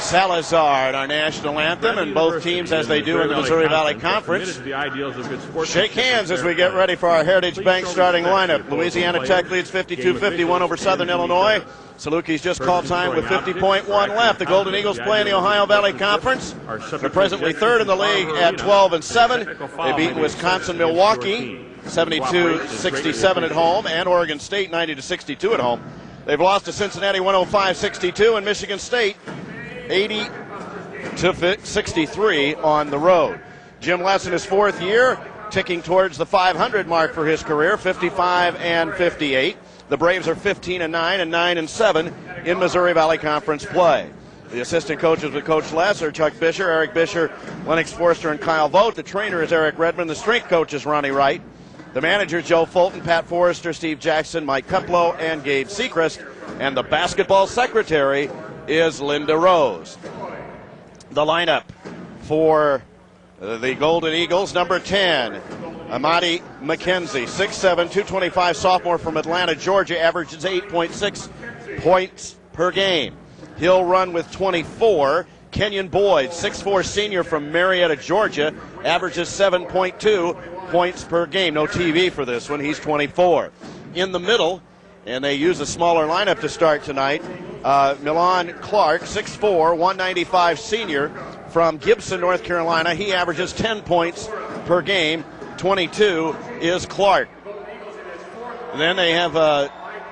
Salazar in our national anthem, and both teams, as they do in the Missouri Valley Conference, shake hands as we get ready for our Heritage Bank starting lineup. Louisiana Tech leads 52-51 over Southern Illinois. Salukis just called time with 50.1 left. The Golden Eagles play in the Ohio Valley Conference. They're presently third in the league at 12-7. They've beaten Wisconsin-Milwaukee 72-67 at home, and Oregon State 90-62 at home. They've lost to Cincinnati 105-62, and Michigan State 80-63 on the road. Jim Les in his fourth year, ticking towards the 500 mark for his career, 55-58. The Braves are 15-9 and 9-7 in Missouri Valley Conference play. The assistant coaches with Coach Les are Chuck Bisher, Eric Bisher, Lennox Forster, and Kyle Vogt. The trainer is Eric Redmond. The strength coach is Ronnie Wright. The manager, Joe Fulton, Pat Forrester, Steve Jackson, Mike Kuplo, and Gabe Sechrist. And the basketball secretary is Linda Rose. The lineup for the Golden Eagles, number 10, Amadi McKenzie, 6'7", 225 sophomore from Atlanta, Georgia, averages 8.6 points per game. He'll run with 24. Kenyon Boyd, 6'4", senior from Marietta, Georgia, averages 7.2 points per game. No TV for this one. He's 24. In the middle, and they use a smaller lineup to start tonight, Milan Clark, 6'4", 195 senior from Gibson, North Carolina. He averages 10 points per game. 22 is Clark. And then they have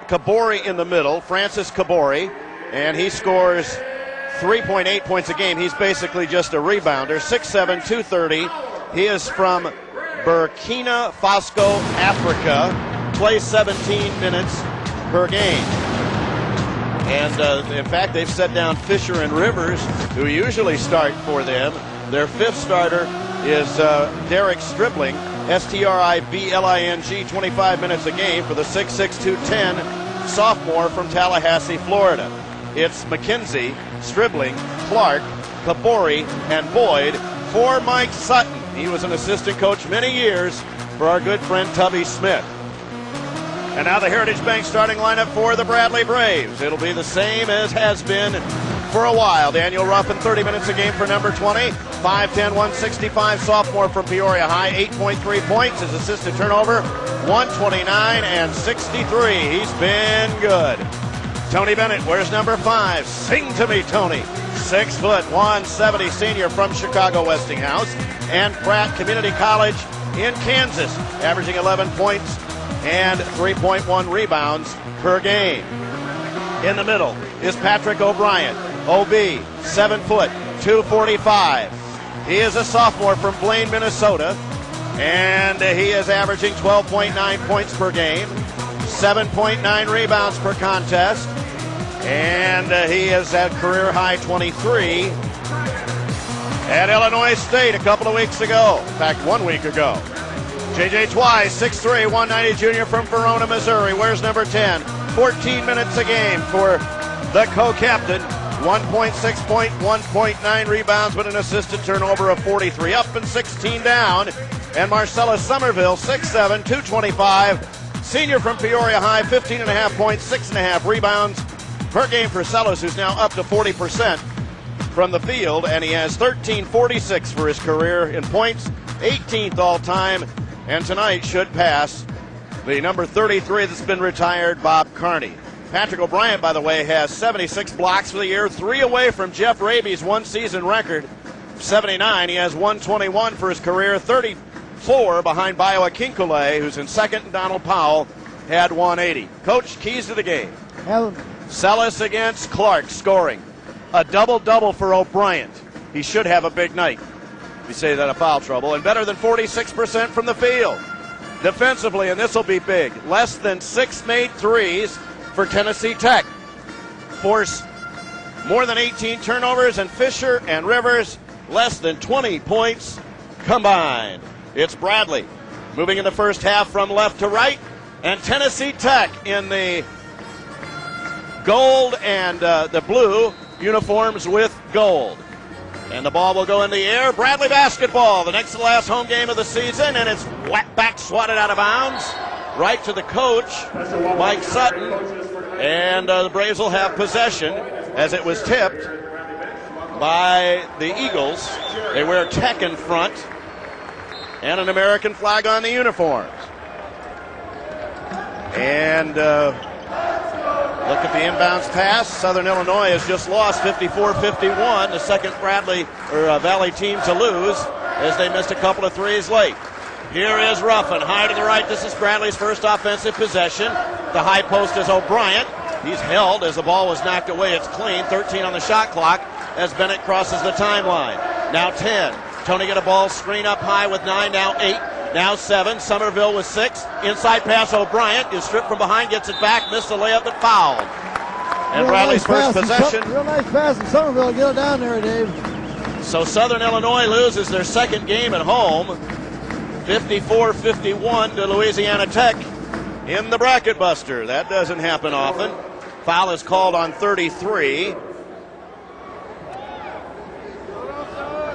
Kabori in the middle, Francis Kabori, and he scores 3.8 points a game. He's basically just a rebounder. 6'7", 230. He is from Burkina Faso, Africa. Plays 17 minutes per game. And in fact, they've set down Fisher and Rivers, who usually start for them. Their fifth starter is Derek Stribling, Stribling, 25 minutes a game for the 6'6", 210 sophomore from Tallahassee, Florida. It's McKenzie, Stribling, Clark, Kabori, and Boyd for Mike Sutton. He was an assistant coach many years for our good friend Tubby Smith. And now the Heritage Bank starting lineup for the Bradley Braves. It'll be the same as has been for a while. Daniel Ruffin, 30 minutes a game for number 20. 5'10", 165 sophomore from Peoria High, 8.3 points. His assisted turnover, 129 and 63. He's been good. Tony Bennett, where's number 5? Sing to me, Tony. 6', 170 senior from Chicago Westinghouse and Pratt Community College in Kansas, averaging 11 points and 3.1 rebounds per game. In the middle is Patrick O'Brien, OB, 7 foot, 245. He is a sophomore from Blaine, Minnesota, and he is averaging 12.9 points per game, 7.9 rebounds per contest, and he is at career high 23 at Illinois State a couple of weeks ago. In fact, 1 week ago. J.J. Twice, 6'3", 190 junior from Verona, Missouri. Where's number 10? 14 minutes a game for the co-captain. 1.6 point, 1.9 rebounds with an assisted turnover of 43. Up and 16 down. And Marcellus Somerville, 6'7", 225. Senior from Peoria High, 15.5 points, 6.5 rebounds per game for Sellers, who's now up to 40% from the field. And he has 13.46 for his career in points, 18th all-time. And tonight should pass the number 33 that's been retired, Bob Carney. Patrick O'Brien, by the way, has 76 blocks for the year, 3 away from Jeff Raby's one-season record, 79. He has 121 for his career, 34 behind Bio Akinkule, who's in second, and Donald Powell had 180. Coach, keys to the game. Sellis against Clark, scoring. A double-double for O'Brien. He should have a big night. We say that of foul trouble, and better than 46% from the field. Defensively, and this will be big, less than 6 made threes for Tennessee Tech. Force more than 18 turnovers, and Fisher and Rivers less than 20 points combined. It's Bradley moving in the first half from left to right, and Tennessee Tech in the gold and the blue uniforms with gold. And the ball will go in the air. Bradley basketball, the next to last home game of the season, and it's back swatted out of bounds right to the coach, Mike Sutton. And the Braves will have possession as it was tipped. by the Eagles. They wear Tech in front and an American flag on the uniforms. And look at the inbounds pass. Southern Illinois has just lost 54-51, the second Valley team to lose, as they missed a couple of threes late. Here is Ruffin, high to the right. This is Bradley's first offensive possession. The high post is O'Brien. He's held as the ball was knocked away. It's clean. 13 on the shot clock as Bennett crosses the timeline. Now 10. Tony get a ball screen up high with 9. Now 8. Now 7. Somerville with 6. Inside pass. O'Brien is stripped from behind. Gets it back. Missed the layup but fouled. And Bradley's first possession. Real nice pass from Somerville. Get it down there, Dave. So Southern Illinois loses their second game at home. 54-51 to Louisiana Tech in the bracket buster. That doesn't happen often. Foul is called on 33.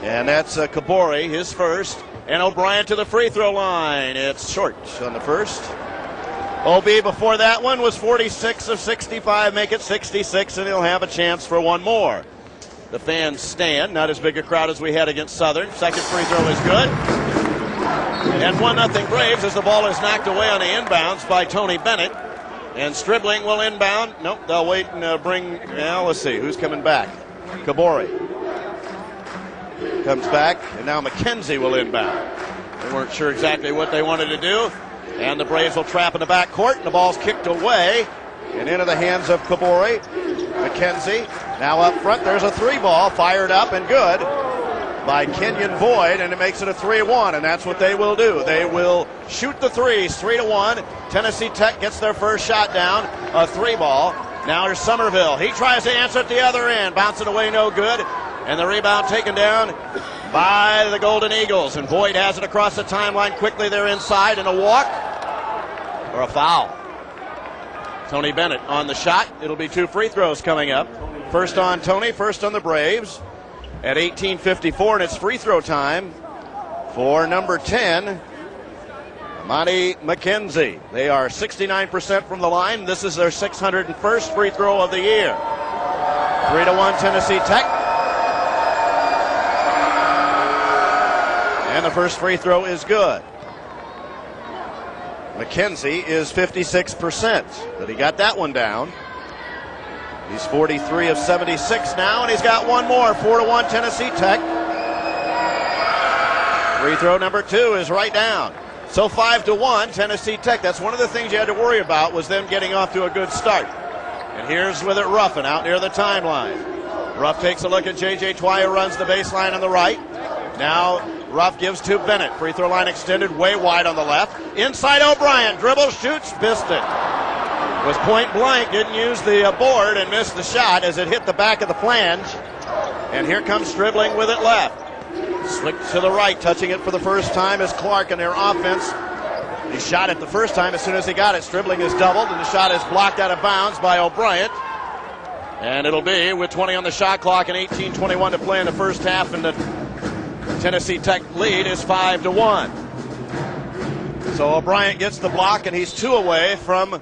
And that's Kabori, his first. And O'Brien to the free throw line. It's short on the first. OB before that one was 46 of 65, make it 66, and he'll have a chance for one more. The fans stand. Not as big a crowd as we had against Southern. Second free throw is good. And 1-0 Braves as the ball is knocked away on the inbounds by Tony Bennett. And Stribling will inbound. Nope, they'll wait and bring, well, let's see, who's coming back? Kabori comes back, and now McKenzie will inbound. They weren't sure exactly what they wanted to do. And the Braves will trap in the backcourt, and the ball's kicked away and into the hands of Kabori. McKenzie now up front. There's a three ball fired up and good by Kenyon Boyd, and it makes it a 3-1, and that's what they will do. They will shoot the threes, 3-1. Tennessee Tech gets their first shot down, a three ball. Now here's Somerville. He tries to answer at the other end, bouncing away, no good. And the rebound taken down by the Golden Eagles, and Boyd has it across the timeline quickly. They're inside, and a walk or a foul. Tony Bennett on the shot. It'll be 2 free throws coming up. First on Tony, first on the Braves. At 18:54, and it's free throw time for number 10, Monty McKenzie. They are 69% from the line. This is their 601st free throw of the year. 3-1 Tennessee Tech. And the first free throw is good. McKenzie is 56%, but he got that one down. He's 43 of 76 now, and he's got one more. 4-1 Tennessee Tech. Free throw number 2 is right down. So 5-1 Tennessee Tech. That's one of the things you had to worry about, was them getting off to a good start. And here's with it Ruffin out near the timeline. Ruff takes a look at J.J. Twyer, runs the baseline on the right. Now Ruff gives to Bennett. Free throw line extended way wide on the left. Inside O'Brien. Dribble, shoots, missed it. Was point blank, didn't use the board and missed the shot as it hit the back of the flange. And here comes Stribling with it left. Slick to the right, touching it for the first time is Clark in their offense. He shot it the first time. As soon as he got it, Stribling is doubled, and the shot is blocked out of bounds by O'Brien. And it'll be with 20 on the shot clock and 18:21 to play in the first half, and the Tennessee Tech lead is 5-1. So O'Brien gets the block, and he's 2 away from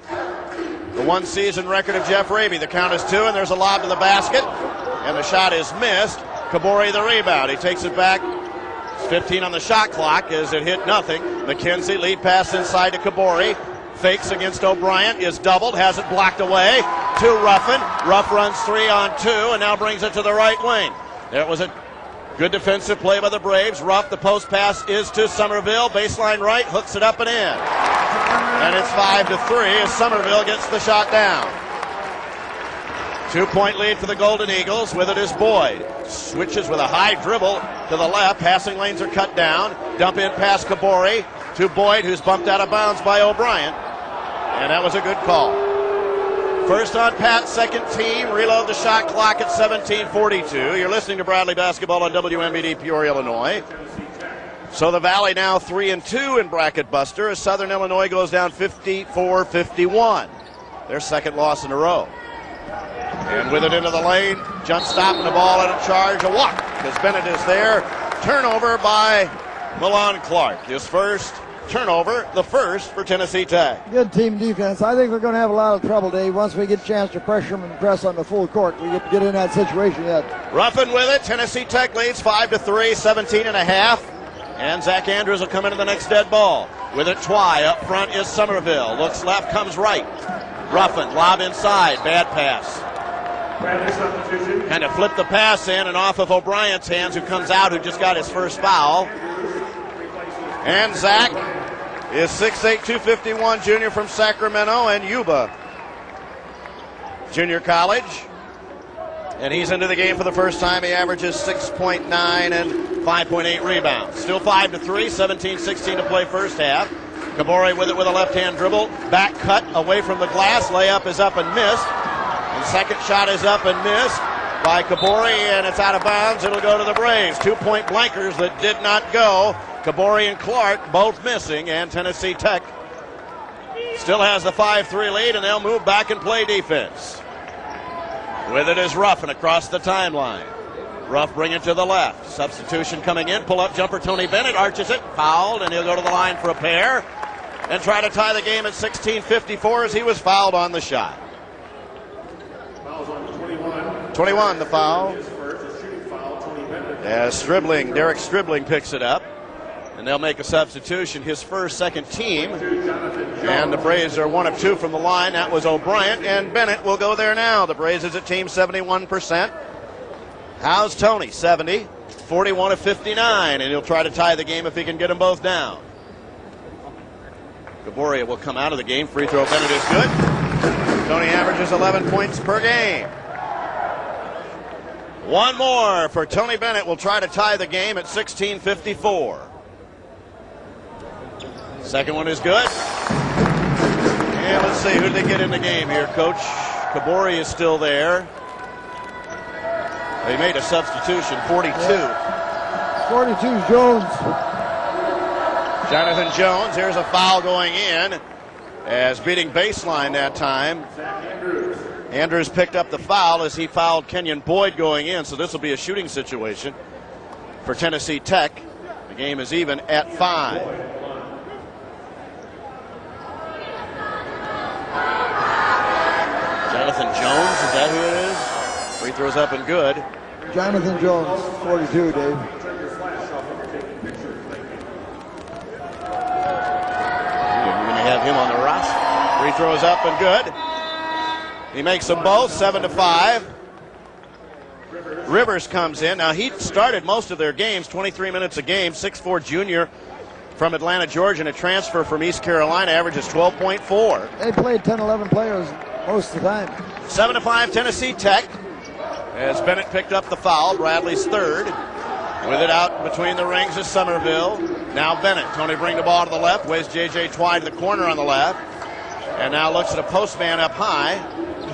the one-season record of Jeff Raby. The count is 2, and there's a lob to the basket, and the shot is missed. Kabori the rebound. He takes it back. It's 15 on the shot clock as it hit nothing. McKenzie lead pass inside to Kabori. Fakes against O'Brien, is doubled, has it blocked away to Ruffin. Ruff runs 3 on 2 and now brings it to the right wing. There was a good defensive play by the Braves. Ruff, the post pass is to Somerville. Baseline right, hooks it up and in. And it's 5-3 as Somerville gets the shot down. 2-point lead for the Golden Eagles. With it is Boyd. Switches with a high dribble to the left. Passing lanes are cut down. Dump in past Kabori to Boyd, who's bumped out of bounds by O'Brien. And that was a good call. First on Pat, second team. Reload the shot clock at 17:42. You're listening to Bradley Basketball on WMBD Peoria, Illinois. So the Valley now 3-2 in bracket buster as Southern Illinois goes down 54-51. Their second loss in a row. And with it into the lane, jump stop and the ball at a charge, a walk, because Bennett is there. Turnover by Milan Clark, his first, turnover, the first for Tennessee Tech. Good team defense. I think we're going to have a lot of trouble, Dave, once we get a chance to pressure them and press on the full court. We get in that situation yet. Ruffin with it. Tennessee Tech leads 5-3, 17 and a half. And Zach Andrews will come into the next dead ball. With it, Twy. Up front is Somerville. Looks left, comes right. Ruffin, lob inside. Bad pass. Kind of flipped the pass in and off of O'Brien's hands, who comes out, who just got his first foul. And Zach is 6'8", 251 junior from Sacramento and Yuba Junior College. And he's into the game for the first time. He averages 6.9 and 5.8 rebounds. Still 5-3, 17-16 to play first half. Kabori with it with a left-hand dribble. Back cut away from the glass. Layup is up and missed. And second shot is up and missed by Kabori, and it's out of bounds. It'll go to the Braves. 2-point blankers that did not go. Kabori and Clark both missing, and Tennessee Tech still has the 5-3 lead, and they'll move back and play defense. With it is Ruffin across the timeline. Ruff bring it to the left. Substitution coming in. Pull-up jumper. Tony Bennett arches it. Fouled, and he'll go to the line for a pair and try to tie the game at 16:54 as he was fouled on the shot. 21 the foul. As Derek Stribling picks it up. And they'll make a substitution, his first, second team. And the Braves are 1 of 2 from the line. That was O'Brien, and Bennett will go there now. The Braves is a team 71%. How's Tony? 70, 41 of 59, and he'll try to tie the game if he can get them both down. Gaboria will come out of the game. Free throw, Bennett is good. Tony averages 11 points per game. One more for Tony Bennett. Will try to tie the game at 16:54. Second one is good. And let's see, who did they get in the game here, Coach? Kabori is still there. They made a substitution, 42. 42 is Jones. Jonathan Jones, here's a foul going in as beating baseline that time. Andrews picked up the foul as he fouled Kenyon Boyd going in, so this will be a shooting situation for Tennessee Tech. The game is even at 5. Jonathan Jones, is that who it is? Free throws up and good. Jonathan Jones, 42, Dave. You're going to have him on the roster. Free throws up and good. He makes them both, 7-5. Rivers comes in. Now, he started most of their games, 23 minutes a game, 6'4 junior from Atlanta, Georgia, and a transfer from East Carolina, averages 12.4. They played 10, 11 players most of the time. 7-5 Tennessee Tech. As Bennett picked up the foul, Bradley's third. With it out between the rings is Somerville. Now Bennett. Tony bring the ball to the left. Waves J.J. Twy to the corner on the left. And now looks at a post man up high.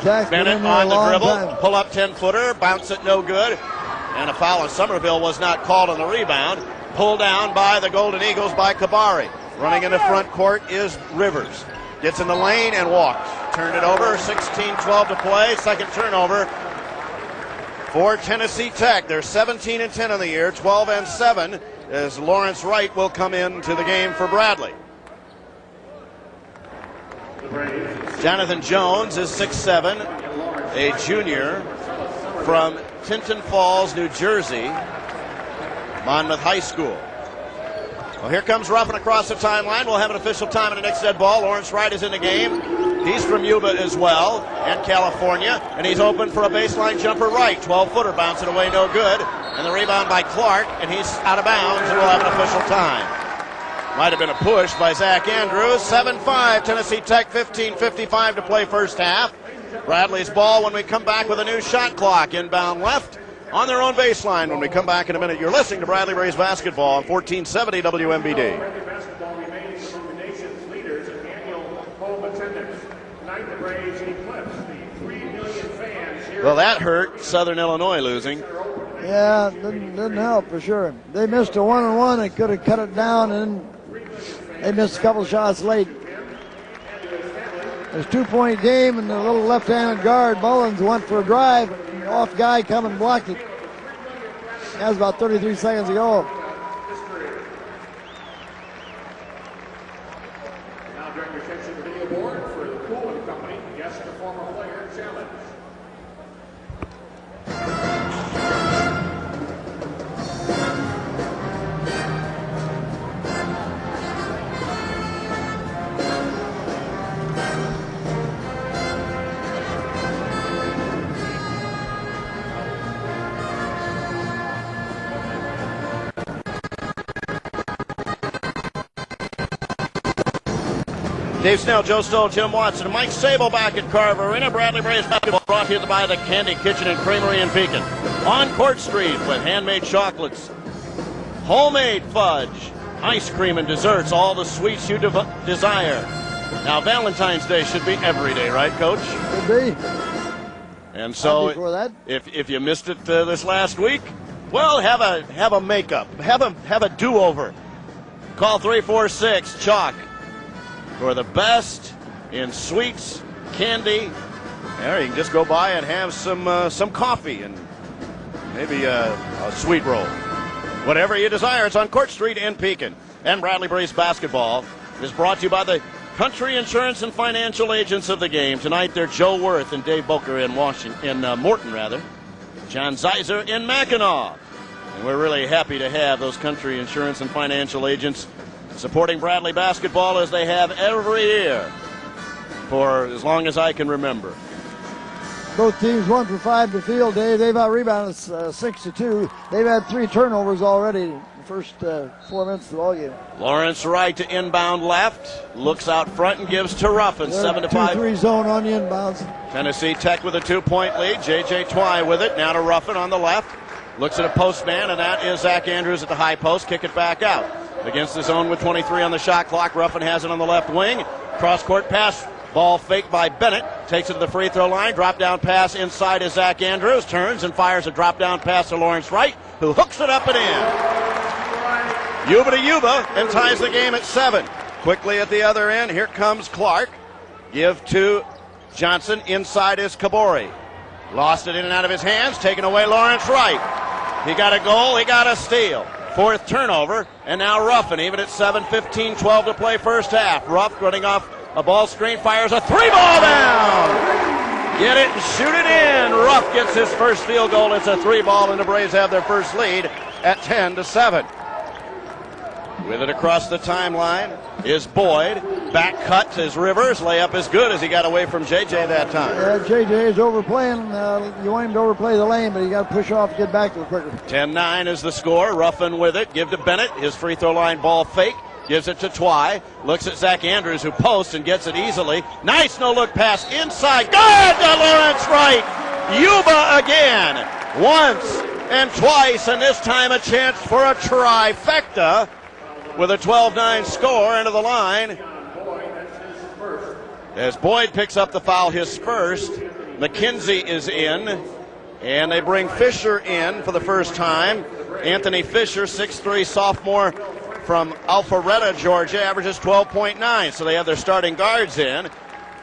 Bennett on the dribble. Pull up 10-footer. Bounce it no good. And a foul on Somerville was not called on the rebound. Pulled down by the Golden Eagles by Kabari. Running in the front court is Rivers. Gets in the lane and walks. Turned it over. 16-12 to play. Second turnover for Tennessee Tech. They're 17-10 on the year, 12-7, as Lawrence Wright will come into the game for Bradley. Jonathan Jones is 6'7", a junior from Tinton Falls, New Jersey, Monmouth High School. Well, here comes Ruffin across the timeline. We'll have an official time in the next dead ball. Lawrence Wright is in the game. He's from Yuba as well, and California, and he's open for a baseline jumper right. 12-footer, bouncing away, no good. And the rebound by Clark, and he's out of bounds, and we'll have an official time. Might have been a push by Zach Andrews. 7-5, Tennessee Tech, 15:55 to play first half. Bradley's ball when we come back with a new shot clock. Inbound left on their own baseline when we come back in a minute. You're listening to Bradley Braves Basketball on 1470 WMBD. Well, that hurt. Southern Illinois losing. Yeah, didn't help for sure. They missed a 1-on-1. They could have cut it down, and they missed a couple shots late. It's a 2-point game, and the little left-handed guard, Mullins, went for a drive. The off guy come and blocked it. That was about 33 seconds ago. direct your attention to the video board for the Pool and Company Guest the Former Player Challenge. Dave Snell, Joe Stoll, Jim Watson, Mike Sable back at Carver Arena. Bradley Braves basketball brought to you by the Candy Kitchen and Creamery in Pekin. On Court Street with handmade chocolates, homemade fudge, ice cream and desserts, all the sweets you desire. Now Valentine's Day should be every day, right, Coach? Could be. And so For that. if you missed it this last week, well, have a makeup, have a do-over. Call 346-CHALK. For the best in sweets, candy. There, you can just go by and have some coffee and maybe a sweet roll. Whatever you desire, it's on Court Street in Pekin. And Bradley Braves basketball is brought to you by the Country Insurance and Financial Agents of the game. Tonight, they're Joe Worth and Dave Boker in Morton, John Zeiser in Mackinac. And we're really happy to have those Country Insurance and Financial Agents supporting Bradley basketball as they have every year for as long as I can remember. Both teams 1 for 5 to field, Dave. They've out-rebounded 6-2. They've had 3 turnovers already in the first 4 minutes of the ballgame. Lawrence Wright to inbound left, looks out front and gives to Ruffin. 7-5. 2-3 zone on the inbounds. Tennessee Tech with a 2-point lead. J.J. Twy with it. Now to Ruffin on the left. Looks at a post man, and that is Zach Andrews at the high post. Kick it back out. Against the zone with 23 on the shot clock. Ruffin has it on the left wing. Cross-court pass. Ball faked by Bennett. Takes it to the free throw line. Drop-down pass inside is Zach Andrews. Turns and fires a drop-down pass to Lawrence Wright, who hooks it up and in. Yuba to Yuba and ties the game at 7. Quickly at the other end, here comes Clark. Give to Johnson. Inside is Kabori. Lost it in and out of his hands. Taken away Lawrence Wright. He got a goal. He got a steal. 4th turnover, and now Ruffin, even at 7:15-12 to play first half. Ruff running off a ball screen, fires a 3-ball down. Get it and shoot it in. Ruff gets his first field goal. It's a 3-ball, and the Braves have their first lead at 10-7. With it across the timeline is Boyd. Back cut is Rivers. Layup is good as he got away from J.J. that time. Yeah, J.J. is overplaying. You want him to overplay the lane, but you got to push off to get back to it quicker. 10-9 is the score. Ruffin with it. Give to Bennett. His free throw line ball fake. Gives it to Twy. Looks at Zach Andrews, who posts and gets it easily. Nice no-look pass inside. Good to Lawrence Wright. Yuba again. Once and twice, and this time a chance for a trifecta. With a 12-9 score into the line. As Boyd picks up the foul, his first. McKenzie is in. And they bring Fisher in for the first time. Anthony Fisher, 6'3", sophomore from Alpharetta, Georgia, averages 12.9. So they have their starting guards in.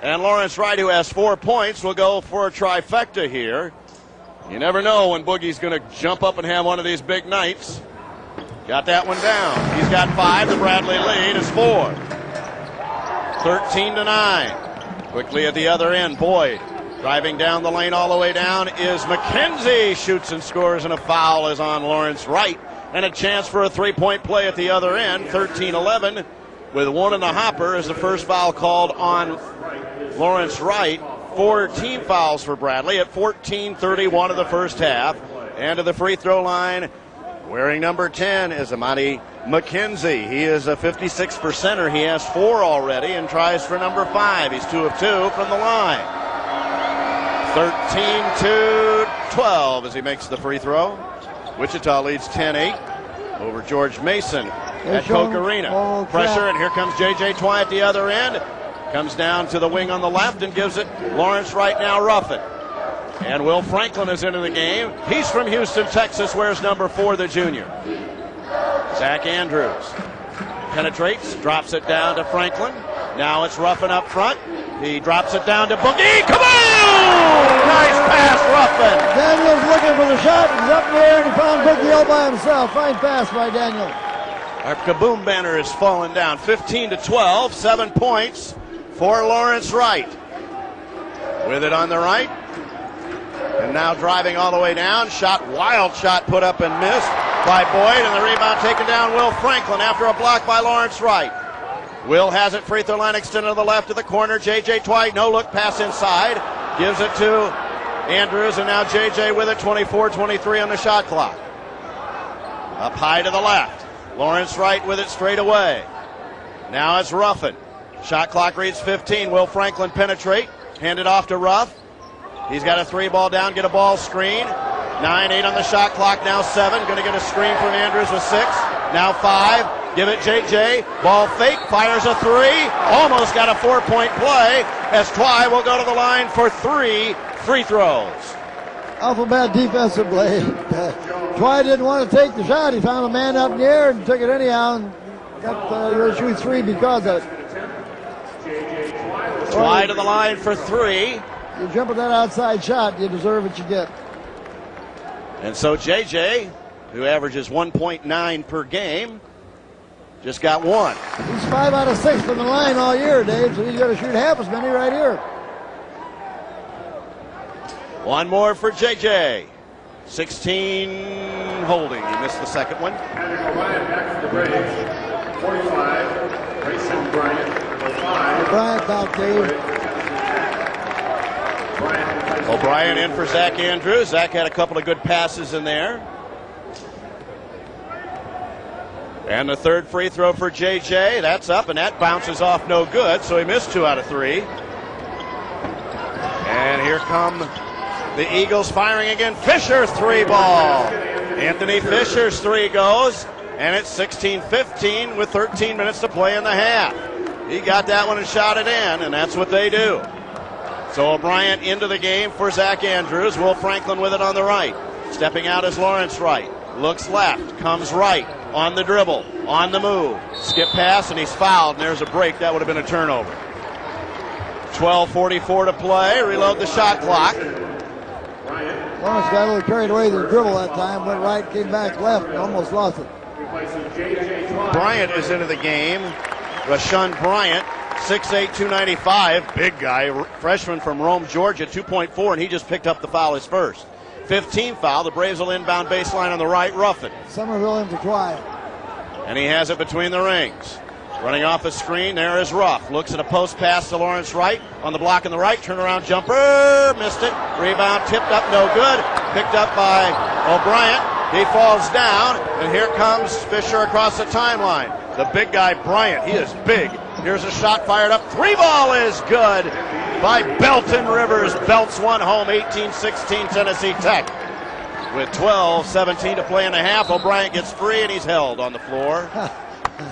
And Lawrence Wright, who has 4 points, will go for a trifecta here. You never know when Boogie's going to jump up and have one of these big nights. Got that one down. He's got 5. The Bradley lead is 4. 13-9. Quickly at the other end, Boyd driving down the lane all the way down is McKenzie. Shoots and scores, and a foul is on Lawrence Wright. And a chance for a 3-point play at the other end. 13-11 with 1 in the hopper is the first foul called on Lawrence Wright. 4 team fouls for Bradley at 14:31 of the first half. And to the free throw line, wearing number 10 is Amani McKenzie. He is a 56%er. He has 4 already and tries for number 5. He's 2 of 2 from the line. 13-12 as he makes the free throw. Wichita leads 10-8 over George Mason at Koch Arena. Pressure, and here comes J.J. Twy at the other end. Comes down to the wing on the left and gives it Lawrence Wright, now Ruffin. And Will Franklin is into the game. He's from Houston, Texas, wears number 4, the junior. Zach Andrews penetrates, drops it down to Franklin. Now it's Ruffin up front. He drops it down to Boogie. Kaboom! Nice pass, Ruffin. Daniel's looking for the shot. He's up there, and he found Boogie all by himself. Fine pass by Daniel. Our kaboom banner is falling down. 15-12, 7 points for Lawrence Wright. With it on the right. And now driving all the way down. Wild shot put up and missed by Boyd. And the rebound taken down Will Franklin after a block by Lawrence Wright. Will has it, free throw line extended to the left of the corner. J.J. Twight, no look pass inside. Gives it to Andrews, and now J.J. with it, 24-23 on the shot clock. Up high to the left. Lawrence Wright with it straight away. Now it's Ruffin. Shot clock reads 15. Will Franklin penetrate? Hand it off to Ruff. He's got a 3-ball down, get a ball screen. 9-8 on the shot clock, now 7. Going to get a screen from Andrews with 6. Now 5. Give it J.J. Ball fake, fires a 3. Almost got a 4-point play as Twy will go to the line for 3 free throws. Awful bad defensive play. Twy didn't want to take the shot. He found a man up in the air and took it anyhow and got to shoot 3 because of it. Twy to the line for 3. You jump at that outside shot, you deserve what you get. And so J.J., who averages 1.9 per game, just got 1. He's 5 out of 6 from the line all year, Dave, so he's got to shoot half as many right here. One more for J.J. 16 holding. He missed the second one. O'Brien back for the Braves. 45. Grayson Bryant. 5. Bryant back, Dave. O'Brien in for Zach Andrews. Zach had a couple of good passes in there. And the third free throw for J.J. That's up, and that bounces off no good, so he missed 2 out of 3. And here come the Eagles firing again. Fisher 3-ball. Anthony Fisher's 3 goes, and it's 16-15 with 13 minutes to play in the half. He got that one and shot it in, and that's what they do. So O'Brien into the game for Zach Andrews. Will Franklin with it on the right. Stepping out is Lawrence Wright. Looks left, comes right, on the dribble, on the move. Skip pass, and he's fouled, and there's a break. That would have been a turnover. 12:44 to play. Reload the shot clock. Lawrence got a little carried away with the dribble that time. Went right, came back left, and almost lost it. Bryant is into the game. Rashawn Bryant, 6'8", 295. Big guy, freshman from Rome, Georgia, 2.4, and he just picked up the foul his first. 15 foul. The Braves will inbound baseline on the right. Ruffin. Somerville in for Twy. And he has it between the rings. Running off a screen, there is Ruff. Looks at a post pass to Lawrence Wright. On the block on the right, turnaround jumper. Missed it. Rebound tipped up, no good. Picked up by O'Brien. He falls down, and here comes Fisher across the timeline. The big guy, Bryant, he is big. Here's a shot fired up. 3-ball is good by Belton Rivers. Belts one home, 18-16 Tennessee Tech. With 12:17 to play in the half, O'Brien gets free, and he's held on the floor.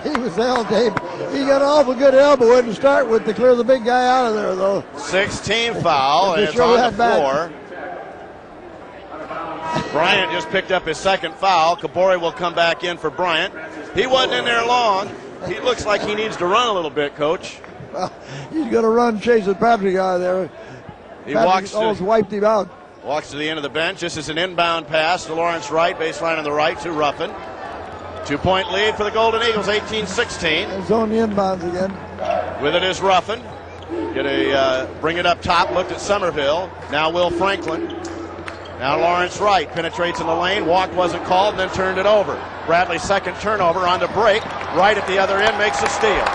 He was held, Dave. He got an awful good elbow in to start with to clear the big guy out of there, though. 16 foul, and it's on the floor. Bryant just picked up his second foul. Kabori will come back in for Bryant. He wasn't in there long. He looks like he needs to run a little bit, Coach. Well, he's going to run chasing Patrick out of there. He Patrick almost wiped him out. Walks to the end of the bench. This is an inbound pass to Lawrence Wright, baseline on the right to Ruffin. 2-point lead for the Golden Eagles, 18-16. It's on the inbounds again. With it is Ruffin. Bring it up top, looked at Somerville. Now Will Franklin. Now Lawrence Wright penetrates in the lane. Walk wasn't called, and then turned it over. Bradley's second turnover on the break. Right at the other end makes a steal.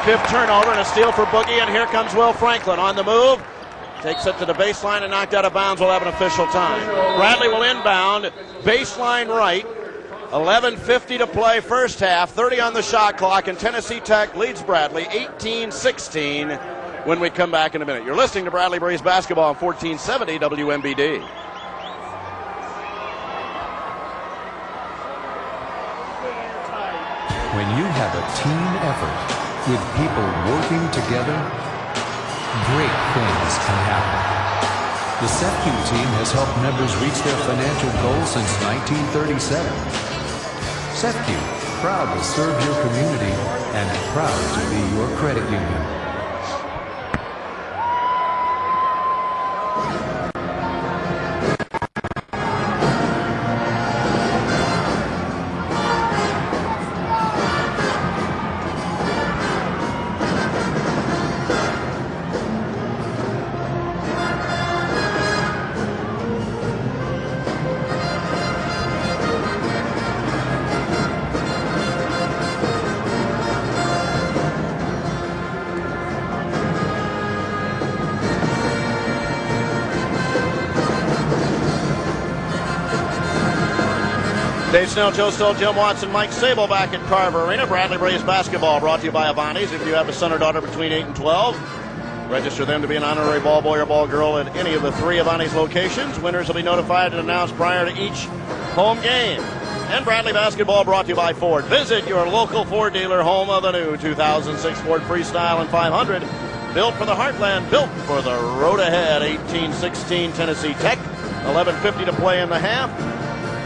Fifth turnover and a steal for Boogie, and here comes Will Franklin on the move. Takes it to the baseline and knocked out of bounds. We'll have an official time. Bradley will inbound. Baseline right. 11:50 to play first half. 30 on the shot clock, and Tennessee Tech leads Bradley 18-16 when we come back in a minute. You're listening to Bradley Braves basketball on 1470 WMBD. When you have a team effort with people working together, great things can happen. The SEFCU team has helped members reach their financial goals since 1937. SEFCU, proud to serve your community and proud to be your credit union. Dave Snell, Joe Stoll, Jim Watson, Mike Sable back at Carver Arena. Bradley Braves basketball brought to you by Avanti's. If you have a son or daughter between 8 and 12, register them to be an honorary ball boy or ball girl at any of the 3 Avanti's locations. Winners will be notified and announced prior to each home game. And Bradley basketball brought to you by Ford. Visit your local Ford dealer, home of the new 2006 Ford Freestyle and 500. Built for the heartland, built for the road ahead. 18-16 Tennessee Tech. 11:50 to play in the half.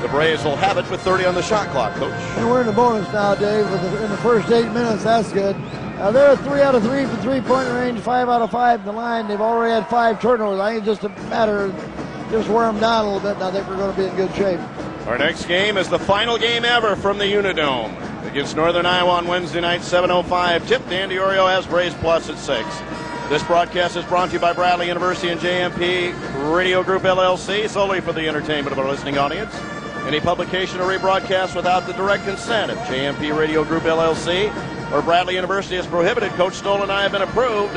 The Braves will have it with 30 on the shot clock, Coach. And we're in the bonus now, Dave, in the first 8 minutes. That's good. They're 3 out of 3 from three-point range, 5 out of 5 in the line. They've already had 5 turnovers. I think it's just a matter of just wear them down a little bit, and I think we're going to be in good shape. Our next game is the final game ever from the Unidome against Northern Iowa on Wednesday night, 7:05 tip. Dan Diorio has Braves Plus at 6. This broadcast is brought to you by Bradley University and JMP Radio Group LLC, solely for the entertainment of our listening audience. Any publication or rebroadcast without the direct consent of JMP Radio Group LLC or Bradley University is prohibited. Coach Stoll and I have been approved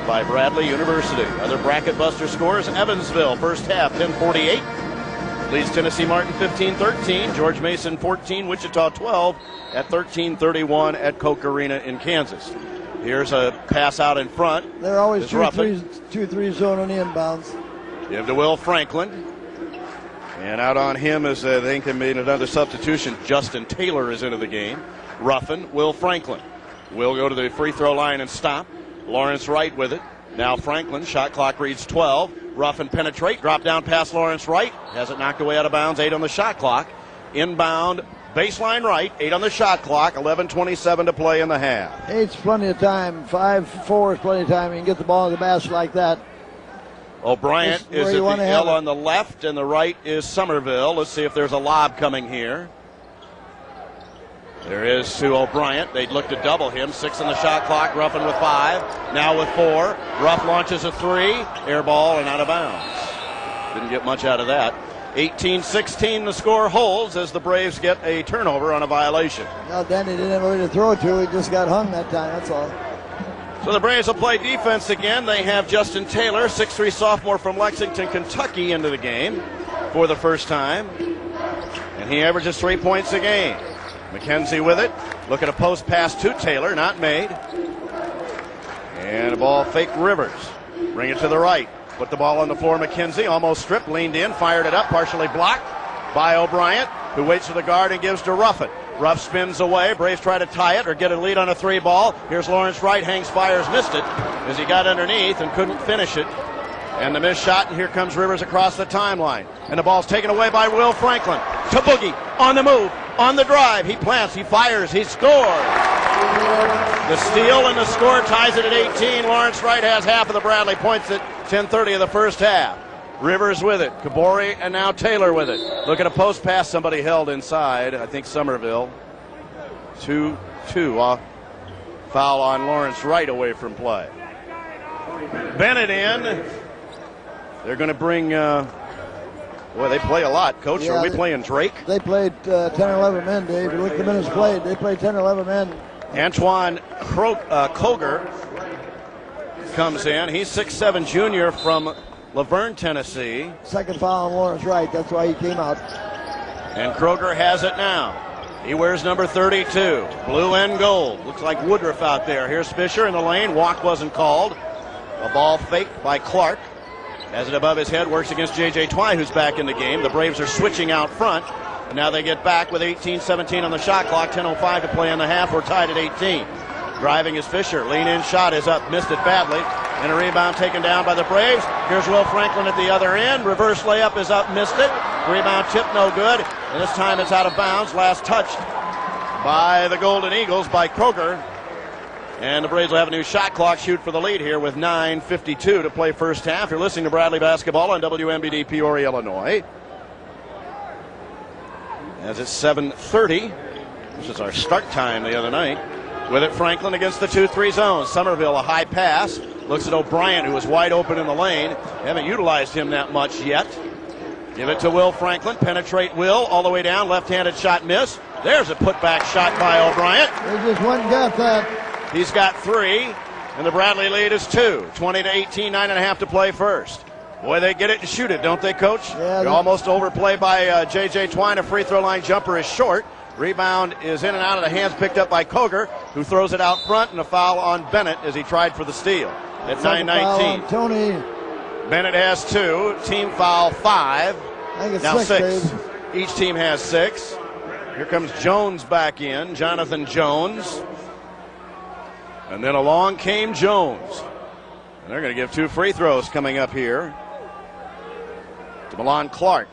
by Bradley University. Other bracket buster scores: Evansville, first half, 10:48. Leads Tennessee Martin 15-13. George Mason 14, Wichita 12 at 13:31 at Coke Arena in Kansas. Here's a pass out in front. They're always 2-3 zone on the inbounds. Give to Will Franklin. And out on him is, I think they made another substitution. Justin Taylor is into the game. Ruffin, Will Franklin. Will go to the free throw line and stop. Lawrence Wright with it. Now Franklin, shot clock reads 12. Ruffin penetrate, drop down past Lawrence Wright. Has it knocked away out of bounds, 8 on the shot clock. Inbound, baseline right, 8 on the shot clock, 11:27 to play in the half. 8's plenty of time, 5-4 is plenty of time. You can get the ball in the basket like that. O'Brien is at the L on the left, and the right is Somerville. Let's see if there's a lob coming here. There is to O'Brien. They'd look to double him. 6 on the shot clock. Ruffin with 5. Now with 4. Ruff launches a 3. Air ball and out of bounds. Didn't get much out of that. 18-16 the score holds as the Braves get a turnover on a violation. Now Danny didn't have anybody to throw it to. He just got hung that time, that's all. So the Braves will play defense again. They have Justin Taylor, 6'3 sophomore from Lexington, Kentucky, into the game for the first time. And he averages 3 points a game. McKenzie with it. Look at a post pass to Taylor, not made. And a ball fake Rivers. Bring it to the right. Put the ball on the floor. McKenzie almost stripped, leaned in, fired it up, partially blocked by O'Brien, who waits for the guard and gives to Ruffin. Ruff spins away. Braves try to tie it or get a lead on a 3 ball. Here's Lawrence Wright, hangs, fires, missed it as he got underneath and couldn't finish it. And the missed shot, and here comes Rivers across the timeline. And the ball's taken away by Will Franklin. To Boogie, on the move, on the drive. He plants, he fires, he scores. The steal and the score ties it at 18. Lawrence Wright has half of the Bradley points at 10:30 of the first half. Rivers with it. Kabori and now Taylor with it. Look at a post pass somebody held inside. I think Somerville. 2-2. Foul on Lawrence Wright away from play. Bennett in. They're going to bring, well, they play a lot. Coach, yeah, are we playing Drake? They played 10 or 11 men, Dave. Look at the minutes played. They played 10 or 11 men. Antoine Koger comes in. He's 6'7 junior from Laverne, Tennessee. Second foul on Lawrence Wright. That's why he came out. And Kroger has it now. He wears number 32, blue and gold. Looks like Woodruff out there. Here's Fisher in the lane. Walk wasn't called. A ball faked by Clark. Has it above his head. Works against J.J. Twy, who's back in the game. The Braves are switching out front. And now they get back with 18-17 on the shot clock. 10:05 to play in the half. We're tied at 18. Driving is Fisher. Lean-in shot is up. Missed it badly. And a rebound taken down by the Braves. Here's Will Franklin at the other end. Reverse layup is up. Missed it. Rebound tip no good. And this time it's out of bounds. Last touched by the Golden Eagles by Kroger. And the Braves will have a new shot clock shoot for the lead here with 9:52 to play first half. You're listening to Bradley Basketball on WMBD Peoria, Illinois. As it's 7:30. This is our start time the other night. With it, Franklin against the 2-3 zone. Somerville, a high pass. Looks at O'Brien, who was wide open in the lane. Haven't utilized him that much yet. Give it to Will Franklin. Penetrate Will all the way down. Left-handed shot miss. There's a putback shot by O'Brien. They just went and got that. He's got 3, and the Bradley lead is 2. 20-18, 9.5 to play first. Boy, they get it and shoot it, don't they, Coach? Yeah. They're almost overplayed by J.J. Twine. A free throw line jumper is short. Rebound is in and out of the hands, picked up by Koger, who throws it out front, and a foul on Bennett as he tried for the steal. At 9:19. Tony. Bennett has 2. Team foul 5. I think it's Now 6. Dave. Each team has 6. Here comes Jones back in, Jonathan Jones. And then along came Jones. And they're going to give 2 free throws coming up here to Milan Clark.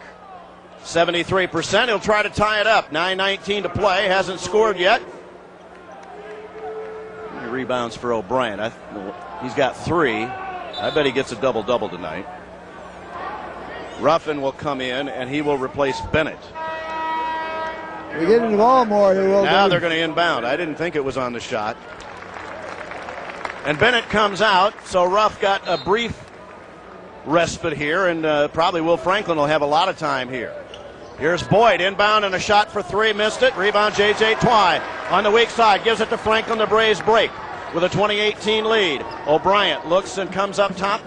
73%. He'll try to tie it up. 9:19 to play. Hasn't scored yet. He rebounds for O'Brien. He's got 3. I bet he gets a double-double tonight. Ruffin will come in, and he will replace Bennett. We're getting the ball more here. Now they're going to inbound. I didn't think it was on the shot. And Bennett comes out, so Ruff got a brief respite here, and probably Will Franklin will have a lot of time here. Here's Boyd, inbound and a shot for 3, missed it. Rebound J.J. Twine on the weak side, gives it to Franklin. The Braves break with a 20-18 lead. O'Brien looks and comes up top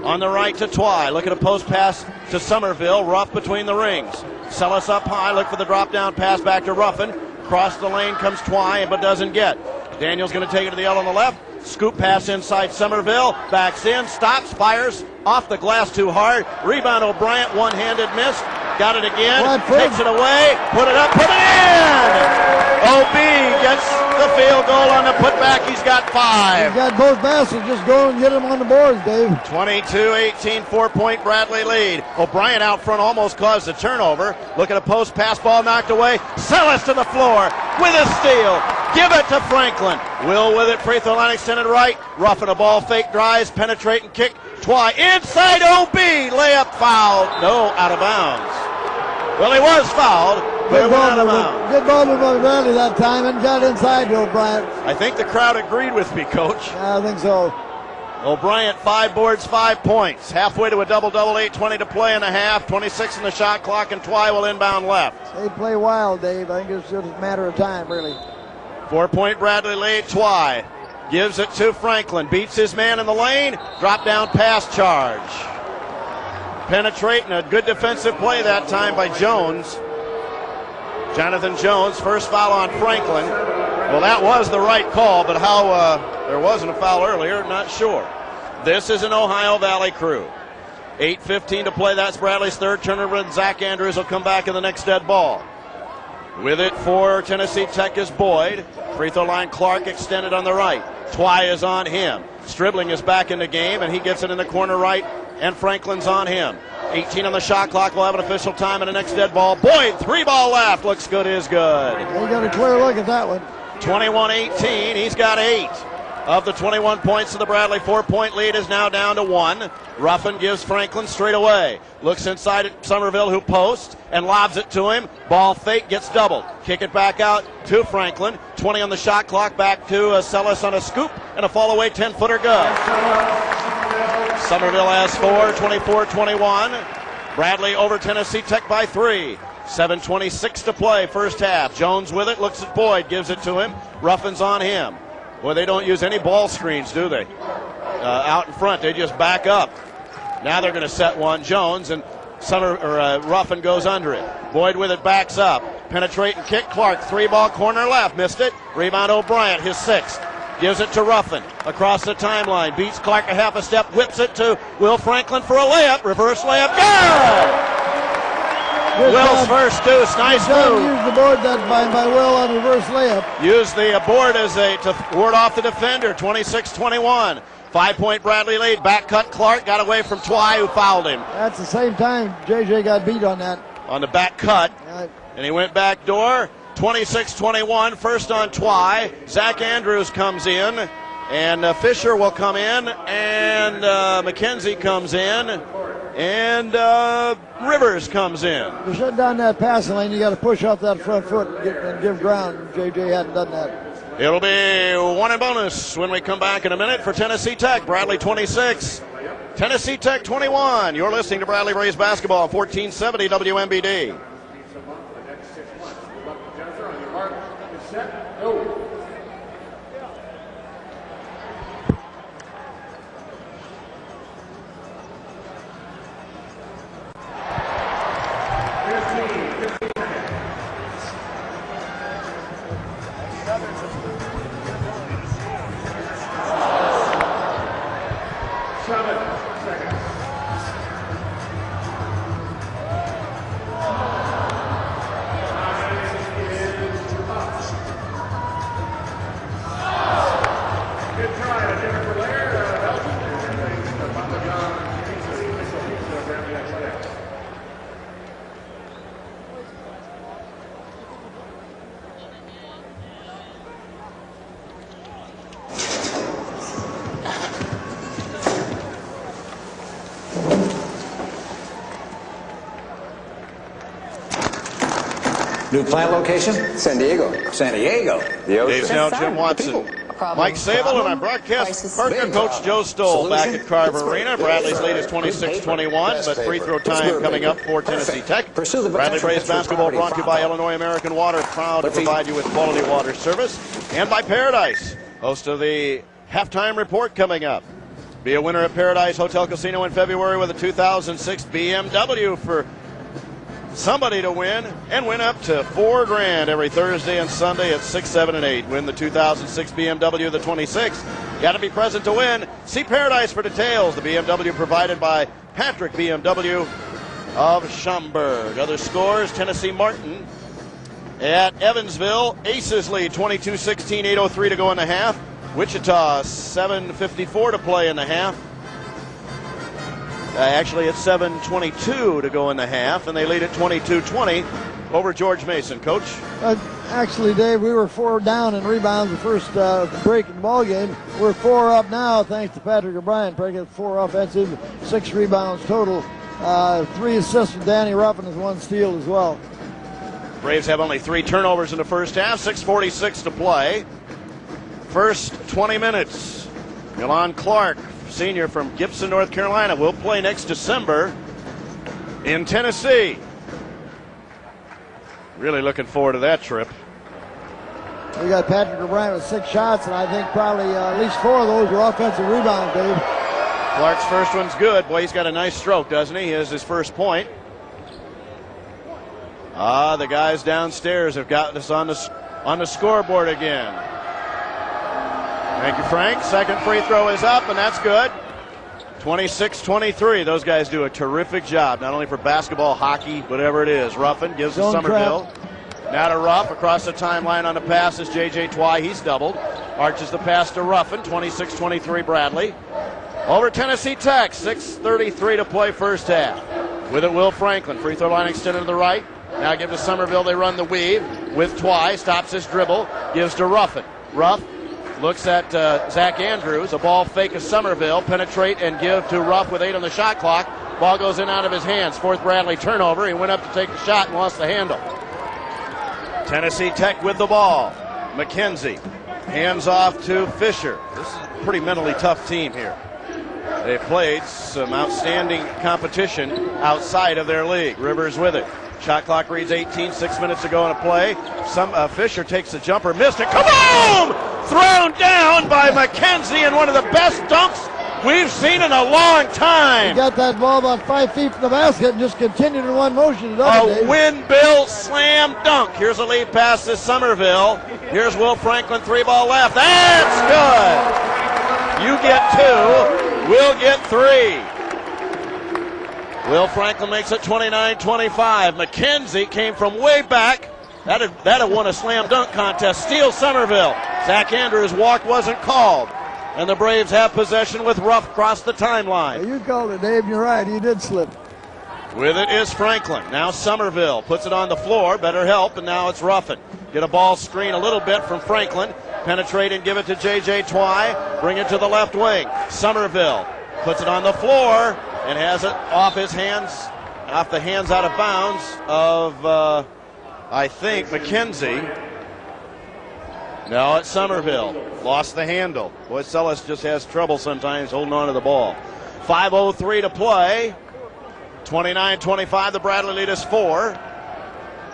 on the right to Twy. Look at a post pass to Somerville. Ruff between the rings. Sellis up high. Look for the drop down pass back to Ruffin. Across the lane comes Twy, but doesn't get. Daniel's going to take it to the L on the left. Scoop pass inside Somerville. Backs in, stops, fires off the glass too hard. Rebound O'Brien, one-handed miss. Got it again. Takes it away. Put it up. Put it in. OB gets the field goal on the putback. He's got 5. He's got both baskets. Just go and get them on the boards, Dave. 22-18, 4-point Bradley lead. O'Brien out front almost caused a turnover. Look at a post pass, ball knocked away. Sellis to the floor with a steal. Give it to Franklin. Will with it. Free throw line extended right. Ruffin a ball fake, drives, penetrate and kick. Twy inside OB. Layup fouled. No, out of bounds. Well, he was fouled, but it went out of bounds. Good ball by Bradley that time and got inside to O'Brien. I think the crowd agreed with me, Coach. I think so. O'Brien, 5 boards, 5 points. Halfway to a double-double, 8:20 to play in the half. 26 in the shot clock, and Twy will inbound left. They play wild, Dave. I think it's just a matter of time, really. 4-point Bradley lead. Twy gives it to Franklin. Beats his man in the lane. Drop down pass charge. Penetrating, a good defensive play that time by Jones. Jonathan Jones, first foul on Franklin. Well, that was the right call, but how there wasn't a foul earlier, not sure. This is an Ohio Valley crew. 8:15 to play. That's Bradley's third turnover, and Zach Andrews will come back in the next dead ball. With it for Tennessee Tech is Boyd. Free throw line, Clark extended on the right. Twy is on him. Stribling is back in the game, and he gets it in the corner right, and Franklin's on him. 18 on the shot clock. We'll have an official time in the next dead ball. Boyd, 3-ball left. Looks good, is good. He got a clear look at that one. 21-18. He's got 8. Of the 21 points of the Bradley 4-point lead is now down to 1. Ruffin gives Franklin straight away. Looks inside at Somerville, who posts and lobs it to him. Ball fake, gets doubled. Kick it back out to Franklin. 20 on the shot clock. Back to Sellis on a scoop and a fall away 10-footer good. Somerville has 4, 24-21. Bradley over Tennessee Tech by 3. 7:26 to play, first half. Jones with it, looks at Boyd, gives it to him. Ruffin's on him. Boy, they don't use any ball screens, do they? Out in front, they just back up. Now they're going to set one. Jones and Ruffin goes under it. Boyd with it, backs up. Penetrate and kick. Clark, 3-ball corner left, missed it. Rebound O'Brien, his 6th. Gives it to Ruffin across the timeline. Beats Clark a half a step, whips it to Will Franklin for a layup. Reverse layup, good! Will's first deuce, nice move. Use the board that by Will on reverse layup. Use the board as to ward off the defender. 26-21. 5-point Bradley lead. Back cut Clark, got away from Twy, who fouled him. That's the same time JJ got beat on that. On the back cut. Yeah. And he went back door. 26-21. First on Twy. Zach Andrews comes in. And Fisher will come in. And McKenzie comes in. And Rivers comes in. To shut down that passing lane, you got to push off that front foot and give ground. JJ hadn't done that. It'll be 1 and bonus when we come back in a minute for Tennessee Tech. Bradley 26, Tennessee Tech 21. You're listening to Bradley Braves basketball, 1470 WMBD. New plant location? San Diego. San Diego. The ocean. Dave's now Jim Watson. Mike Sable and our broadcast partner, Coach Joe Stoll, back at Carver Arena. Bradley's lead is 26-21, but free throw time coming up for Tennessee Tech. Bradley Braves basketball brought to you by Illinois American Water, proud to provide you with quality water service, and by Paradise, host of the halftime report coming up. Be a winner at Paradise Hotel Casino in February with a 2006 BMW for somebody to win, and win up to $4,000 every Thursday and Sunday at 6, 7, and 8. Win the 2006 BMW, the 26. Got to be present to win. See Paradise for details. The BMW provided by Patrick BMW of Schaumburg. Other scores: Tennessee Martin at Evansville. Aces lead 22-16, 8:03 to go in the half. Wichita 7:54 to play in the half. Actually, it's 7:22 to go in the half, and they lead at 22-20 over George Mason. Coach? Actually, Dave, we were 4 down in rebounds the first break in the ball game. We're 4 up now, thanks to Patrick O'Brien. Patrick 4 offensive, 6 rebounds total, 3 assists from Danny Ruffin with 1 steal as well. Braves have only 3 turnovers in the first half, 6:46 to play. First 20 minutes. Milan Clark, senior from Gibson, North Carolina, will play next December in Tennessee. Really looking forward to that trip. We got Patrick O'Brien with 6 shots, and I think probably at least 4 of those were offensive rebounds, Dave. Clark's first one's good. Boy, he's got a nice stroke, doesn't he? Here's his first point. The guys downstairs have gotten us on the scoreboard again. Thank you, Frank. Second free throw is up, and that's good. 26-23. Those guys do a terrific job, not only for basketball, hockey, whatever it is. Ruffin gives to Somerville. Now to Ruff. Across the timeline on the pass is J.J. Twy. He's doubled. Arches the pass to Ruffin. 26-23 Bradley. Over Tennessee Tech. 6:33 to play first half. With it, Will Franklin. Free throw line extended to the right. Now give to Somerville. They run the weave with Twy. Stops his dribble. Gives to Ruffin. Ruff looks at Zach Andrews. A ball fake of Somerville. Penetrate and give to Ruff with 8 on the shot clock. Ball goes in out of his hands. 4th Bradley turnover. He went up to take the shot and lost the handle. Tennessee Tech with the ball. McKenzie hands off to Fisher. This is a pretty mentally tough team here. They played some outstanding competition outside of their league. Rivers with it. Shot clock reads 18, 6 minutes to go in a play. Fisher takes the jumper, missed it. Kaboom! Thrown down by McKenzie, and one of the best dunks we've seen in a long time. He got that ball about 5 feet from the basket and just continued in one motion. A windmill slam dunk. Here's a lead pass to Somerville. Here's Will Franklin, 3-ball left. That's good. You get 2. We'll get 3. Will Franklin makes it 29-25. McKenzie came from way back. That'd won a slam dunk contest. Steals Somerville. Zach Andrews walk wasn't called. And the Braves have possession with Ruff across the timeline. You called it, Dave. You're right. He did slip. With it is Franklin. Now Somerville puts it on the floor. Better help, and now it's Ruffin. Get a ball screen a little bit from Franklin. Penetrate and give it to J.J. Twy. Bring it to the left wing. Somerville puts it on the floor and has it off the hands out of bounds of, I think, McKenzie. No, it's Somerville. Lost the handle. Boy, Sellis just has trouble sometimes holding on to the ball. 5:03 to play. 29-25. The Bradley lead is 4.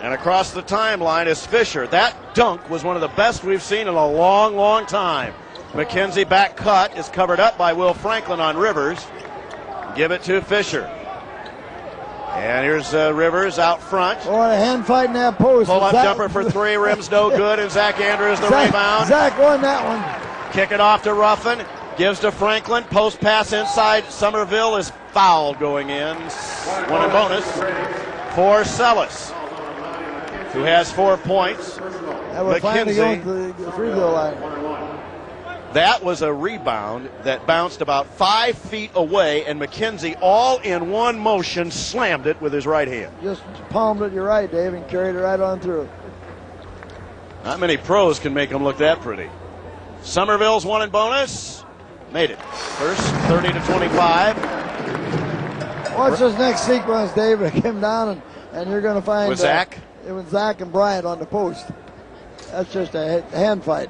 And across the timeline is Fisher. That dunk was one of the best we've seen in a long, long time. McKenzie back cut is covered up by Will Franklin on Rivers. Give it to Fisher. And here's Rivers out front. Oh, a hand fight in that post. Pull-up jumper for 3, rims no good, and Zach Andrews the rebound. Zach won that one. Kick it off to Ruffin. Gives to Franklin. Post pass inside. Somerville is fouled going in. One in bonus for Sellis, who has 4 points. And we're finally going to the free throw line. That was a rebound that bounced about 5 feet away, and McKenzie, all in one motion, slammed it with his right hand. Just palmed it, you're right, Dave, and carried it right on through. Not many pros can make them look that pretty. Somerville's 1 in bonus. Made it. First, 30-25. Watch this next sequence, Dave. It came down, and you're going to find... With Zach? It was Zach and Bryant on the post. That's just a hand fight.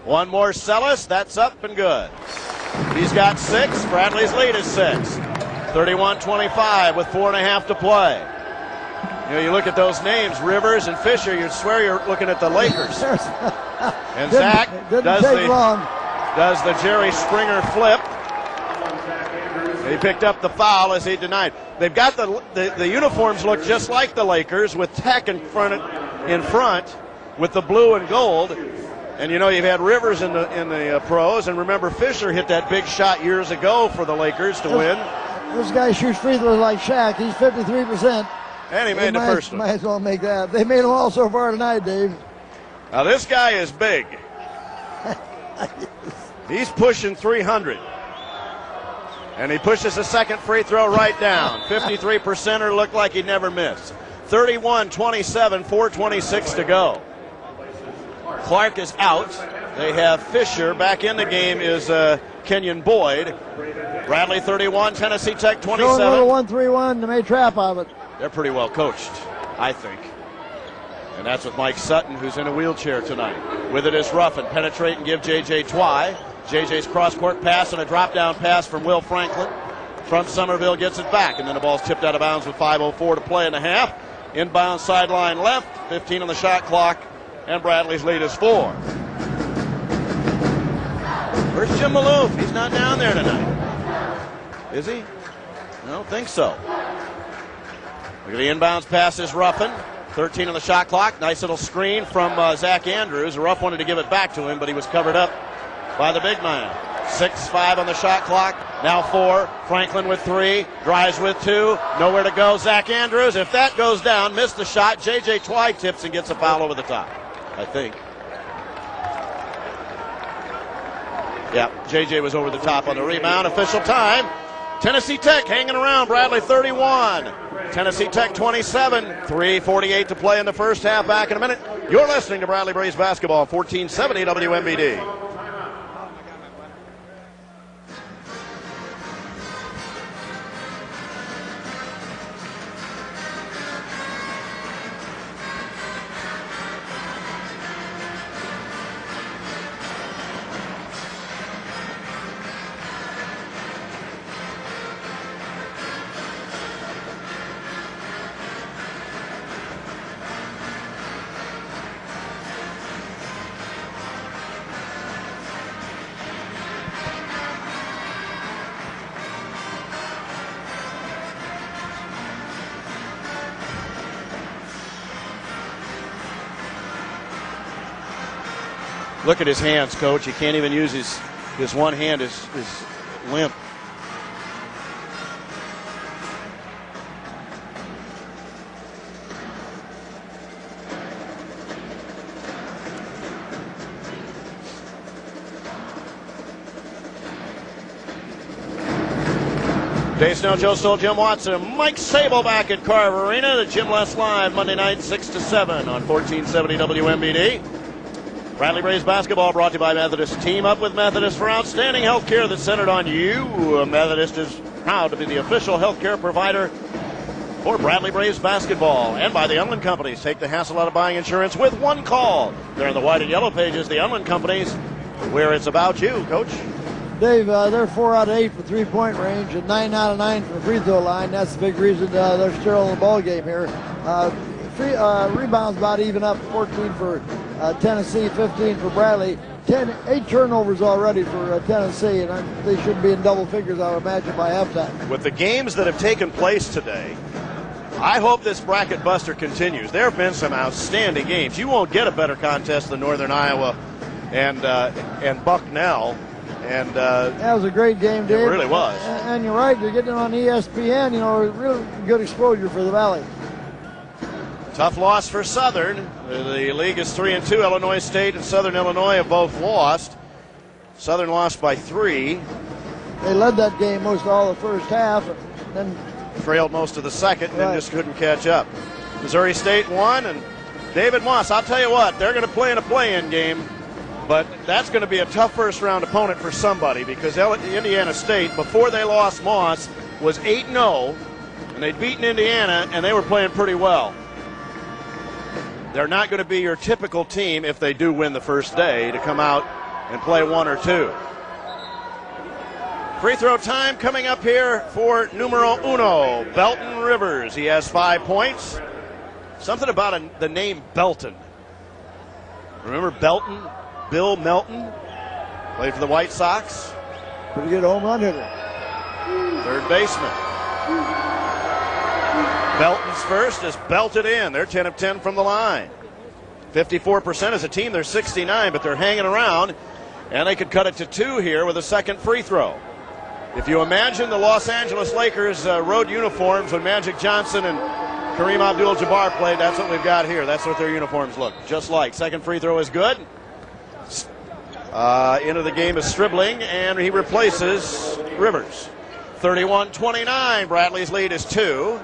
One more Sellis. That's up and good. He's got 6. Bradley's lead is 6. 31-25 with 4.5 to play. You know, you look at those names, Rivers and Fisher, you'd swear you're looking at the Lakers. And Zach does the Jerry Springer flip. He picked up the foul as he denied. They've got the uniforms look just like the Lakers with Tech in front with the blue and gold. And you know, you've had Rivers in the pros, and remember Fisher hit that big shot years ago for the Lakers to win. This guy shoots free throws like Shaq. He's 53%. And he made the first one. Might as well make that. They made them all so far tonight, Dave. Now this guy is big. He's pushing 300. And he pushes the second free throw right down. 53%er looked like he never missed. 31-27, 4:26 to go. Clark is out. They have Fisher. Back in the game is Kenyon Boyd. Bradley 31, Tennessee Tech 27. Throw a little 1-3-1 to make trap of it. They're pretty well coached, I think. And that's with Mike Sutton, who's in a wheelchair tonight. With it is Ruffin. Penetrate and give J.J. Twy. J.J.'s cross-court pass and a drop-down pass from Will Franklin. From Somerville gets it back, and then the ball's tipped out of bounds with 5:04 to play in the half. Inbound sideline left, 15 on the shot clock, and Bradley's lead is 4. Where's Jim Maloof? He's not down there tonight. Is he? I don't think so. Look at the inbounds pass is Ruffin. 13 on the shot clock. Nice little screen from Zach Andrews. Ruff wanted to give it back to him, but he was covered up by the big man. 6-5 on the shot clock. Now 4. Franklin with 3. Drives with 2. Nowhere to go. Zach Andrews. If that goes down, missed the shot. J.J. Twy tips and gets a foul over the top, I think. Yeah, J.J. was over the top on the rebound. Official time. Tennessee Tech hanging around. Bradley 31. Tennessee Tech 27. 3:48 to play in the first half. Back in a minute. You're listening to Bradley Braves basketball, 1470 WMBD. Look at his hands, Coach. He can't even use his one hand is limp. Dave Snow, Joe Stoll, Jim Watson, and Mike Sable back at Carver Arena. The Jim Les Live Monday night 6 to 7 on 1470 WMBD. Bradley Braves basketball brought to you by Methodist. Team up with Methodist for outstanding health care that's centered on you. Methodist is proud to be the official health care provider for Bradley Braves basketball. And by the Unland Companies. Take the hassle out of buying insurance with one call. They're in the white and yellow pages, the Unland Companies, where it's about you, Coach. Dave, they're 4 out of 8 for three-point range and 9 out of 9 from the free throw line. That's the big reason they're still in the ball game here. Rebounds about even up, 14 for Tennessee, 15 for Bradley. 8 turnovers already for Tennessee, and they should be in double figures, I would imagine, by halftime. With the games that have taken place today, I hope this bracket buster continues. There have been some outstanding games. You won't get a better contest than Northern Iowa and Bucknell. And that was a great game, Dave. It really was. And you're right, you're getting it on ESPN, really good exposure for the Valley. Tough loss for Southern. The league is 3-2. Illinois State and Southern Illinois have both lost. Southern lost by 3. They led that game most of all the first half, and then trailed most of the second, and then just couldn't catch up. Missouri State won, and David Moss, I'll tell you what, they're going to play in a play-in game, but that's going to be a tough first-round opponent for somebody, because Indiana State, before they lost Moss, was 8-0, and they'd beaten Indiana, and they were playing pretty well. they're not going to be your typical team if they do win the first day to come out and play 1 or 2. Free throw time coming up here for numero uno, Belton Rivers. He has 5 points. Something about the name Belton. Remember Belton? Bill Melton? Played for the White Sox. Pretty good home run hitter. Third baseman. Belton's first is belted in. They're 10 of 10 from the line. 54% as a team. They're 69, but they're hanging around, and they could cut it to 2 here with a second free throw. If you imagine the Los Angeles Lakers road uniforms when Magic Johnson and Kareem Abdul-Jabbar played, that's what we've got here. That's what their uniforms look just like. Second free throw is good. Into the game is Stribling, and he replaces Rivers. 31-29. Bradley's lead is 2.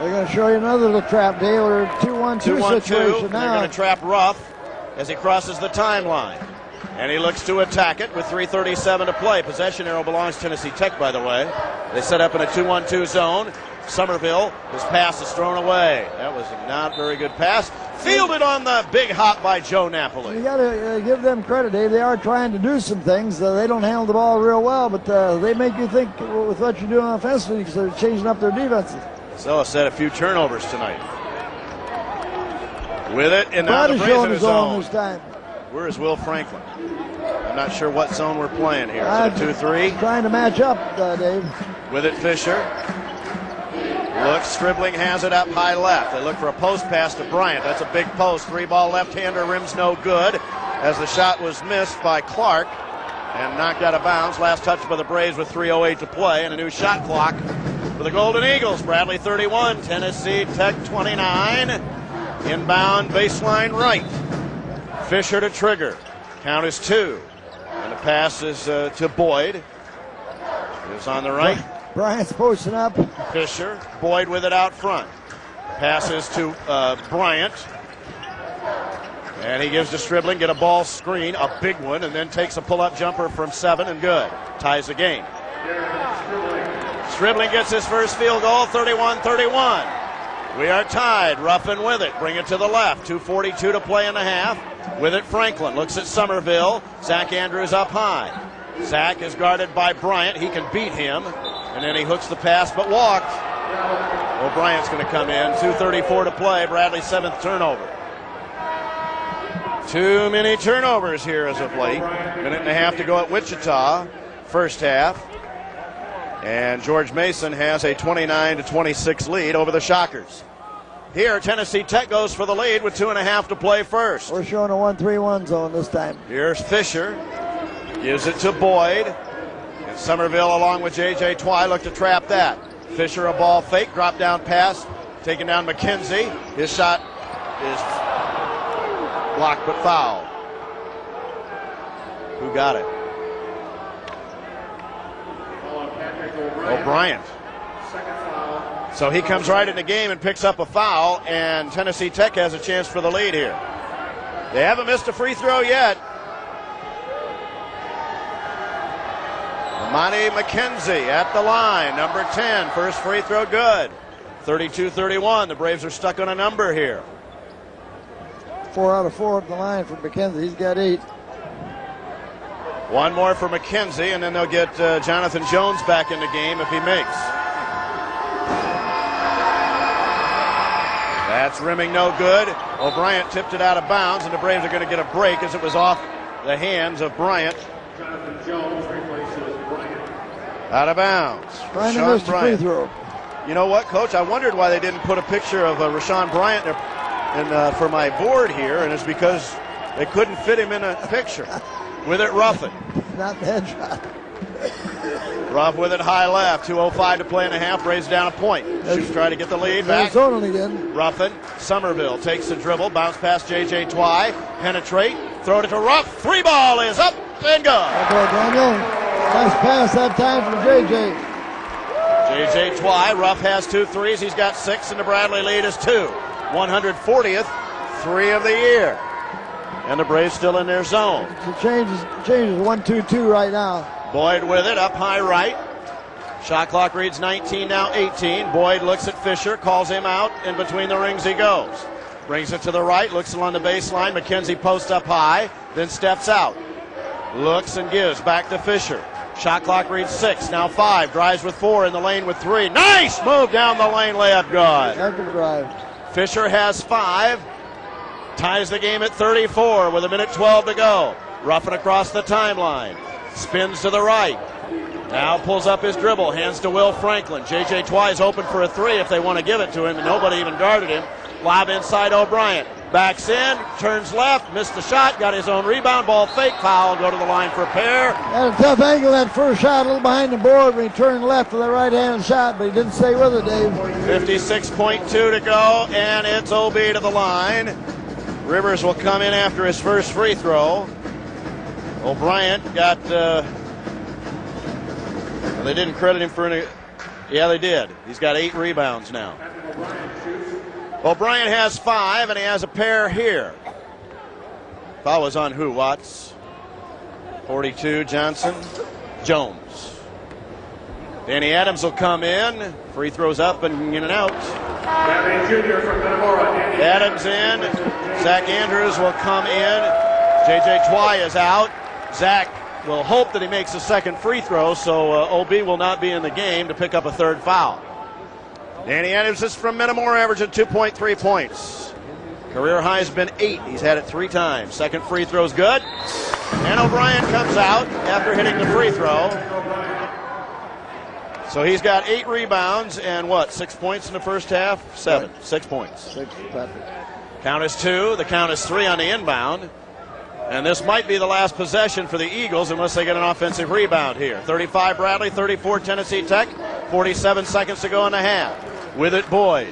They're going to show you another little trap, Dave. We're 2-1-2 situation now. They're going to trap Ruff as he crosses the timeline. And he looks to attack it with 3:37 to play. Possession arrow belongs to Tennessee Tech, by the way. They set up in a 2-1-2 zone. Somerville, his pass is thrown away. That was a not very good pass. Fielded on the big hop by Joe Napoli. You got to give them credit, Dave. They are trying to do some things. They don't handle the ball real well, but they make you think with what you're doing offensively because they're changing up their defenses. Zella said a few turnovers tonight. With it, and now the Braves in his zone. This time. Where is Will Franklin? I'm not sure what zone we're playing here. Is it a 2-3? Trying to match up, Dave. With it, Fisher. Looks, Stribling has it up high left. They look for a post pass to Bryant. That's a big post. 3-ball left-hander, rims no good as the shot was missed by Clark and knocked out of bounds. Last touch by the Braves with 3:08 to play and a new shot clock for the Golden Eagles. Bradley 31, Tennessee Tech 29. Inbound baseline right. Fisher to trigger. Count is 2. And the pass is to Boyd. Is on the right. Bryant's posting up. Fisher. Boyd with it out front. Passes to Bryant. And he gives to Stribling. Get a ball screen, a big one, and then takes a pull-up jumper from 7 and good. Ties the game. Stribling gets his first field goal, 31-31. We are tied. Ruffin with it. Bring it to the left. 2:42 to play in the half. With it, Franklin looks at Somerville. Zach Andrews up high. Zach is guarded by Bryant. He can beat him. And then he hooks the pass but walked. Well, Bryant's going to come in. 2:34 to play. Bradley's 7th turnover. Too many turnovers here as of late. Minute and a half to go at Wichita. First half. And George Mason has a 29-26 lead over the Shockers. Here, Tennessee Tech goes for the lead with 2.5 to play first. We're showing a 1-3-1 zone this time. Here's Fisher. Gives it to Boyd. And Somerville along with J.J. Twy look to trap that. Fisher a ball fake, drop down pass. Taking down McKenzie. His shot is blocked but foul. Who got it? O'Brien. So he comes right in the game and picks up a foul, and Tennessee Tech has a chance for the lead here. They haven't missed a free throw yet. Monty McKenzie at the line, number 10. First free throw good. 32-31. The Braves are stuck on a number here. 4 out of 4 at the line for McKenzie. He's got 8. One more for McKenzie, and then they'll get Jonathan Jones back in the game if he makes. That's rimming no good. O'Brien tipped it out of bounds, and the Braves are going to get a break as it was off the hands of Bryant. Jonathan Jones replaces Bryant. Out of bounds. Trying to miss the free throw. You know what, Coach? I wondered why they didn't put a picture of Rashawn Bryant there for my board here, and it's because they couldn't fit him in a picture. With it, Ruffin. Not the headshot. Ruff with it high left. 2:05 to play in the half. Braves down a point. Should try to get the lead back. Again. Ruffin. Somerville takes the dribble. Bounce past J.J. Twy. Penetrate. Throw it to Ruff. 3-ball is up and good. Okay, Daniel. Nice pass that time from J.J. J.J. Twy. Ruff has 2 threes. He's got 6, and the Bradley lead is 2. 140th 3 of the year. And the Braves still in their zone. The change is 1-2-2 right now. Boyd with it, up high right. Shot clock reads 19, now 18. Boyd looks at Fisher, calls him out. In between the rings he goes. Brings it to the right, looks along the baseline. McKenzie posts up high, then steps out. Looks and gives back to Fisher. Shot clock reads 6, now 5. Drives with 4, in the lane with 3. Nice move down the lane, layup good. Second drive. Fisher has 5. Ties the game at 34 with 1:12 to go. Ruffin across the timeline. Spins to the right. Now pulls up his dribble. Hands to Will Franklin. J.J. Twice open for a 3 if they want to give it to him, and nobody even guarded him. Lob inside O'Brien. Backs in, turns left, missed the shot, got his own rebound, ball fake, foul, go to the line for a pair. Had a tough angle that first shot, a little behind the board when he turned left with a right-hand shot, but he didn't stay with it, Dave. 56.2 to go, and it's OB to the line. Rivers will come in after his first free throw. O'Brien got, they didn't credit him for any, yeah they did. He's got 8 rebounds now. O'Brien has 5, and he has a pair here. Foul was on who, Watts? 42, Johnson. Jones. Danny Adams will come in. Free throws up and in and out. Adams in. Zach Andrews will come in. J.J. Twy is out. Zach will hope that he makes a second free throw, so OB will not be in the game to pick up a third foul. Danny Adams is from Metamora, averaging 2.3 points. Career high has been 8. He's had it 3 times. Second free throw's good. And O'Brien comes out after hitting the free throw. So he's got 8 rebounds and 6 points in the first half? 7. 6 points. 6, perfect. Count is 2. The count is 3 on the inbound. And this might be the last possession for the Eagles unless they get an offensive rebound here. 35 Bradley, 34 Tennessee Tech. 47 seconds to go in the half. With it, Boyd.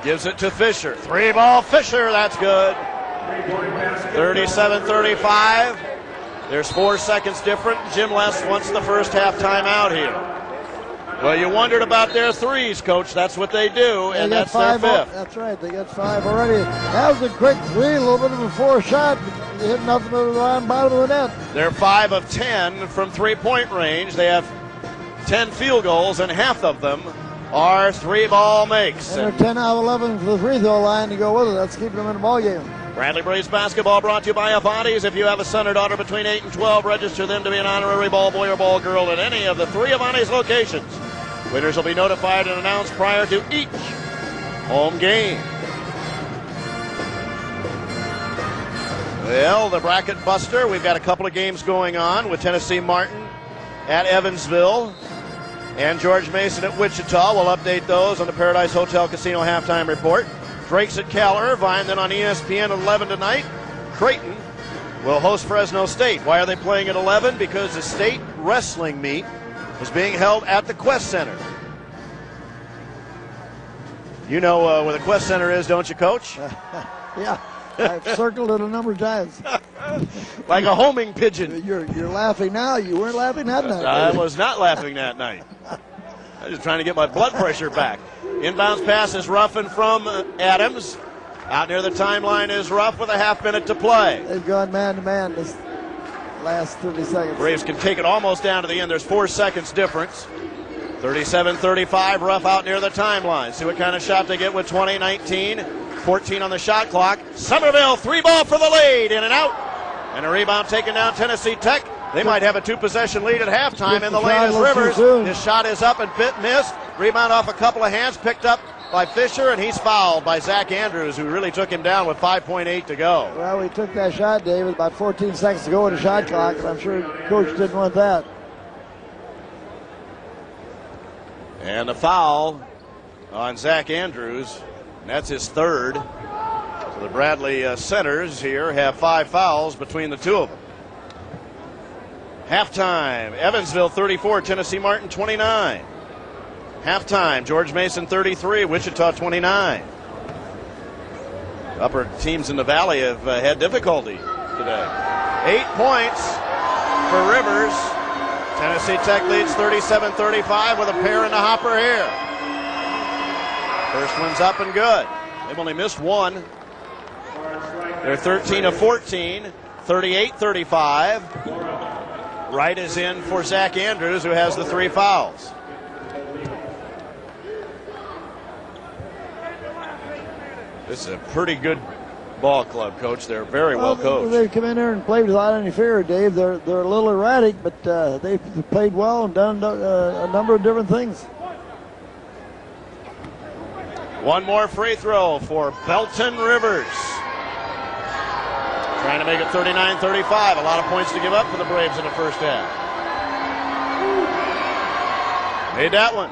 Gives it to Fisher. 3-ball Fisher, that's good. 37-35. There's 4 seconds different. Jim Les wants the first half timeout here. Well, you wondered about their threes, Coach. That's what they do, and that's their 5th. That's right. They got 5 already. That was a quick three, a little bit of a forced shot. They hit nothing but the bottom of the net. They're 5 of 10 from three-point range. They have 10 field goals, and half of them are 3-ball makes. And they're 10 out of 11 for the free throw line to go with it. That's keeping them in the ball game. Bradley Braves basketball brought to you by Avani's. If you have a son or daughter between 8 and 12, register them to be an honorary ball boy or ball girl at any of the 3 Avani's locations. Winners will be notified and announced prior to each home game. Well, the bracket buster, we've got a couple of games going on with Tennessee Martin at Evansville and George Mason at Wichita. We'll update those on the Paradise Hotel Casino halftime report. Drake's at Cal Irvine, then on ESPN at 11 tonight. Creighton will host Fresno State. Why are they playing at 11? Because the state wrestling meet is being held at the Quest Center. You know where the Quest Center is, don't you, Coach? Yeah, I've circled it a number of times. Like a homing pigeon. You're laughing now. You weren't laughing that night. I was not laughing that night. I was just trying to get my blood pressure back. Inbounds pass is Ruffin from Adams. Out near the timeline is Ruff with a half minute to play. They've gone man-to-man this last 30 seconds. Braves can take it almost down to the end. There's 4 seconds difference. 37-35, Ruff out near the timeline. See what kind of shot they get with 20-19. 14 on the shot clock. Somerville, 3-ball for the lead, in and out. And a rebound taken down Tennessee Tech. They might have a 2-possession lead at halftime. In the lane is Rivers. His shot is up and missed. Rebound off a couple of hands, picked up by Fisher, and he's fouled by Zach Andrews, who really took him down with 5.8 to go. Well, we took that shot, David, about 14 seconds to go in the shot clock, and I'm sure Coach didn't want that. And the foul on Zach Andrews, and that's his 3rd. So the Bradley centers here have 5 fouls between the 2 of them. Halftime, Evansville 34, Tennessee Martin 29. Halftime, George Mason 33, Wichita 29. Upper teams in the Valley have had difficulty today. 8 points for Rivers. Tennessee Tech leads 37-35 with a pair in the hopper here. First one's up and good. They've only missed 1. They're 13 of 14, 38-35. Wright is in for Zach Andrews, who has the 3 fouls. This is a pretty good ball club, Coach. They're very well coached. They've come in there and played without any fear, Dave. They're a little erratic, but they've played well and done a number of different things. One more free throw for Belton Rivers. Trying to make it 39-35. A lot of points to give up for the Braves in the first half. Made that one.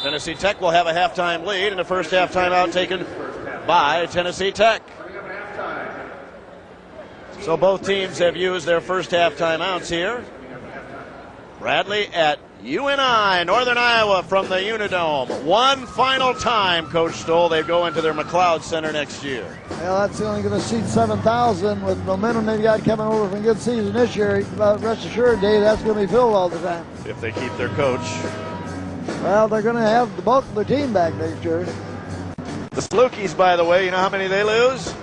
Tennessee Tech will have a halftime lead, and the first half timeout taken by Tennessee Tech. So both teams have used their first half timeouts here. Bradley at UNI, Northern Iowa from the Unidome. One final time, Coach Stoll. They go into their McLeod Center next year. Well, that's only going to seat 7,000 with momentum they've got coming over from a good season this year. Rest assured, Dave, that's going to be filled all the time. If they keep their coach. Well, they're going to have the bulk of their team back next year. The Salukis, by the way, you know how many they lose?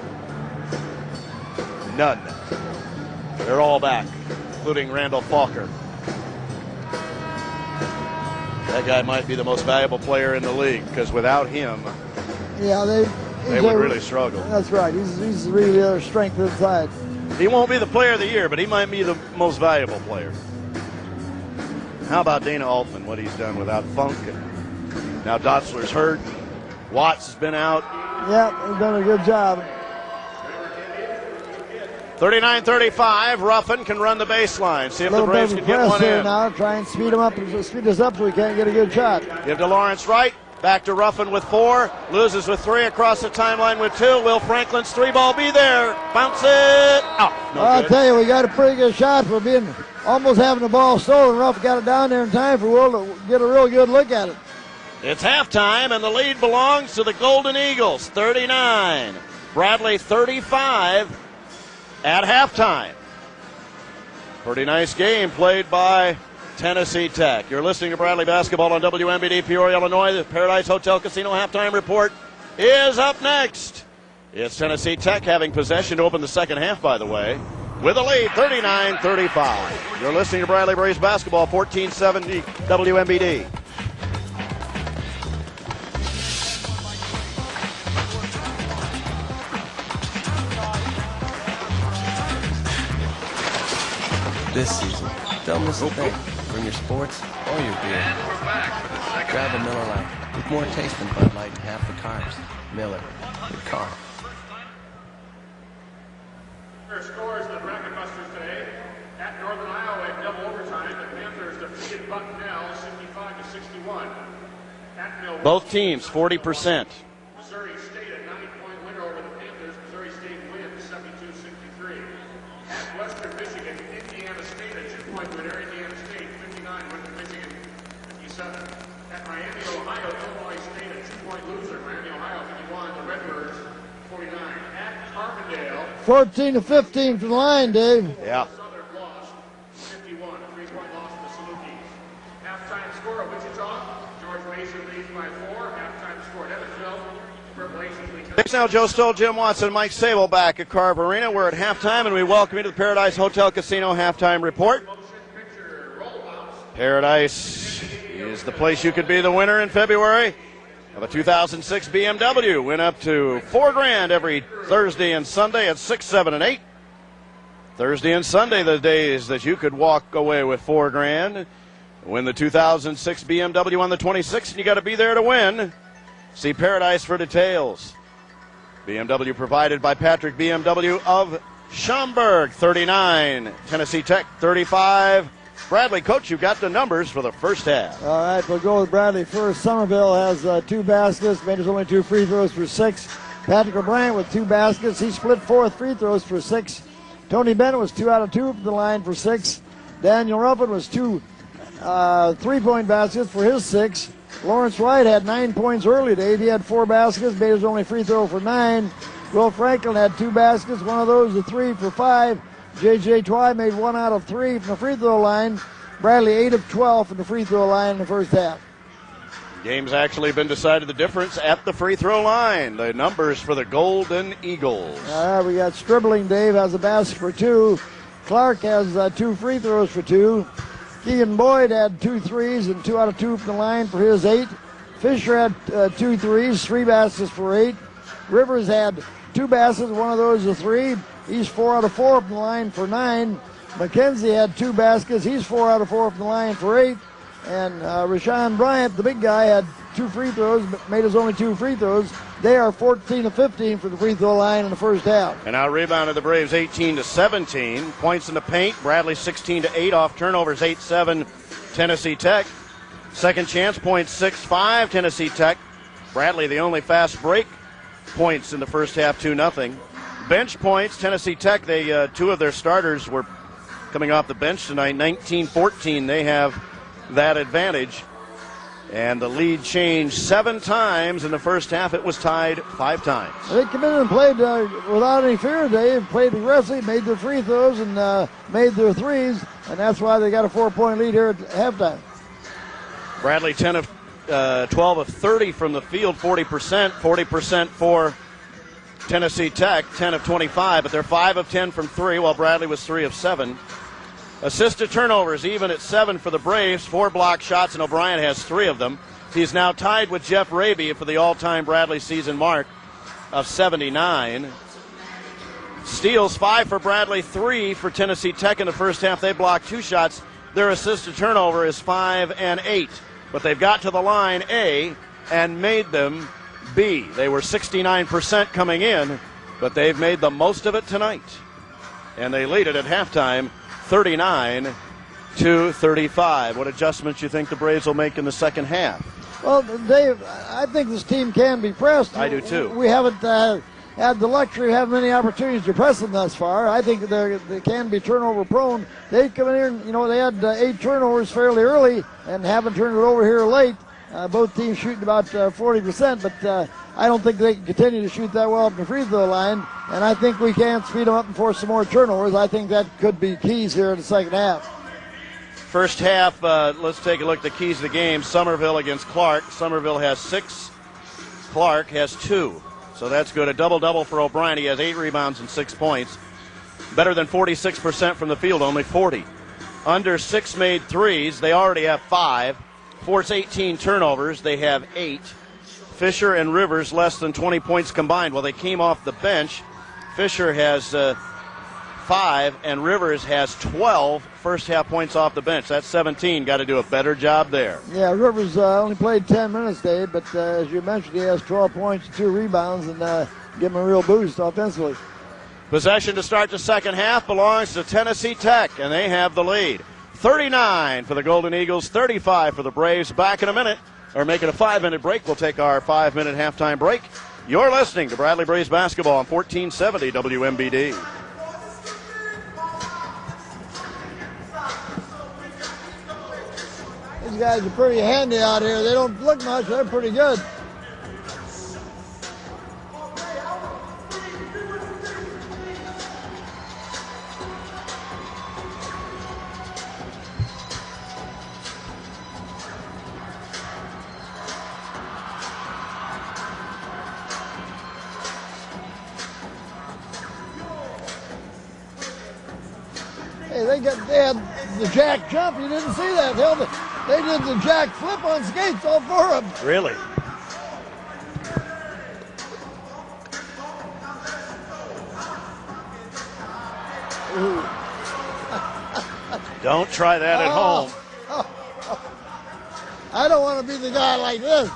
None. They're all back, including Randall Falker. That guy might be the most valuable player in the league, because without him, yeah, they would really struggle. That's right. He's really their strength inside. He won't be the player of the year, but he might be the most valuable player. How about Dana Altman, what he's done without Funk? And now Dotzler's hurt. Watts has been out. Yeah, they've done a good job. 39-35. Ruffin can run the baseline. See if the Braves can get one in. Now, try and speed us up so we can't get a good shot. Give to Lawrence Wright. Back to Ruffin with 4. Loses with 3 across the timeline with 2. Will Franklin's 3-ball be there? Bounce it. Oh, no I'll good. tell you, we got a pretty good shot for being almost having the ball stolen. Ruff got it down there in time for Will to get a real good look at it. It's halftime, and the lead belongs to the Golden Eagles. 39. Bradley 35 at halftime. Pretty nice game played by Tennessee Tech. You're listening to Bradley Basketball on WMBD Peoria, Illinois. The Paradise Hotel Casino halftime report is up next. It's Tennessee Tech having possession to open the second half, by the way, with a lead, 39-35. You're listening to Bradley Braves Basketball, 1470 WMBD. This season, don't miss a thing from your sports or your beer. Grab a Miller Lite with more taste than Bud Light and half the carbs. Miller, good car. Scores the Bracket Busters today. At Northern Iowa in double overtime, the Panthers defeated Bucknell 65-61. At Milwaukee, Both teams, 40%. Missouri State a 9-point winner over the Panthers. Missouri State wins 72-63. At Western Michigan, Indiana State a 2-point winner. Indiana State 59 wins Michigan 57. At Miami, Ohio, Illinois State a 2-point loser. Miami, Ohio 51. The Redbirds 49. At Carbondale, 14-15 from the line, Dave. Yeah. Southern lost 51. A 3-point loss to the Salukis. Halftime score at Wichita, George Mason leads by 4. Halftime score at Evansville, Purple Aces lead. Thanks now, Joe Stoll, Jim Watson, Mike Sable back at Carver Arena. We're at halftime, and we welcome you to the Paradise Hotel Casino halftime report. Paradise is the place you could be the winner in February of a 2006 BMW. Win up to $4,000 every Thursday and Sunday at 6, 7, and 8. Thursday and Sunday, the days that you could walk away with $4,000. Win the 2006 BMW on the 26th, and you got to be there to win. See Paradise for details. BMW provided by Patrick BMW of Schaumburg, 39. Tennessee Tech, 35. Bradley, Coach, you got the numbers for the first half. All right, we'll go with Bradley first. Somerville has 2 baskets, made his only 2 free throws for 6. Patrick O'Brien with 2 baskets. He split 4 free throws for 6. Tony Bennett was 2 out of 2 from the line for 6. Daniel Ruffin was 2 3-point baskets for his 6. Lawrence Wright had 9 points early, Dave. He had 4 baskets, made his only free throw for 9. Will Franklin had 2 baskets, one of those a 3 for 5. J.J. Twy made 1 out of 3 from the free throw line. Bradley 8 of 12 from the free throw line in the first half. Game's actually been decided the difference at the free throw line. The numbers for the Golden Eagles. All right, we got Stribling. Dave has a basket for 2. Clark has 2 free throws for 2. Keegan Boyd had 2 threes and 2 out of 2 from the line for his 8. Fisher had 2 threes, 3 baskets for 8. Rivers had 2 baskets, one of those a 3. He's 4 out of 4 from the line for 9. McKenzie had 2 baskets. He's 4 out of 4 from the line for 8. And Rashawn Bryant, the big guy, had 2 free throws, but made his only 2 free throws. They are 14 of 15 for the free throw line in the first half. And now rebounded the Braves 18 to 17. Points in the paint. Bradley 16 to 8 off turnovers, 8-7 Tennessee Tech. Second chance points 6-5 Tennessee Tech. Bradley the only fast break points in the first half, 2-0. Bench points, Tennessee Tech, they 2 of their starters were coming off the bench tonight. 19-14, they have that advantage. And the lead changed 7 times in the first half. It was tied 5 times. They came in and played without any fear today. Played aggressively, made their free throws, and made their threes. And that's why they got a 4-point lead here at halftime. Bradley 12 of 30 from the field, 40%. 40% for Tennessee Tech, 10 of 25. But they're 5 of 10 from 3, while Bradley was 3 of 7. Assisted turnovers even at 7 for the Braves, 4 block shots, and O'Brien has 3 of them. He's now tied with Jeff Raby for the all-time Bradley season mark of 79. Steals, 5 for Bradley, 3 for Tennessee Tech in the first half. They blocked 2 shots. Their assisted turnover is 5 and 8. But they've got to the line A and made them B. They were 69% coming in, but they've made the most of it tonight. And they lead it at halftime, 39-35. What adjustments you think the Braves will make in the second half? Well, Dave, I think this team can be pressed. I do too. We haven't had the luxury of having many opportunities to press them thus far. I think they can be turnover prone. They come in here and, they had 8 turnovers fairly early and haven't turned it over here late. Both teams shooting about 40%, but I don't think they can continue to shoot that well up the free throw line, and I think we can speed them up and force some more turnovers. I think that could be keys here in the second half. First half, let's take a look at the keys of the game. Somerville against Clark. Somerville has 6. Clark has 2. So that's good. A double-double for O'Brien. He has 8 rebounds and 6 points. Better than 46% from the field, only 40. Under 6 made threes. They already have 5. Force 18 turnovers. They have 8. Fisher and Rivers less than 20 points combined. Well, they came off the bench. Fisher has 5 and Rivers has 12 first half points off the bench. That's 17. Got to do a better job there. Yeah, Rivers only played 10 minutes, Dave, but as you mentioned, he has 12 points, 2 rebounds, and give him a real boost offensively. Possession to start the second half belongs to Tennessee Tech, and they have the lead. 39 for the Golden Eagles, 35 for the Braves. Back in a minute, or making a 5-minute break. We'll take our 5-minute halftime break. You're listening to Bradley Braves basketball on 1470 WMBD. These guys are pretty handy out here. They don't look much, they're pretty good. Hey, they had the jack jump. You didn't see that. They did the jack flip on skates, all 4 of them. Really? Don't try that at home. I don't want to be the guy like this.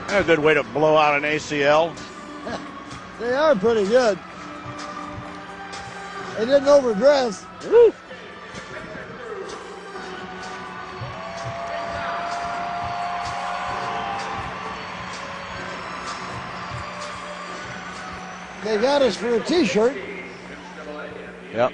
A good way to blow out an ACL. They are pretty good. They didn't overdress. Woo. They got us for a T-shirt. Yep.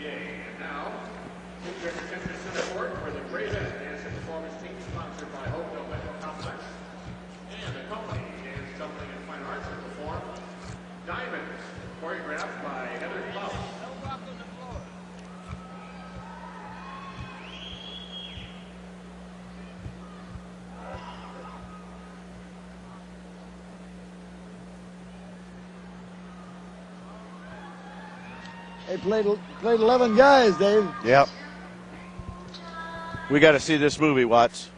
They played 11 guys, Dave. Yep. We got to see this movie, Watts.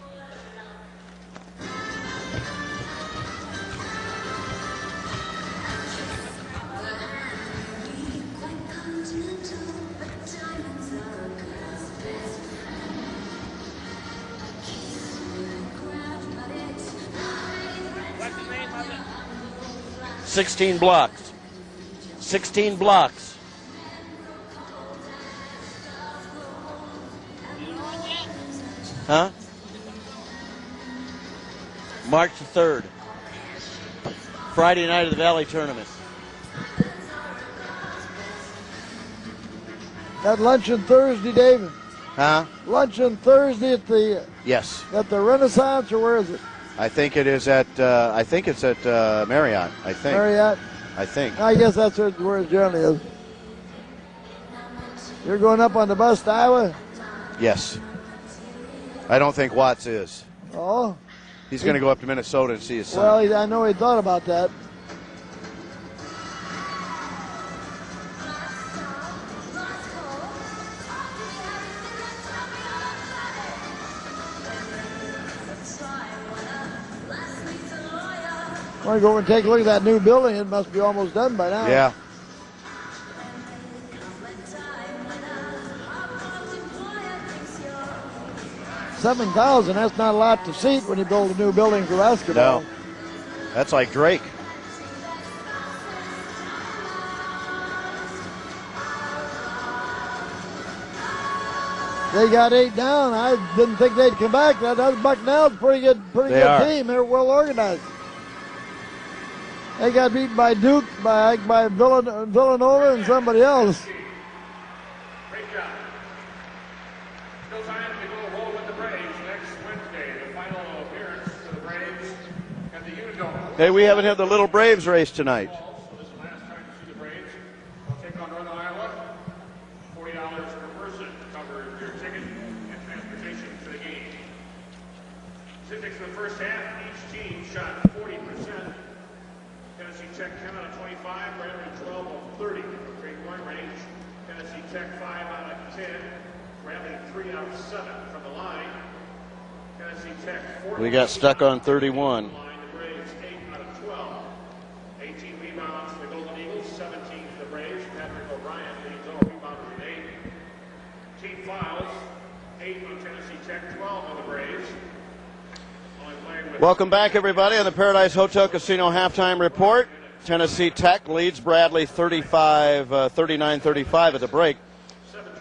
"16 blocks. 16 blocks. Huh? March the 3rd. Friday night of the Valley Tournament. That luncheon Thursday, David. Huh? Luncheon Thursday at the Yes. Renaissance, or where is it? I think it is at, Marriott, I think. Marriott. I think. I guess that's where it generally is. You're going up on the bus to Iowa? Yes. I don't think Watts is. Oh. He's going to go up to Minnesota and see his son. Well, I know he thought about that. I want to go over and take a look at that new building. It must be almost done by now. Yeah. $7,000, that's not a lot to seat when you build a new building for basketball. No. That's like Drake. They got 8 down. I didn't think they'd come back. That Bucknell's a pretty good team. They're well organized. They got beaten by Duke, by Villanova, and somebody else. Great job. Still time to go roll with the Braves next Wednesday. The final appearance for the Braves at the Unidome. Hey, we haven't had the Little Braves race tonight. So this is the last time to see the Braves. They'll take on Northern Iowa. $40 per person to cover your ticket and transportation to the game. Statistics for the first half, each team shot 40%. Tennessee Tech 10 out of 25, Bradley 12 of 30 from three-point range. Tennessee Tech 5 out of 10, Bradley 3 out of 7 from the line. Tennessee Tech 4. We got stuck on 31. The Braves 8 out of 12. 18 rebounds for the Golden Eagles, 17 for the Braves. Patrick O'Brien leads all rebounders with 8. Team fouls, 8 on Tennessee Tech, 12 on the Braves. Welcome back, everybody, on the Paradise Hotel Casino halftime report. Tennessee Tech leads Bradley 39-35 at the break.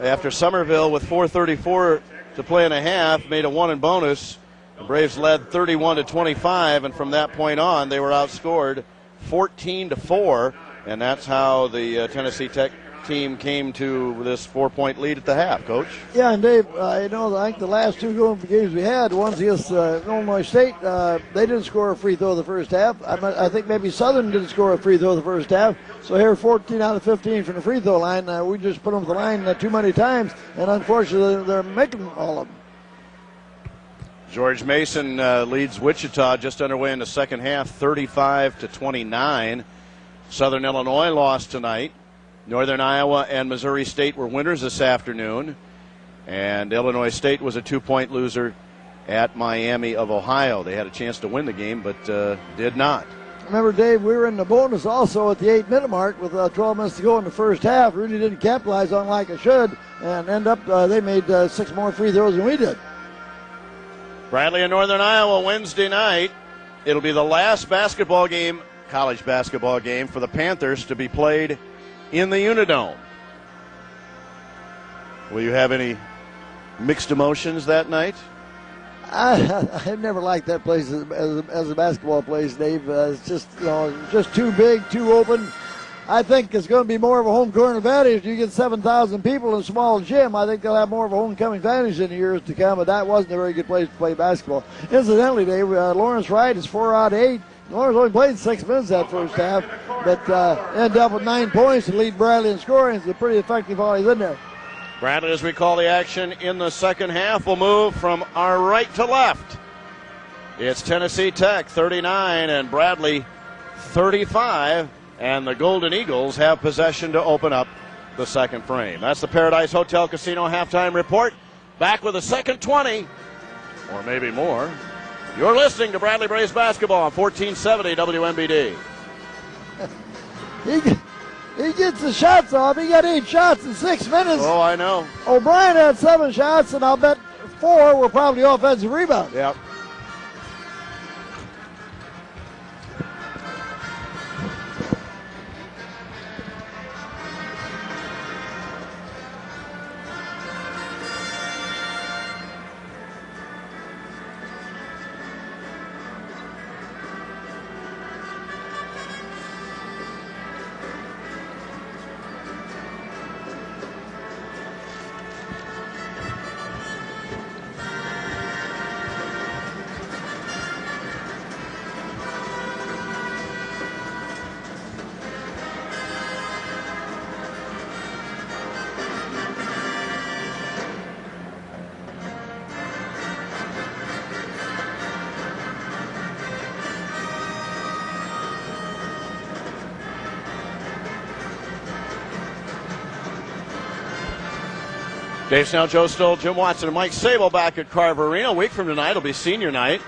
After Somerville, with 4:34 to play in a half, made a one in bonus. The Braves led 31-25, and from that point on, they were outscored 14-4, and that's how the Tennessee Tech team came to this 4-point lead at the half, Coach. Yeah, and Dave, I think the last two games we had, one's against Illinois State, they didn't score a free throw the first half. I think maybe Southern didn't score a free throw the first half. So here, 14 out of 15 from the free throw line. We just put them to the line too many times, and unfortunately, they're making all of them. George Mason leads Wichita just underway in the second half, 35-29. Southern Illinois lost tonight. Northern Iowa and Missouri State were winners this afternoon, and Illinois State was a 2-point loser at Miami of Ohio. They had a chance to win the game, but did not. Remember, Dave, we were in the bonus also at the 8-minute mark with 12 minutes to go in the first half. Really didn't capitalize on like it should, and they made 6 more free throws than we did. Bradley and Northern Iowa Wednesday night. It'll be the last basketball game, college basketball game, for the Panthers to be played in the Unidome. Will you have any mixed emotions that night? I've never liked that place as a basketball place, Dave. It's just too big, too open. I think it's going to be more of a home court advantage. You get 7,000 people in a small gym. I think they'll have more of a homecoming advantage in the years to come, but that wasn't a very good place to play basketball. Incidentally, Dave, Lawrence Wright is 4 out of 8. Lawrence only played 6 minutes that first half, but ended up with 9 points to lead Bradley in scoring. It's pretty effective while he's in there. Bradley, as we call the action in the second half, will move from our right to left. It's Tennessee Tech 39 and Bradley 35, and the Golden Eagles have possession to open up the second frame. That's the Paradise Hotel Casino halftime report. Back with a second 20, or maybe more. You're listening to Bradley Braves basketball on 1470 WMBD. He gets the shots off. He got 8 shots in 6 minutes. Oh, I know. O'Brien had 7 shots, and I'll bet 4 were probably offensive rebounds. Yep. Dave Snell, Joe Stoll, Jim Watson, and Mike Sable back at Carver Arena. A week from tonight will be senior night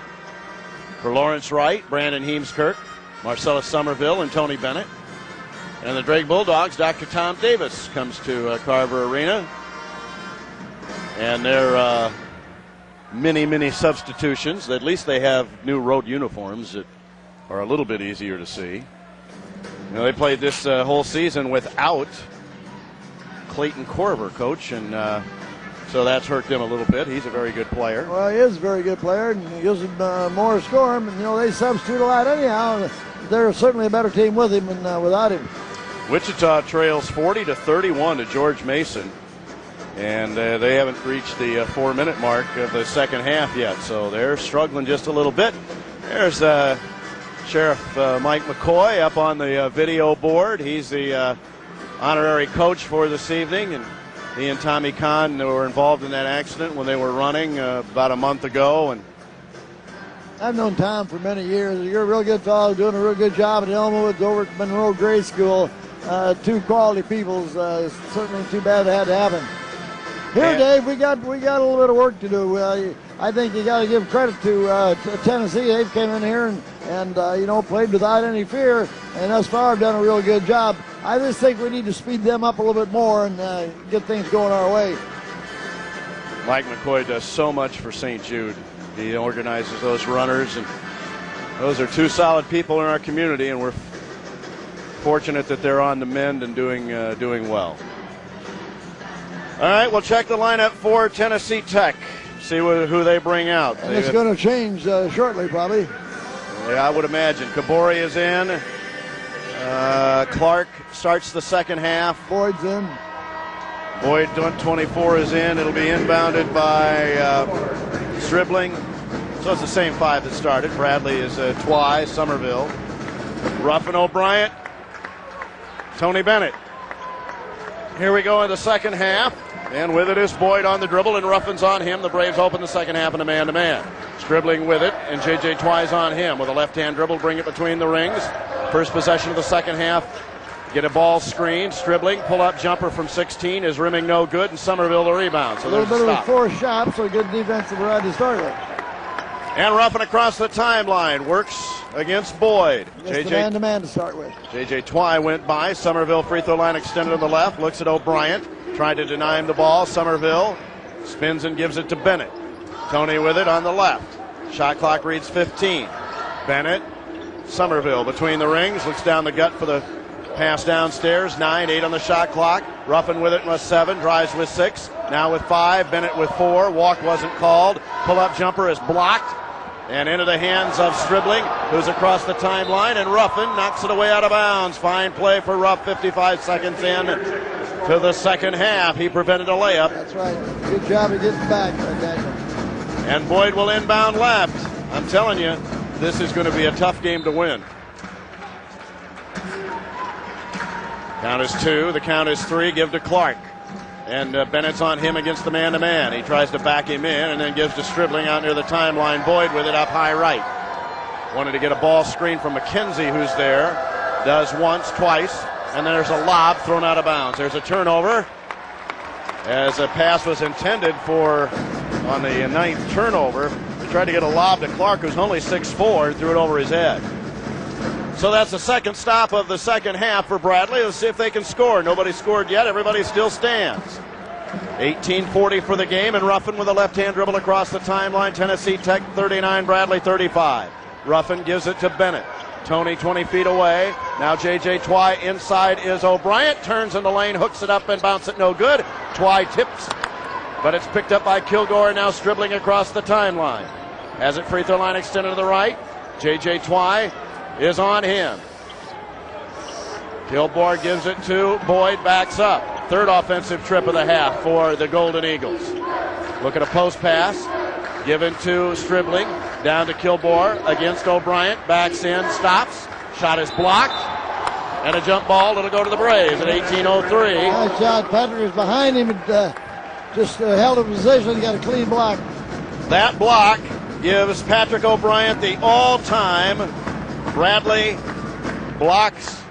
for Lawrence Wright, Brandon Heemskirk, Marcellus Somerville, and Tony Bennett. And the Drake Bulldogs, Dr. Tom Davis comes to Carver Arena. And their many substitutions. At least they have new road uniforms that are a little bit easier to see. You know, they played this whole season without Clayton Corver, coach, and so that's hurt them a little bit. He's a very good player. Well, he is a very good player, and he gives them more to score him. And, you know, they substitute a lot anyhow. They're certainly a better team with him than without him. Wichita trails 40-31 to George Mason, and they haven't reached the 4-minute mark of the second half yet, so they're struggling just a little bit. There's Sheriff Mike McCoy up on the video board. He's the honorary coach for this evening, and he and Tommy Kahn were involved in that accident when they were running about a month ago. And I've known Tom for many years. You're a real good fellow, doing a real good job at Elmwood, over at Monroe Grade School. 2 quality people. Certainly too bad that had to happen. Here, Dave, we got a little bit of work to do. I think you got to give credit to Tennessee. They've came in here and played without any fear, and thus far have done a real good job. I just think we need to speed them up a little bit more and get things going our way. Mike McCoy does so much for St. Jude. He organizes those runners, and those are 2 solid people in our community, and we're fortunate that they're on the mend and doing well. All right, we'll check the lineup for Tennessee Tech. See who they bring out. And it's going to change shortly, probably. Yeah, I would imagine. Kabori is in. Clark starts the second half. Boyd's in. Boyd 24 is in. It'll be inbounded by Stribling. So it's the same 5 that started. Bradley is Twy, Somerville, Ruffin, O'Brien, Tony Bennett. Here we go in the second half. And with it is Boyd on the dribble, and Ruffin's on him. The Braves open the second half in a man-to-man. Stribling with it, and J.J. Twy's on him. With a left-hand dribble, bring it between the rings. First possession of the second half. Get a ball screen. Stribling, pull-up jumper from 16 is rimming no good, and Somerville the rebound. So a little bit of a forced shot, so good defensive run to start with. And Ruffin across the timeline works against Boyd. Just man-to-man to start with. J.J. Twy went by. Somerville free throw line extended on the left. Looks at O'Brien. Tried to deny him the ball. Somerville spins and gives it to Bennett. Tony with it on the left. Shot clock reads 15. Bennett, Somerville between the rings. Looks down the gut for the pass downstairs. 9-8 on the shot clock. Ruffin with it with 7. Drives with 6. Now with 5. Bennett with 4. Walk wasn't called. Pull-up jumper is blocked. And into the hands of Stribling, who's across the timeline. And Ruffin knocks it away out of bounds. Fine play for Ruff. 55 seconds in to the second half. He prevented a layup. That's right. Good job of getting back, Daniel. And Boyd will inbound left. I'm telling you, this is going to be a tough game to win. Count is 2. The count is 3. Give to Clark. And Bennett's on him against the man-to-man. He tries to back him in and then gives to Stribling out near the timeline. Boyd with it up high right. Wanted to get a ball screen from McKenzie, who's there. Does once, twice. and there's a lob thrown out of bounds. There's a turnover as a pass was intended for on the ninth turnover. They tried to get a lob to Clark, who's only 6'4", and threw it over his head. So that's the second stop of the second half for Bradley. Let's see if they can score. Nobody scored yet. Everybody still stands. 18:40 for the game, and Ruffin with a left-hand dribble across the timeline. Tennessee Tech 39, Bradley 35. Ruffin gives it to Bennett. Tony 20 feet away. Now J.J. Twy inside is O'Brien. Turns in the lane, hooks it up and bounce it no good. Twy tips, but it's picked up by Kilgore, now dribbling across the timeline. Has it free throw line extended to the right. J.J. Twy is on him. Kilgore gives it to Boyd, backs up. Third offensive trip of the half for the Golden Eagles. Look at a post pass. Given to Stribling. Down to Kilgore against O'Brien. Backs in, stops. Shot is blocked. And a jump ball. It'll go to the Braves at 18:03. Nice shot. Patrick is behind him and just held in position. Got a clean block. That block gives Patrick O'Brien the all-time Bradley blocks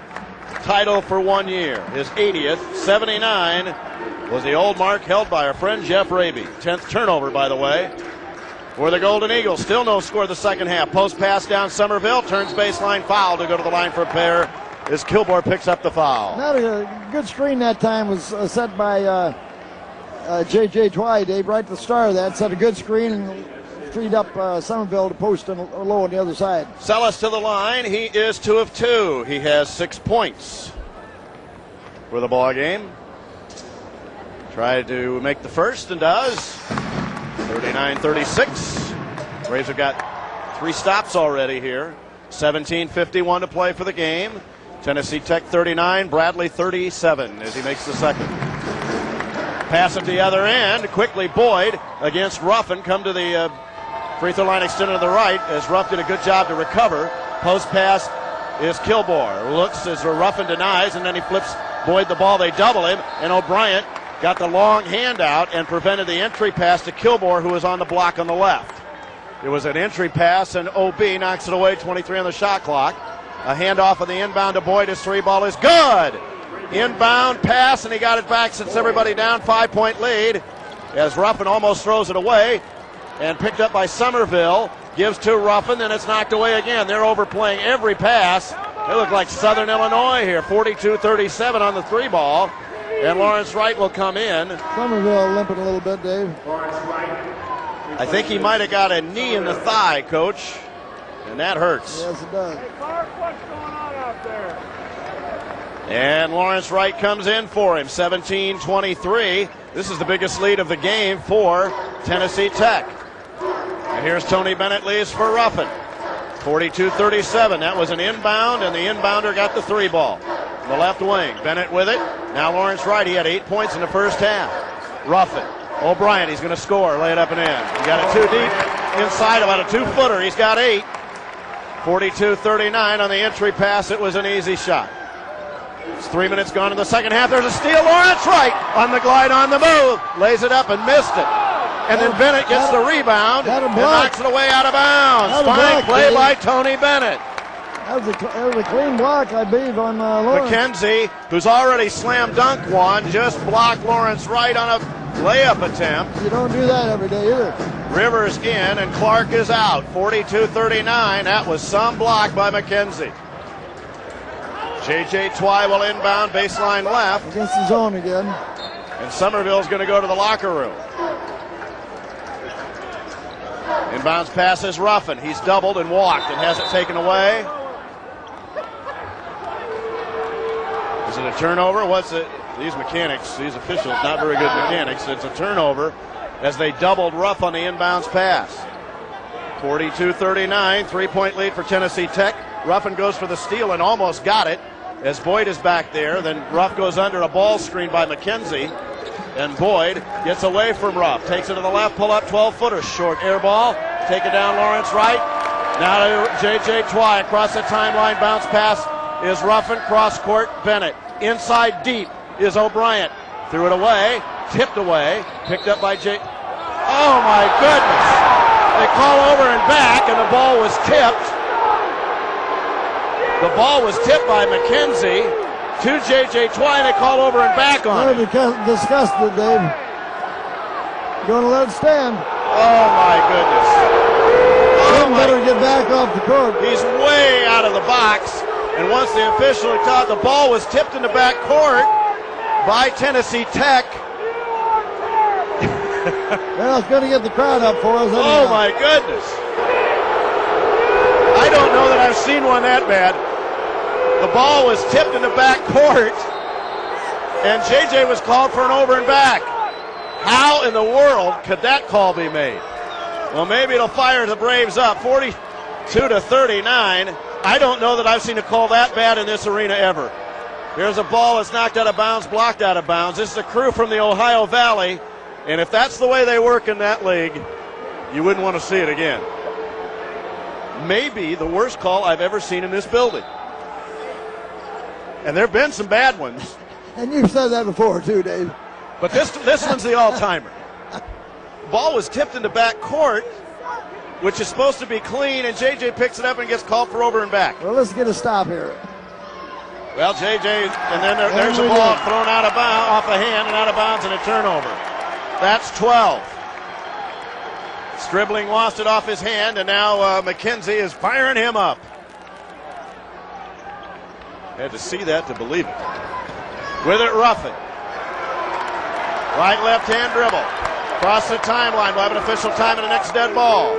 title for 1 year. His 80th. 79 was the old mark held by our friend Jeff Raby. 10th turnover, by the way, for the Golden Eagles. Still no score the second half. Post pass down Somerville. Turns baseline, foul to go to the line for a pair as Kilgore picks up the foul. Not a good screen that time was set by J.J. Twy, Dave, right at the start of that. Set a good screen and freed up Somerville to post and low on the other side. Sellis to the line. He is 2 of 2. He has 6 points for the ball game. Tried to make the first and does. 39-36. Braves have got 3 stops already here. 17:51 to play for the game. Tennessee Tech 39, Bradley 37 as he makes the second. Pass at the other end. Quickly Boyd against Ruffin. Come to the free throw line extended to the right as Ruff did a good job to recover. Post pass is Kilgore. Looks as Ruffin denies, and then he flips Boyd the ball. They double him, and O'Brien got the long handout and prevented the entry pass to Kilgore, who was on the block on the left. It was an entry pass, and OB knocks it away, 23 on the shot clock. A handoff on the inbound to Boyd. His 3 ball is good. Inbound pass, and he got it back, sits everybody down. 5-point lead as Ruffin almost throws it away, and picked up by Somerville. Gives to Ruffin, then it's knocked away again. They're overplaying every pass. They look like Southern Illinois here. 42-37 on the 3 ball. And Lawrence Wright will come in. Somerville limping a little bit, Dave. I think he might have got a knee in the thigh, Coach. And that hurts. Yes, it does. Hey, Clark, what's going on out there? And Lawrence Wright comes in for him. 17-23. This is the biggest lead of the game for Tennessee Tech. And here's Tony Bennett leaves for Ruffin. 42-37. That was an inbound, and the inbounder got the 3 ball. On the left wing. Bennett with it. Now Lawrence Wright. He had 8 points in the first half. Ruffin. O'Brien. He's going to score. Lay it up and in. He got it too deep inside, about a 2-footer. He's got 8. 42-39 on the entry pass. It was an easy shot. It's 3 minutes gone in the second half. There's a steal. Lawrence Wright on the glide, on the move. Lays it up and missed it. And then Bennett gets the rebound and knocks it away out of bounds. Fine play by Tony Bennett. That was a clean block, I believe, on Lawrence. McKenzie, who's already slam dunk one, just blocked Lawrence Wright on a layup attempt. You don't do that every day either. Rivers in and Clark is out. 42-39. That was some block by McKenzie. J.J. Twy will inbound, baseline left. Against the zone again. And Somerville's going to go to the locker room. Inbounds pass is Ruffin. He's doubled and walked and has it taken away. Is it a turnover? What's it? These mechanics, these officials, not very good mechanics. It's a turnover as they doubled Ruff on the inbounds pass. 42-39, 3-point lead for Tennessee Tech. Ruffin goes for the steal and almost got it as Boyd is back there. Then Ruff goes under a ball screen by McKenzie. And Boyd gets away from Ruff. Takes it to the left, pull up 12-footer. Short air ball. Take it down Lawrence Wright. Now to J.J. Twy across the timeline. Bounce pass is Ruffin. Cross court, Bennett. Inside deep is O'Brien. Threw it away. Tipped away. Picked up by Oh my goodness. They call over and back, and the ball was tipped. The ball was tipped by McKenzie. to J.J. Twine. They call over and back on They're it. disgusted, Dave. Going to let it stand. Oh, my goodness. Oh, my. Better get back off the court. He's way out of the box. And once the official had thought the ball was tipped in the back court by Tennessee Tech. Well, it's going to get the crowd up for us. Oh, my goodness. I don't know that I've seen one that bad. The ball was tipped in the back court, and J.J. was called for an over and back. How in the world could that call be made? Well, maybe it'll fire the Braves up, 42-39. I don't know that I've seen a call that bad in this arena ever. Here's a ball that's knocked out of bounds, blocked out of bounds. This is a crew from the Ohio Valley, and if that's the way they work in that league, you wouldn't want to see it again. Maybe the worst call I've ever seen in this building. And there have been some bad ones. And you've said that before, too, Dave. But this one's the all-timer. Ball was tipped into back court, which is supposed to be clean, and J.J. picks it up and gets called for over and back. Well, let's get a stop here. Well, J.J., and then there's a ball thrown out of bounds, off a hand and out of bounds, and a turnover. That's 12. Stribling lost it off his hand, and now McKenzie is firing him up. Had to see that to believe it. With it, Ruffin. Right left-hand dribble. Across the timeline. We'll have an official time in the next dead ball.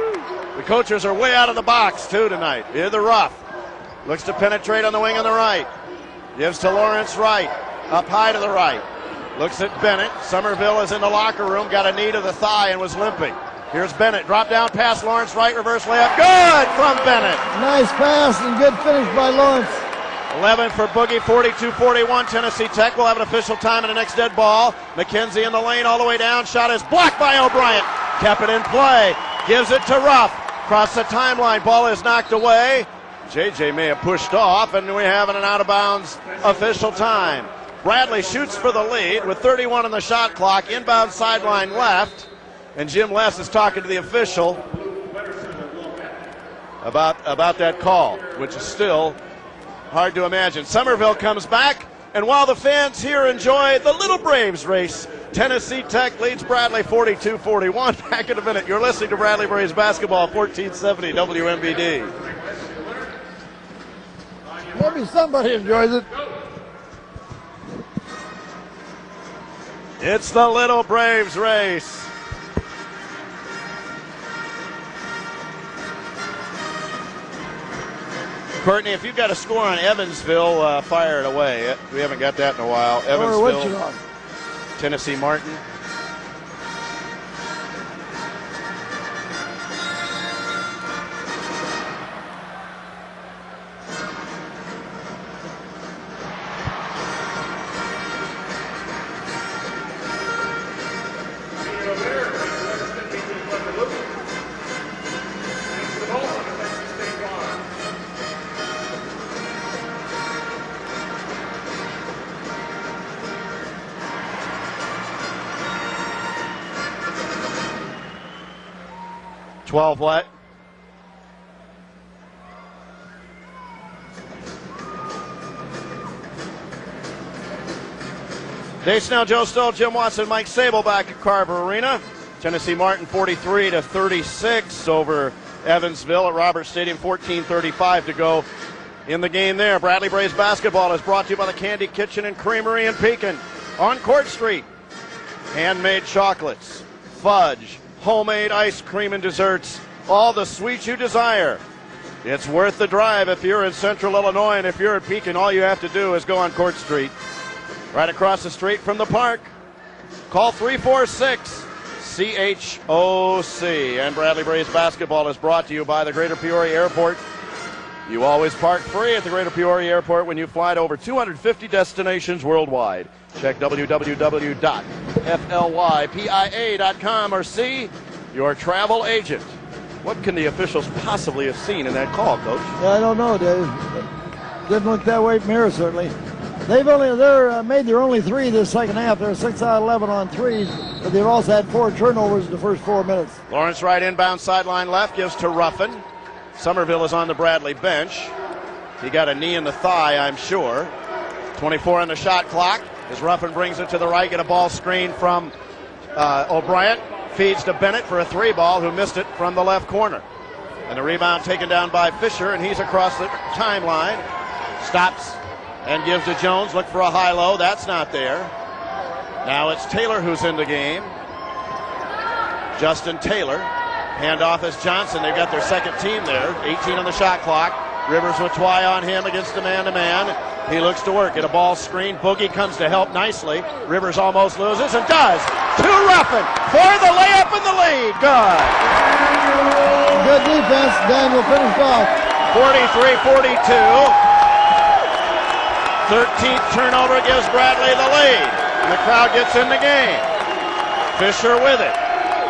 The coaches are way out of the box, too, tonight. Here's the Ruff. Looks to penetrate on the wing on the right. Gives to Lawrence Wright. Up high to the right. Looks at Bennett. Somerville is in the locker room. Got a knee to the thigh and was limping. Here's Bennett. Drop down pass. Lawrence Wright. Reverse layup. Good from Bennett. Nice pass and good finish by Lawrence. 11 for Boogie, 42-41. Tennessee Tech will have an official time in the next dead ball. McKenzie in the lane all the way down. Shot is blocked by O'Brien. Kept it in play. Gives it to Ruff. Across the timeline. Ball is knocked away. JJ may have pushed off, and we have an out-of-bounds official time. Bradley shoots for the lead with 31 on the shot clock. Inbound sideline left. And Jim Les is talking to the official about that call, which is still hard to imagine. Somerville comes back, and while the fans here enjoy the Little Braves race, Tennessee Tech leads Bradley 42-41. Back in a minute. You're listening to Bradley Braves basketball, 1470 WMBD. Maybe somebody enjoys it. It's the Little Braves race. Courtney, if you've got a score on Evansville, fire it away. We haven't got that in a while. Evansville, Tennessee Martin. What? Dave Snell, Joe Stoll, Jim Watson, Mike Sable back at Carver Arena. Tennessee Martin 43-36 over Evansville at Roberts Stadium. 14:35 to go in the game there. Bradley Braves basketball is brought to you by the Candy Kitchen and Creamery in Pekin on Court Street. Handmade chocolates, fudge, homemade ice cream and desserts, all the sweets you desire. It's worth the drive if you're in Central Illinois, and if you're in Pekin, all you have to do is go on Court Street, right across the street from the park. Call 346-CHOC. And Bradley Braves basketball is brought to you by the Greater Peoria Airport. You always park free at the Greater Peoria Airport when you fly to over 250 destinations worldwide. Check www.flypia.com or see your travel agent. What can the officials possibly have seen in that call, Coach? Yeah, I don't know, Dave. Didn't look that way from here, certainly. They're made their only three this second half. They're 6 out of 11 on threes, but they've also had 4 turnovers in the first 4 minutes. Lawrence Wright inbound sideline left, gives to Ruffin. Somerville is on the Bradley bench. He got a knee in the thigh, I'm sure. 24 on the shot clock as Ruffin brings it to the right. Get a ball screen from O'Brien. Feeds to Bennett for a 3-ball, who missed it from the left corner. And the rebound taken down by Fisher, and he's across the timeline. Stops and gives to Jones. Look for a high-low. That's not there. Now it's Taylor who's in the game. Justin Taylor. Handoff is Johnson. They've got their second team there. 18 on the shot clock. Rivers with Twy on him against the man-to-man. He looks to work. Get a ball screen. Boogie comes to help nicely. Rivers almost loses and does. To Ruffin for the layup in the lead. Good. Good defense. Daniel finished off. 43-42. 13th turnover gives Bradley the lead. And the crowd gets in the game. Fisher with it.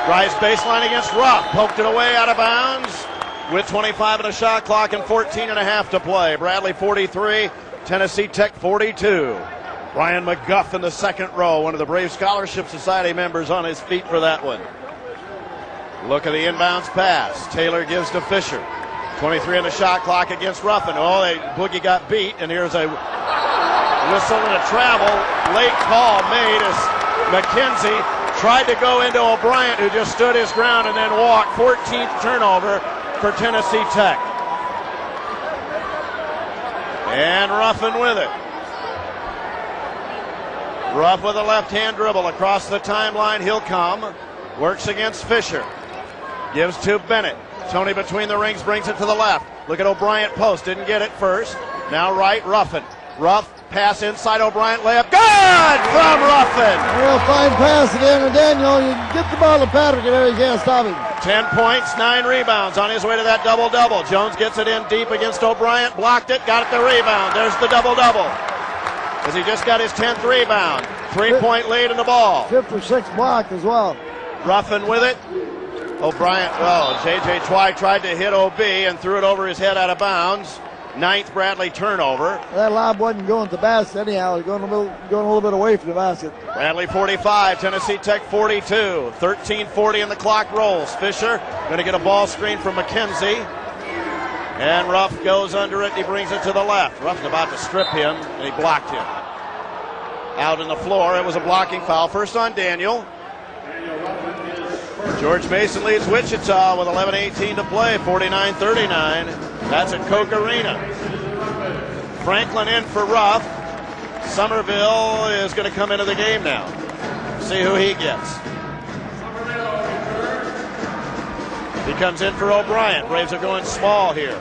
Drives baseline against Ruff. Poked it away out of bounds with 25 on the shot clock and 14 and a half to play. Bradley 43, Tennessee Tech 42. Ryan McGuff in the second row, one of the Brave Scholarship Society members, on his feet for that one. Look at the inbounds pass. Taylor gives to Fisher. 23 on the shot clock against Ruffin. Boogie got beat, and here's a whistle and a travel. Late call made as McKenzie tried to go into O'Brien, who just stood his ground and then walked. 14th turnover for Tennessee Tech. And Ruffin with it. Ruff with a left-hand dribble across the timeline. He'll come. Works against Fisher. Gives to Bennett. Tony between the rings brings it to the left. Look at O'Brien post. Didn't get it first. Now right, Ruffin. Ruff pass inside O'Brien. Layup. Good from Ruffin. Real fine pass again to Daniel. You get the ball to Patrick and there you can't stop him. 10 points, 9 rebounds on his way to that double-double. Jones gets it in deep against O'Brien. Blocked it. Got it the rebound. There's the double-double. As he just got his 10th rebound. 3-point lead in the ball. 5th or 6th block as well. Ruffin with it. O'Brien, J.J. Twy tried to hit OB and threw it over his head out of bounds. 9th Bradley turnover. That lob wasn't going to the basket anyhow. It was going a little bit away from the basket. Bradley 45, Tennessee Tech 42. 13:40 and the clock rolls. Fisher going to get a ball screen from McKenzie. And Ruff goes under it. He brings it to the left. Ruff's about to strip him, and he blocked him. Out on the floor. It was a blocking foul. First on Daniel. George Mason leads Wichita with 11:18 to play, 49-39. That's at Carver Arena. Franklin in for Ruff. Somerville is going to come into the game now. See who he gets. He comes in for O'Brien. Braves are going small here.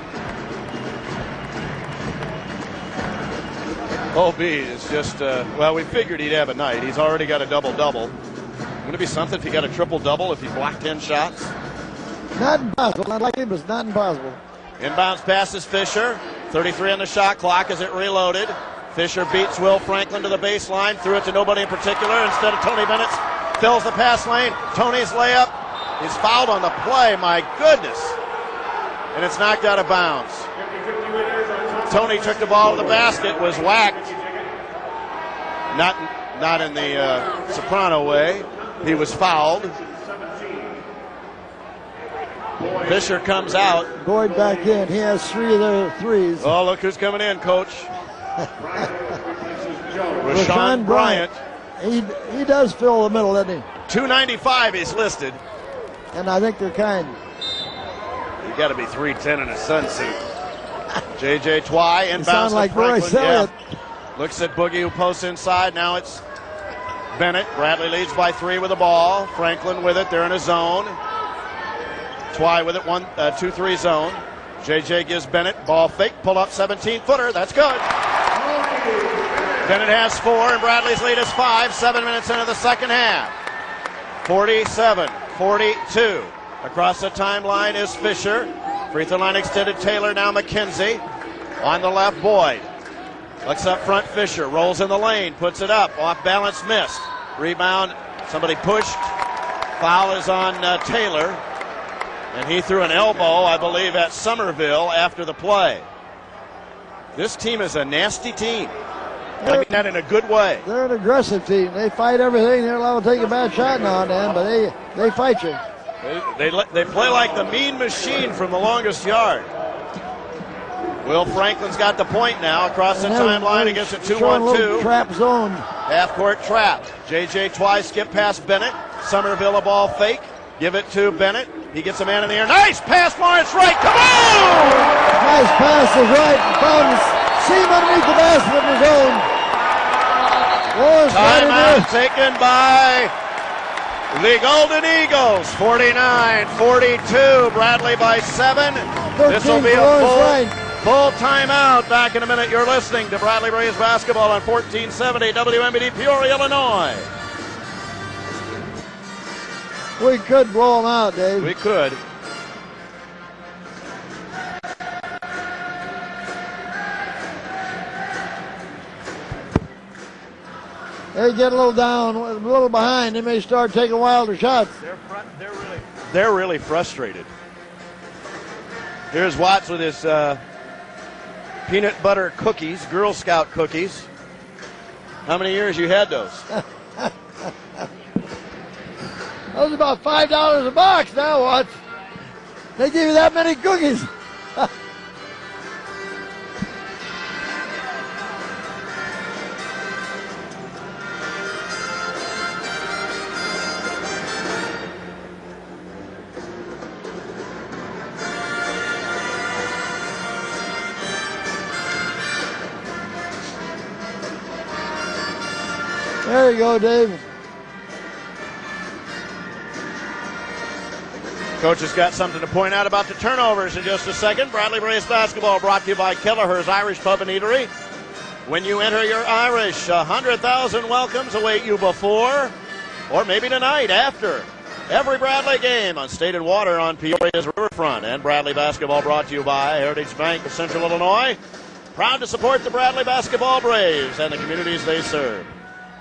OB is just, we figured he'd have a night. He's already got a double-double. Wouldn't it be something if he got a triple-double if he blocked 10 shots? Not impossible. Not like him, but it's not impossible. Inbounds passes Fisher. 33 on the shot clock as it reloaded. Fisher beats Will Franklin to the baseline. Threw it to nobody in particular. Instead of Tony Bennett, fills the pass lane. Tony's layup. He's fouled on the play. My goodness. And it's knocked out of bounds. Tony took the ball to the basket. Was whacked. Not in the Soprano way. He was fouled. Fisher comes out. Boyd back in. He has 3 of their threes. Oh, look who's coming in, Coach. Rashawn Bryant. He does fill the middle, doesn't he? 295 he's listed. And I think they're kind. You got to be 310 in a sunsuit. J.J. Twy inbounds. Sound like Royce Elliott. Looks at Boogie, who posts inside. Now it's Bennett. Bradley leads by 3 with the ball. Franklin with it. They're in a zone. Twy with it. 1-2-3 zone. JJ gives Bennett. Ball fake. Pull up 17-footer. That's good. Bennett has 4 and Bradley's lead is 5. 7 minutes into the second half. 47-42. Across the timeline is Fisher. Free throw line extended. Taylor, now McKenzie. On the left, Boyd. Looks up front, Fisher. Rolls in the lane. Puts it up. Off balance, missed. Rebound. Somebody pushed. Foul is on Taylor. And he threw an elbow, I believe, at Somerville after the play. This team is a nasty team. I mean that in a good way. They're an aggressive team. They fight everything. They're allowed to take a bad shot now and then, but they fight you. They play like the mean machine from the longest yard. Will Franklin's got the point now across the timeline against a showing a little 2-1-2. trap zone. Half-court trap. J.J. twice skip past Bennett. Somerville a ball fake. Give it to Bennett. He gets a man in the air. Nice pass, Lawrence Wright. Come on! Nice pass to Wright. Found the seam underneath the basket in his own. Lawrence Timeout taken by the Golden Eagles. 49-42. Bradley by 7. This will be a full timeout. Back in a minute. You're listening to Bradley Braves basketball on 1470 WMBD Peoria, Illinois. We could blow them out, Dave. We could. They get a little down, a little behind. They may start taking wilder shots. They're really frustrated. Here's Watts with his peanut butter cookies, Girl Scout cookies. How many years you had those? Those are about $5 a box now, Watts. They give you that many cookies. There you go, Dave. Coach has got something to point out about the turnovers in just a second. Bradley Braves basketball brought to you by Kelleher's Irish Pub and Eatery. When you enter your Irish, 100,000 welcomes await you before, or maybe tonight after, every Bradley game on State and Water on Peoria's riverfront. And Bradley basketball brought to you by Heritage Bank of Central Illinois. Proud to support the Bradley basketball Braves and the communities they serve.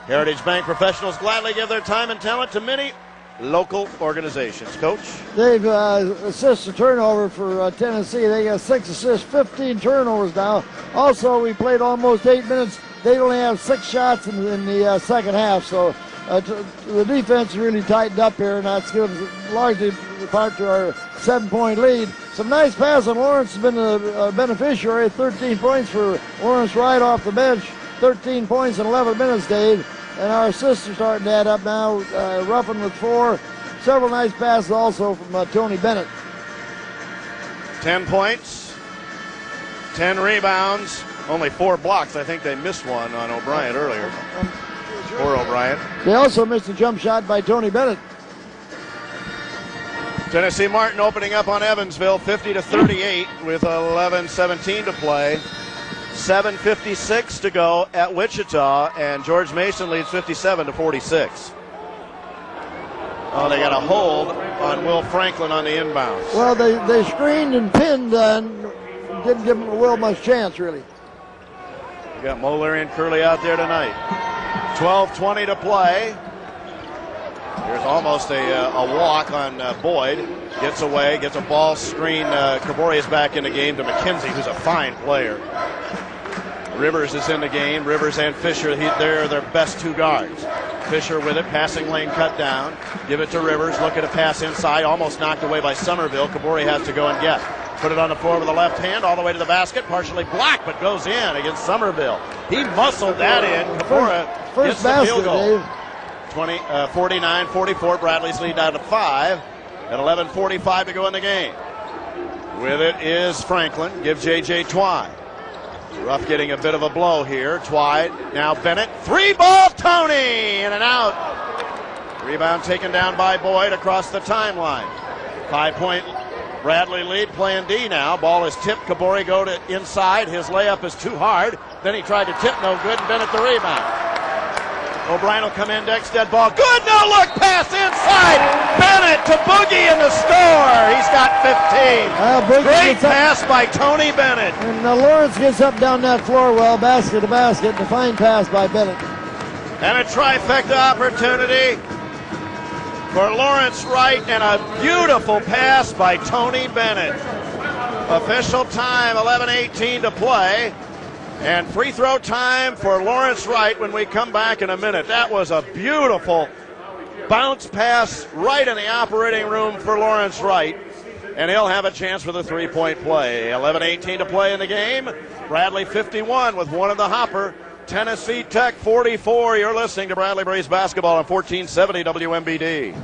Heritage Bank professionals gladly give their time and talent to many local organizations. Coach? They've assists to turnover for Tennessee. They got 6 assists, 15 turnovers now. Also, we played almost 8 minutes. They only have 6 shots in the second half. So the defense really tightened up here, and that's given largely part to our 7-point lead. Some nice passing. Lawrence has been a beneficiary. 13 points for Lawrence Wright off the bench. 13 points in 11 minutes, Dave. And our assists are starting to add up now. Ruffin with 4. Several nice passes also from Tony Bennett. 10 points, 10 rebounds, only 4 blocks. I think they missed one on O'Brien earlier. Or O'Brien. They also missed a jump shot by Tony Bennett. Tennessee Martin opening up on Evansville, 50-38 with 11:17 to play. 7:56 to go at Wichita, and George Mason leads 57-46. Oh, they got a hold on Will Franklin on the inbounds. Well, they screened and pinned and didn't give Will much chance, really. You got Moeller and Curley out there tonight. 12:20 to play. There's almost a walk on Boyd. Gets away, gets a ball screen. Kabori is back in the game to McKenzie, who's a fine player. Rivers is in the game. Rivers and Fisher, they're their best 2 guards. Fisher with it, passing lane cut down. Give it to Rivers, look at a pass inside, almost knocked away by Somerville. Kabori has to go and get. Put it on the floor with the left hand, all the way to the basket, partially blocked, but goes in against Somerville. He muscled that in. Kabora gets the field goal. 49-44, Bradley's lead down to 5. At 11:45 to go in the game. With it is Franklin, give J.J. Twine. Ruff getting a bit of a blow here. Twide, now Bennett. 3-ball Tony! In and out. Rebound taken down by Boyd across the timeline. 5-point Bradley lead, playing D now. Ball is tipped. Kabori go to inside. His layup is too hard. Then he tried to tip, no good, and Bennett the rebound. O'Brien will come in, next dead ball. Good, no-look pass inside. Bennett to Boogie in the score. He's got 15. Great pass by Tony Bennett. And Lawrence gets up down that floor well, basket to basket. The fine pass by Bennett. And a trifecta opportunity for Lawrence Wright, and a beautiful pass by Tony Bennett. Official time, 11:18 to play. And free throw time for Lawrence Wright when we come back in a minute. That was a beautiful bounce pass right in the operating room for Lawrence Wright. and he'll have a chance for the three-point play. 11:18 to play in the game. Bradley 51 with one in the hopper. Tennessee Tech 44. You're listening to Bradley Braves basketball on 1470 WMBD.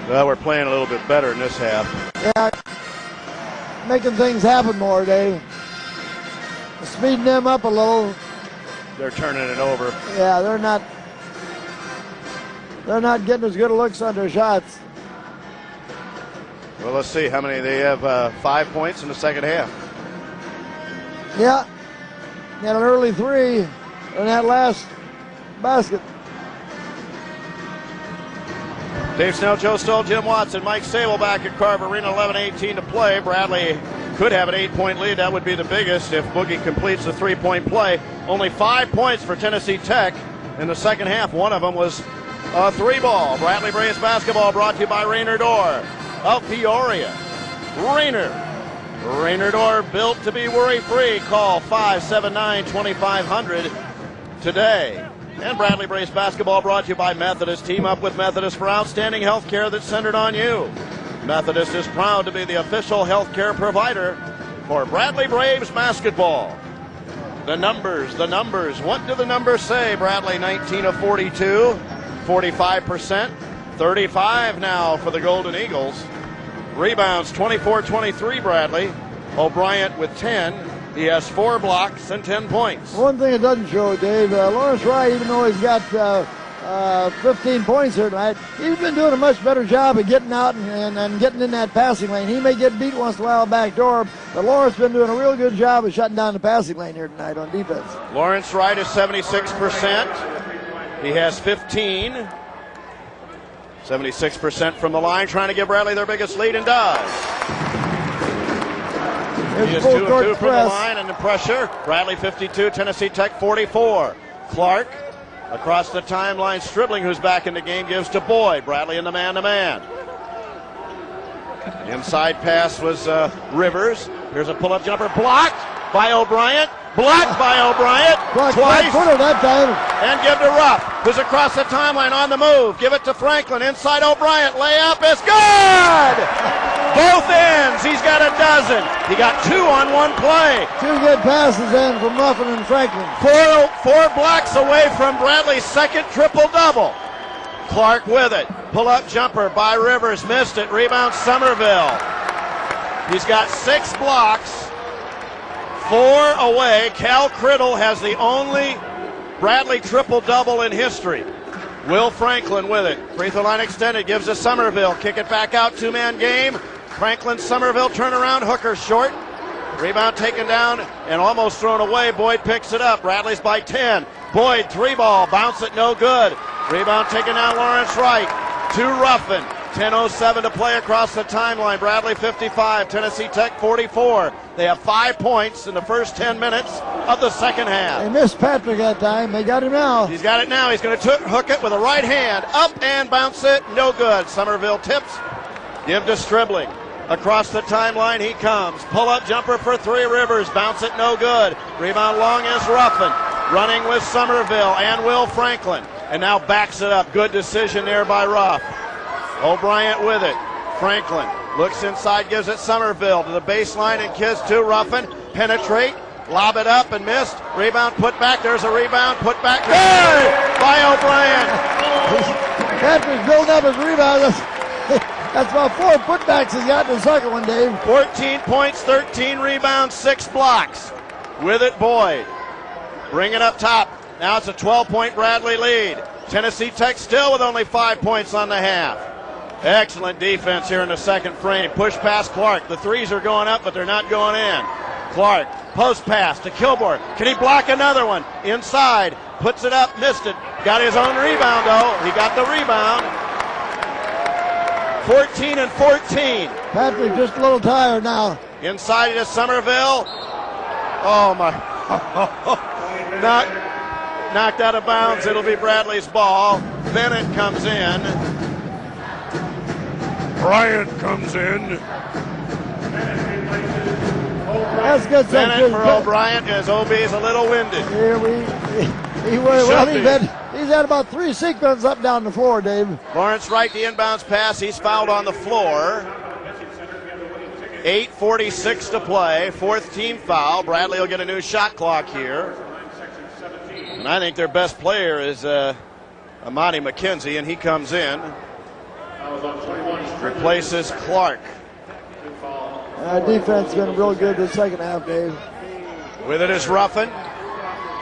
Well, we're playing a little bit better in this half. Yeah, making things happen more, Dave. Speeding them up a little. They're turning it over. Yeah, they're not getting as good a looks on their shots. Well, let's see how many they have. 5 points in the second half. Yeah, got an early three in that last basket. Dave Snell, Joe Stoll, Jim Watson, Mike Sable back at Carver Arena. 11:18 to play. Bradley could have an 8-point lead. That would be the biggest if Boogie completes the three-point play. Only 5 points for Tennessee Tech in the second half. One of them was a three ball. Bradley Braves basketball brought to you by Rainer Door of Peoria. Rainer Door, built to be worry-free. Call 579-2500 today. And Bradley Braves basketball brought to you by Methodist. Team up with Methodist for outstanding health care that's centered on you. Methodist is proud to be the official health care provider for Bradley Braves basketball. The numbers. What do the numbers say? Bradley 19 of 42, 45%, 35 now for the Golden Eagles. Rebounds 24-23 Bradley. O'Brien with 10. He has 4 blocks and 10 points. One thing it doesn't show, Dave, Lawrence Wright, even though he's got 15 points here tonight, he's been doing a much better job of getting out and getting in that passing lane. He may get beat once in a while back door, but Lawrence been doing a real good job of shutting down the passing lane here tonight on defense. Lawrence Wright is 76%. He has 15. 76% from the line, trying to give Bradley their biggest lead, and does. He is 2 of 2 from the line and the pressure. Bradley 52, Tennessee Tech 44. Clark across the timeline, Stribling, who's back in the game, gives to Boyd. Bradley in the man-to-man. Inside pass was Rivers. Here's a pull-up jumper blocked by O'Brien. Blocked by O'Brien twice. That time. And give to Ruff, who's across the timeline on the move. Give it to Franklin. Inside O'Brien. Layup is good! Both ends. He's got a dozen. He got 2 on one play. 2 good passes in from Ruffin and Franklin. Four blocks away from Bradley's second triple-double. Clark with it. Pull-up jumper by Rivers. Missed it. Rebound Somerville. He's got 6 blocks. 4 away. Cal Criddle has the only Bradley triple-double in history. Will Franklin with it. Free throw line extended. Gives to Somerville. Kick it back out. 2-man game. Franklin, Somerville, turnaround. Hooker short. Rebound taken down and almost thrown away. Boyd picks it up. Bradley's by 10. Boyd, 3-ball. Bounce it, no good. Rebound taken down. Lawrence Wright. To Ruffin. 10:07 to play across the timeline. Bradley 55, Tennessee Tech 44. They have 5 points in the first 10 minutes of the second half. They missed Patrick that time. They got him now. He's got it now. He's going to hook it with a right hand. Up and bounce it. No good. Somerville tips. Give to Stribling. Across the timeline he comes. Pull-up jumper for 3. Rivers. Bounce it. No good. Rebound long is Ruffin. Running with Somerville and Will Franklin. And now backs it up. Good decision there by Ruff. O'Brien with it. Franklin looks inside, gives it Somerville to the baseline and kiss to Ruffin. Penetrate, lob it up and missed. Rebound put back. There's a rebound put back. Good by O'Brien. Patrick's building up his rebound. That's about 4 putbacks he's got in the second one, Dave. 14 points, 13 rebounds, 6 blocks. With it, Boyd. Bring it up top. Now it's a 12-point Bradley lead. Tennessee Tech still with only 5 points on the half. Excellent defense here in the second frame. Push past Clark. The threes are going up, but they're not going in. Clark, post pass to Kilgore. Can he block another one? Inside, puts it up, missed it. Got his own rebound, though. He got the rebound. 14 and 14. Patrick just a little tired now. Inside to Somerville. Oh my. Knocked out of bounds. It'll be Bradley's ball. Bennett comes in. Bryant comes in. That's good. Bennett for O'Brien as OB's a little winded. Here he's had about 3 sequences up down the floor, Dave. Lawrence Wright, the inbounds pass. He's fouled on the floor. 8:46 to play. 4th team foul. Bradley will get a new shot clock here. And I think their best player is Amani McKenzie, and he comes in. Replaces Clark. Our defense has been real good this second half, Dave. With it is Ruffin.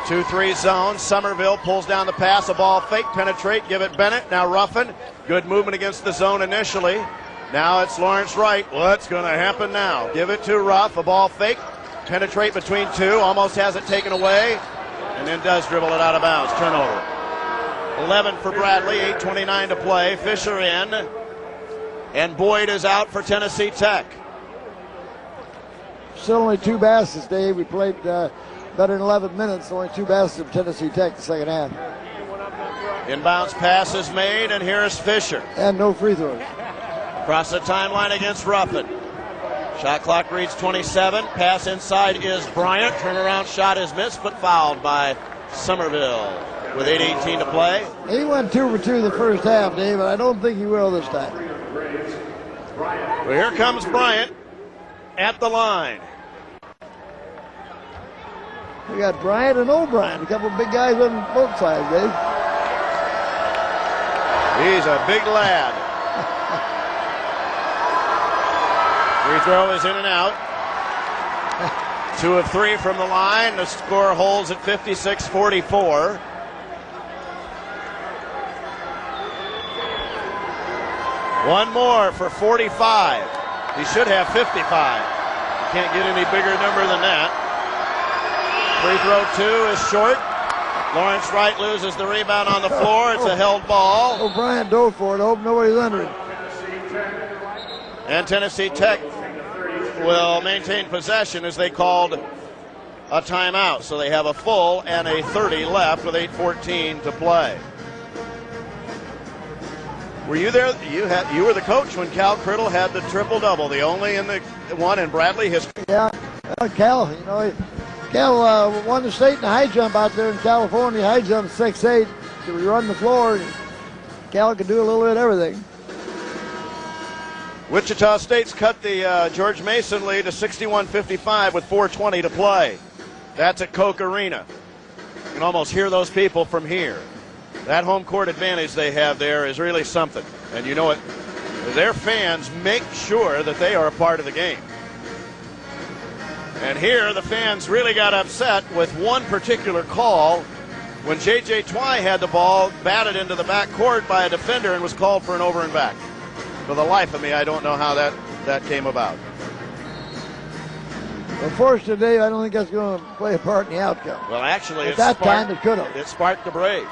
2-3 zone. Somerville pulls down the pass. A ball fake. Penetrate. Give it Bennett. Now Ruffin. Good movement against the zone initially. Now it's Lawrence Wright. What's going to happen now? Give it to Ruff. A ball fake. Penetrate between two. Almost has it taken away. And then does dribble it out of bounds. Turnover. 11 for Bradley. 8:29 to play. Fisher in. And Boyd is out for Tennessee Tech. Still only 2 baskets, Dave. We played better than 11 minutes. Only 2 baskets of Tennessee Tech the second half. Inbounds pass is made, and here is Fisher. And no free throws. Across the timeline against Ruffin. Shot clock reads 27. Pass inside is Bryant. Turnaround shot is missed, but fouled by Somerville with 8:18 to play. He went 2 for 2 the first half, Dave, but I don't think he will this time. Well, here comes Bryant at the line. We got Bryant and O'Brien, a couple of big guys on both sides, Dave. He's a big lad. Free throw is in and out. 2 of 3 from the line. The score holds at 56-44. One more for 45. He should have 55. Can't get any bigger number than that. Free throw 2 is short. Lawrence Wright loses the rebound on the floor. It's a held ball. O'Brien dove for it. Hope nobody's under it. And Tennessee Tech will maintain possession as they called a timeout. So they have a full and a 30 left with 8:14 to play. Were you there? You were the coach when Cal Criddle had the triple-double, the only in the one in Bradley history. Yeah, Cal, Cal won the state in the high jump out there in California. High jump 6'8". So we run the floor. Cal could do a little bit of everything. Wichita State's cut the George Mason lead to 61-55 with 4:20 to play. That's at Carver Arena. You can almost hear those people from here. That home court advantage they have there is really something. And you know what? Their fans make sure that they are a part of the game. And here the fans really got upset with one particular call when J.J. Twy had the ball batted into the back court by a defender and was called for an over and back. For the life of me, I don't know how that came about. Unfortunately, Dave, I don't think that's going to play a part in the outcome. Well, actually, at that time it could have. It sparked the Braves,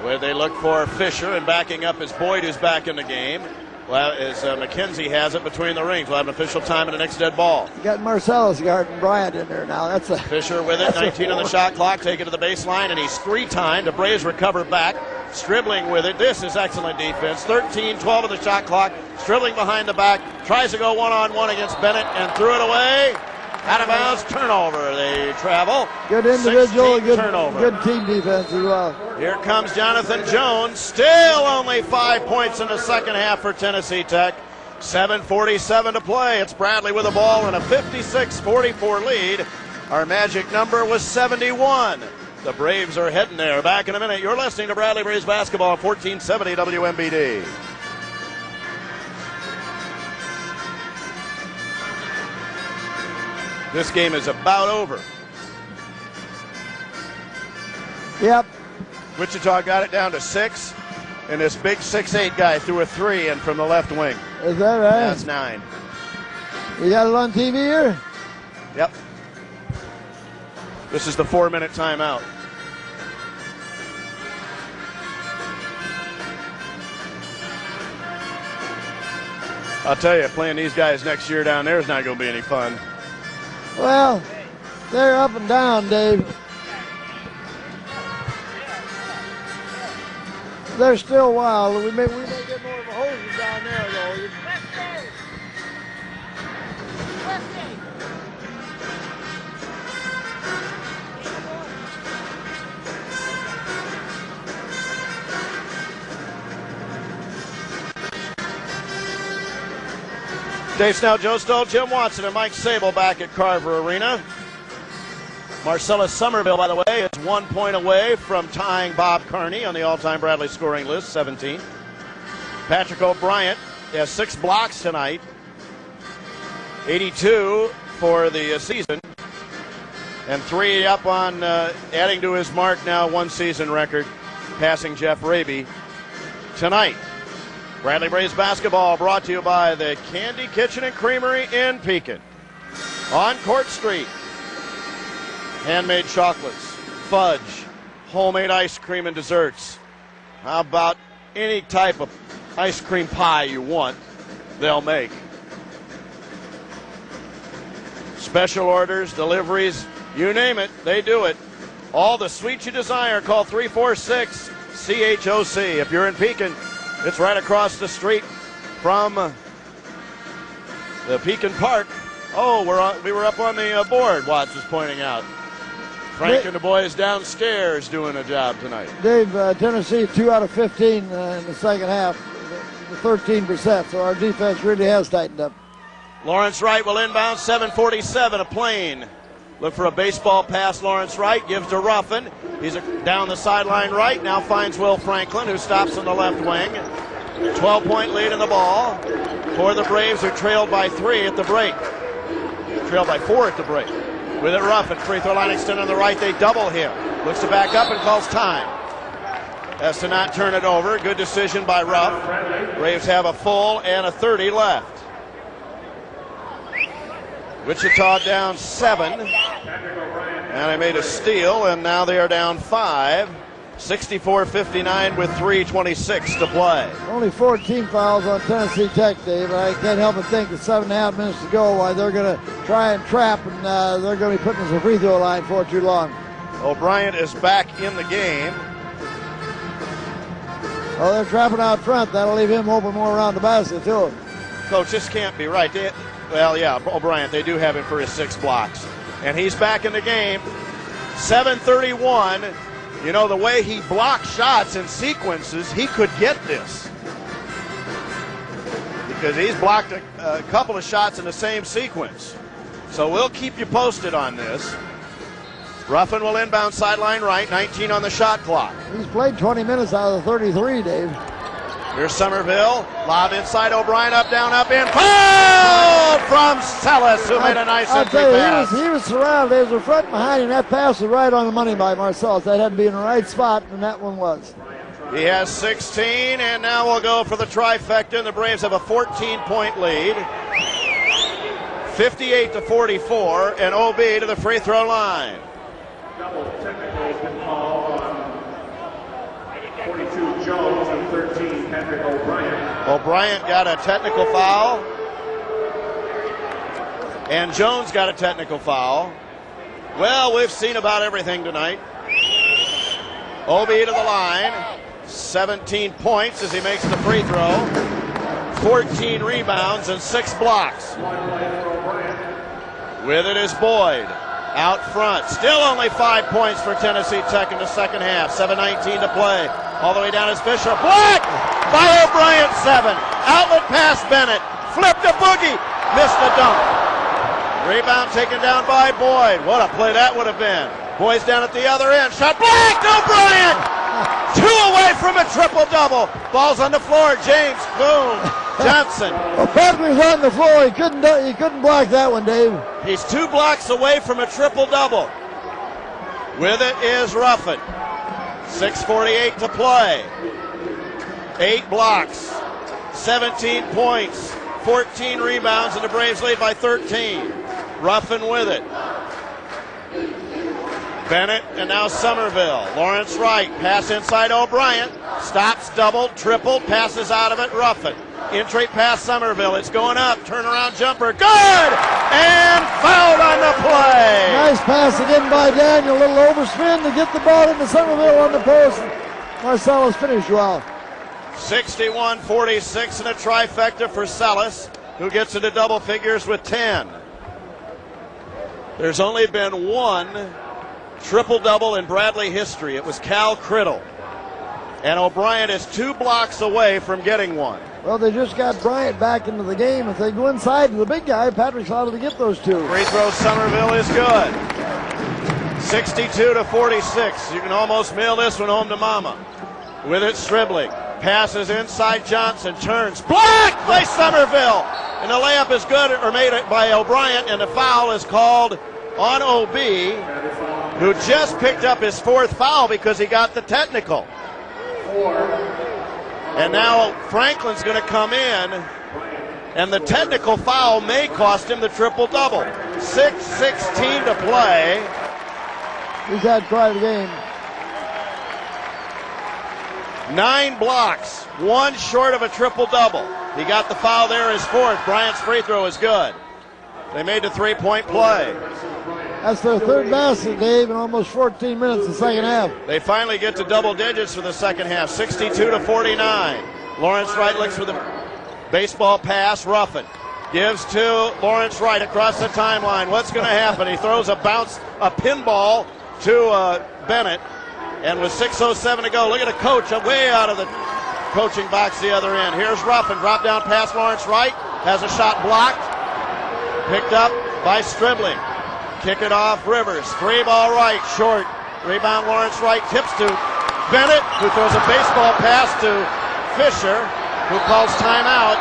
where they look for Fisher, and backing up is Boyd, who's back in the game. Well, as McKenzie has it between the rings. We'll have an official time in the next dead ball. You got Marcellus guarding Bryant in there now. That's Fisher with it, 19 on the shot clock, take it to the baseline, and he's 3-timed. The Braves recover back, Stribbling with it. This is excellent defense. 13-12 of the shot clock. Stribbling behind the back, tries to go one-on-one against Bennett and threw it away. Out of bounds, turnover. They travel. Good individual, good turnover. Good team defense as well. Here comes Jonathan Jones. Still only 5 points in the second half for Tennessee Tech. 7:47 to play. It's Bradley with the ball in a 56-44 lead. Our magic number was 71. The Braves are heading there. Back in a minute. You're listening to Bradley Braves basketball on 1470 WMBD. This game is about over. Yep. Wichita got it down to 6, and this big 6'8" guy threw a 3 in from the left wing. Is that right? That's 9. You got it on TV here? Yep. This is the 4-minute timeout. I'll tell you, playing these guys next year down there is not going to be any fun. Well, they're up and down, Dave. They're still wild. We may get more of a hoses down there, though. Dave Snell, Joe Stoll, Jim Watson, and Mike Sable back at Carver Arena. Marcellus Somerville, by the way, is 1 point away from tying Bob Carney on the all-time Bradley scoring list, 17. Patrick O'Brien has 6 blocks tonight, 82 for the season, and 3 up on adding to his mark now 1 season record, passing Jeff Raby tonight. Bradley Braves basketball brought to you by the Candy Kitchen and Creamery in Pekin. On Court Street, handmade chocolates, fudge, homemade ice cream and desserts. How about any type of ice cream pie you want, they'll make. Special orders, deliveries, you name it, they do it. All the sweets you desire, call 346-CHOC. If you're in Pekin, it's right across the street from the Pekin Park. Oh, we were up on the board, Watts was pointing out. Frank and the boys downstairs doing a job tonight. Dave, Tennessee 2 out of 15 in the second half, 13%, so our defense really has tightened up. Lawrence Wright will inbound, 7:47, a plane. Look for a baseball pass, Lawrence Wright, gives to Ruffin. He's down the sideline right, now finds Will Franklin, who stops on the left wing. 12-point lead in the ball for the Braves, who trailed by 3 at the break. Trailed by 4 at the break. With it, Ruffin, free throw line extended on the right, they double him. Looks to back up and calls time. Has to not turn it over. Good decision by Ruff. Braves have a full and a 30 left. Wichita down 7, and they made a steal, and now they are down 5. 64-59 with 3:26 to play. Only 14 fouls on Tennessee Tech, Dave, and I can't help but think with 7.5 minutes to go why they're going to try and trap, and they're going to be putting us a free throw line for too long. O'Brien is back in the game. Oh, they're trapping out front. That'll leave him open more around the basket, too. Coach, this can't be right. O'Brien, they do have him for his 6 blocks. And he's back in the game. 7:31. You know, the way he blocks shots in sequences, he could get this. Because he's blocked a couple of shots in the same sequence. So we'll keep you posted on this. Ruffin will inbound sideline right, 19 on the shot clock. He's played 20 minutes out of the 33, Dave. Here's Somerville. Lob inside, O'Brien, up, down, up, in. Foul from Sellis, who made a nice entry pass. He was surrounded. There was a front and behind him. That pass was right on the money by Marcellus. That had to be in the right spot, and that one was. He has 16, and now we'll go for the trifecta, and the Braves have a 14-point lead. 58-44, and OB to the free throw line. Double technical has been called on 42 Jones and 13 Patrick O'Brien. O'Brien got a technical foul, and Jones got a technical foul. Well, we've seen about everything tonight. OB to the line, 17 points as he makes the free throw, 14 rebounds and 6 blocks. With it is Boyd. Out front, still only 5 points for Tennessee Tech in the second half. 7:19 to play. All the way down is Fisher. Blocked by O'Brien, 7. Outlet pass Bennett. Flipped a boogie. Missed the dunk. Rebound taken down by Boyd. What a play that would have been. Boyd's down at the other end. Shot blocked. O'Brien. 2 away from a triple-double. Ball's on the floor. James Boone Johnson. Well, Patrick was on the floor. He couldn't block that one, Dave. He's 2 blocks away from a triple-double. With it is Ruffin. 6:48 to play. 8 blocks, 17 points, 14 rebounds, and the Braves lead by 13. Ruffin with it. Bennett and now Somerville. Lawrence Wright, pass inside O'Brien. Stops, doubled, tripled, passes out of it. Ruffin In-straight pass Somerville. It's going up. Turnaround jumper. Good! And fouled on the play. Nice pass again by Daniel. A little overspin to get the ball into Somerville on the post. Marcellus finished well. 61-46 and a trifecta for Salas, who gets into double figures with 10. There's only been one triple-double in Bradley history. It was Cal Criddle. And O'Brien is 2 blocks away from getting one. Well, they just got Bryant back into the game. If they go inside to the big guy, Patrick's allowed to get those 2. Free throw Somerville is good. 62-46. You can almost mail this one home to Mama. With it, Stribling. Passes inside Johnson. Turns. Blocked by Somerville. And the layup is good, or made by O'Brien, and the foul is called on OB, who just picked up his 4th foul because he got the technical. And now Franklin's going to come in, and the technical foul may cost him the triple-double. 6:16 to play. He's had quite a game. 9 blocks, 1 short of a triple-double. He got the foul there, his 4th. Bryant's free throw is good. They made the 3-point play. That's their 3rd basket, Dave, in almost 14 minutes in the second half. They finally get to double digits for the second half, 62-49. Lawrence Wright looks for the baseball pass. Ruffin gives to Lawrence Wright across the timeline. What's going to happen? He throws a pinball to Bennett. And with 6:07 to go, look at a coach way out of the coaching box the other end. Here's Ruffin, drop down pass Lawrence Wright. Has a shot blocked. Picked up by Stribling. Kick it off Rivers. 3-ball right, short. Rebound Lawrence Wright, tips to Bennett, who throws a baseball pass to Fisher, who calls timeout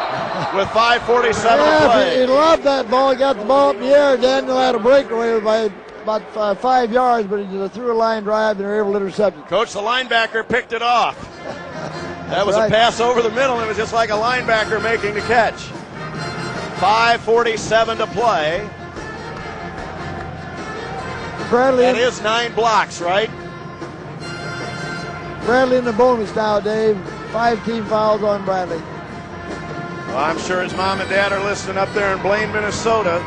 with 5:47 to play. He loved that ball. He got the ball up in the air. Daniel had a breakaway by about 5 yards, but he just threw a line drive and they were able to intercept it. Coach, the linebacker picked it off. That was a pass over the middle. It was just like a linebacker making the catch. 5:47 to play. Bradley, that is 9 blocks, right? Bradley in the bonus now, Dave. 5 team fouls on Bradley. Well, I'm sure his mom and dad are listening up there in Blaine, Minnesota.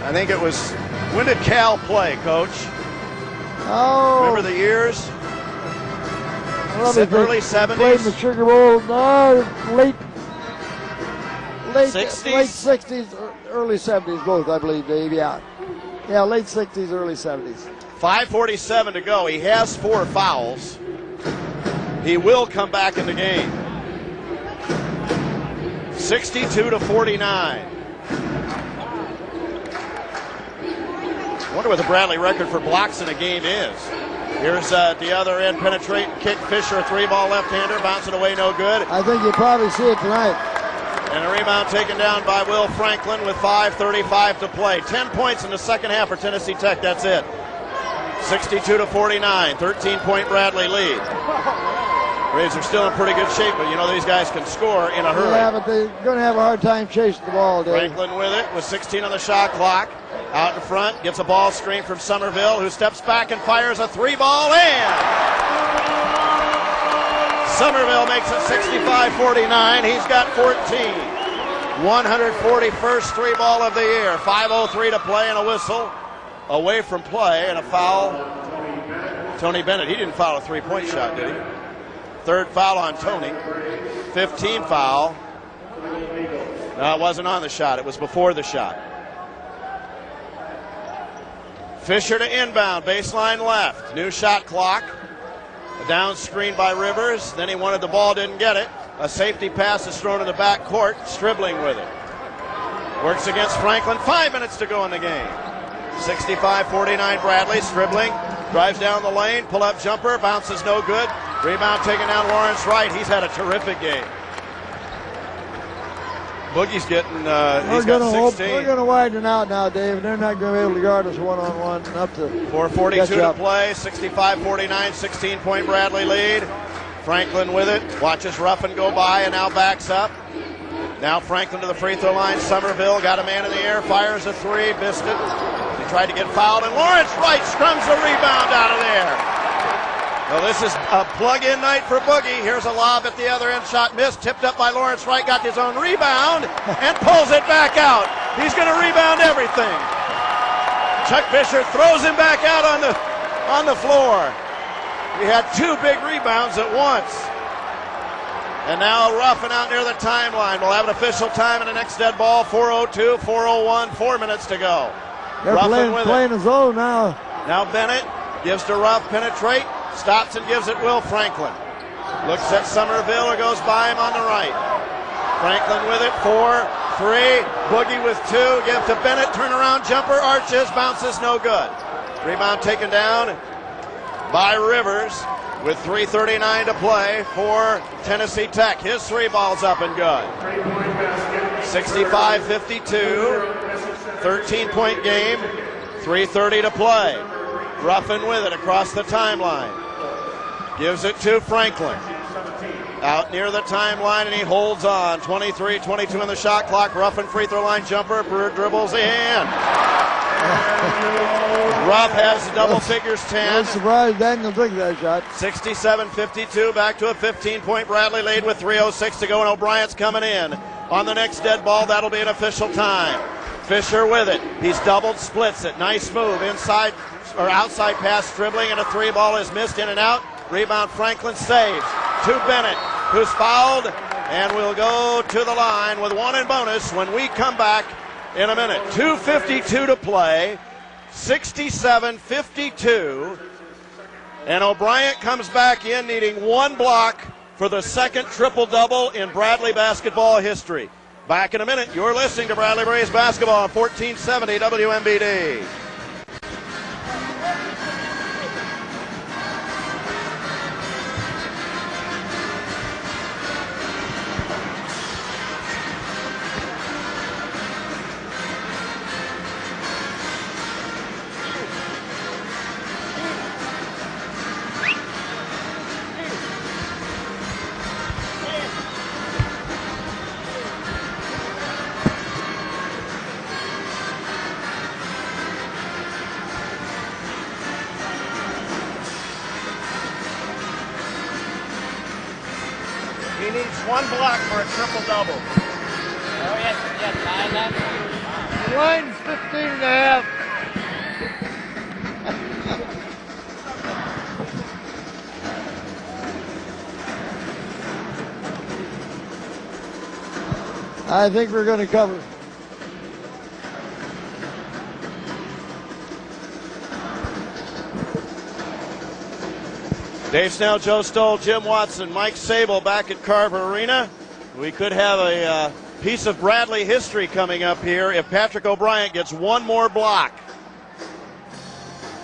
I think it was, when did Cal play, Coach? Oh. Remember the years? Early 70s? Played in the Sugar Bowl. No, late 60s? Late 60s, early 70s, both, I believe, Dave. Yeah, late 60s, early 70s. 5:47 to go. He has 4 fouls. He will come back in the game. 62-49. I wonder what the Bradley record for blocks in a game is. Here's the other end, penetrating kick. Fisher, 3-ball left-hander, bouncing away, no good. I think you'll probably see it tonight. And a rebound taken down by Will Franklin with 5:35 to play. 10 points in the second half for Tennessee Tech. That's it. 62-49, 13-point Bradley lead. Braves are still in pretty good shape, but you know these guys can score in a hurry. Yeah, but they're going to have a hard time chasing the ball, Dave. Franklin with it, with 16 on the shot clock. Out in front, gets a ball screen from Somerville, who steps back and fires a 3-ball in. Somerville makes it 65-49. He's got 14. 141st 3-ball of the year. 5:03 to play and a whistle. Away from play and a foul. Tony Bennett, he didn't foul a 3-point shot, did he? 3rd foul on Tony. 15 foul. No, it wasn't on the shot. It was before the shot. Fisher to inbound, baseline left. New shot clock. A down screen by Rivers. Then he wanted the ball, didn't get it. A safety pass is thrown in the back court. Stribling with it. Works against Franklin. 5 minutes to go in the game. 65-49 Bradley. Stribling. Drives down the lane. Pull-up jumper. Bounces no good. Rebound taken down Lawrence Wright. He's had a terrific game. Boogie's getting, he's got 16. We're going to widen out now, Dave. They're not going to be able to guard us one-on-one up to 4:42 to play. 65-49, 16-point Bradley lead. Franklin with it. Watches Ruffin go by and now backs up. Now Franklin to the free throw line. Somerville got a man in the air. Fires a 3. Missed it. He tried to get fouled, and Lawrence Wright scrums the rebound out of there. Well, this is a plug-in night for Boogie. Here's a lob at the other end. Shot missed. Tipped up by Lawrence Wright. Got his own rebound and pulls it back out. He's going to rebound everything. Chuck Fisher throws him back out on the floor. He had two big rebounds at once. And now Ruffin out near the timeline. We'll have an official time in the next dead ball. 4:02, 4:01, 4 minutes to go. They're playing a zone now. Now Bennett gives to Ruff, penetrate, stops and gives it Will Franklin. Looks at Somerville or goes by him on the right. Franklin with it, 4, 3, Boogie with 2, give to Bennett, turnaround jumper, arches, bounces, no good. Rebound taken down by Rivers with 3:39 to play for Tennessee Tech. His three balls up and good. 65-52, 13-point game, 3:30 to play. Ruffin with it across the timeline. Gives it to Franklin. Out near the timeline, and he holds on. 23-22 on the shot clock. Ruffin free throw line jumper. Brewer dribbles in. Ruff has double figures 10. I'm surprised Daniel took that shot. 67-52, back to a 15-point Bradley lead with 3:06 to go, and O'Brien's coming in on the next dead ball. That'll be an official time. Fisher with it. He's doubled, splits it. Nice move. Inside or outside pass, dribbling, and a three ball is missed in and out. Rebound, Franklin saves. To Bennett, who's fouled, and will go to the line with one in bonus when we come back in a minute. 2:52 to play. 67-52. And O'Brien comes back in needing one block for the second triple-double in Bradley basketball history. Back in a minute. You're listening to Bradley Braves basketball on 1470 WMBD. He needs one block for a triple-double. Oh, yes, 9 left. The line's 15 and a half. I think we're going to cover. Dave Snell, Joe Stoll, Jim Watson, Mike Sable back at Carver Arena. We could have a piece of Bradley history coming up here if Patrick O'Brien gets one more block.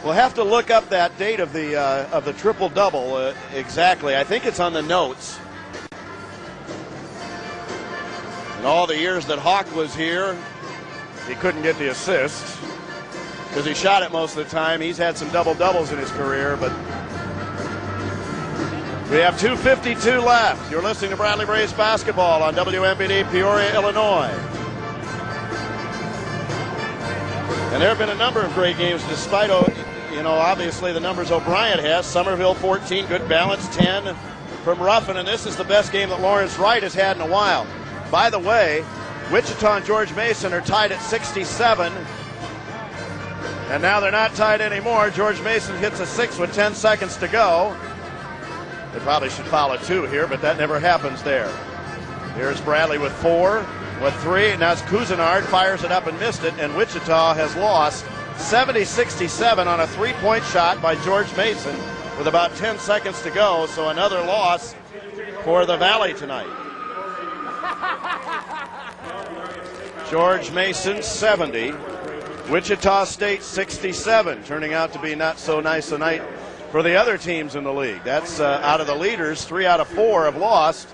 We'll have to look up that date of the triple-double exactly. I think it's on the notes. In all the years that Hawk was here, he couldn't get the assists because he shot it most of the time. He's had some double-doubles in his career, but we have 2:52 left. You're listening to Bradley Braves basketball on WMBD Peoria, Illinois. And there have been a number of great games despite, obviously the numbers O'Brien has. Somerville 14, good balance, 10 from Ruffin, and this is the best game that Lawrence Wright has had in a while. By the way, Wichita and George Mason are tied at 67, and now they're not tied anymore. George Mason hits a 6 with 10 seconds to go. They probably should follow 2 here, but that never happens there. Here's Bradley with 4, with 3, and now it's Cousinard, fires it up and missed it, and Wichita has lost 70-67 on a 3-point shot by George Mason with about 10 seconds to go, so another loss for the Valley tonight. George Mason 70, Wichita State 67, turning out to be not so nice a night for the other teams in the league. That's out of the leaders, 3 out of 4 have lost.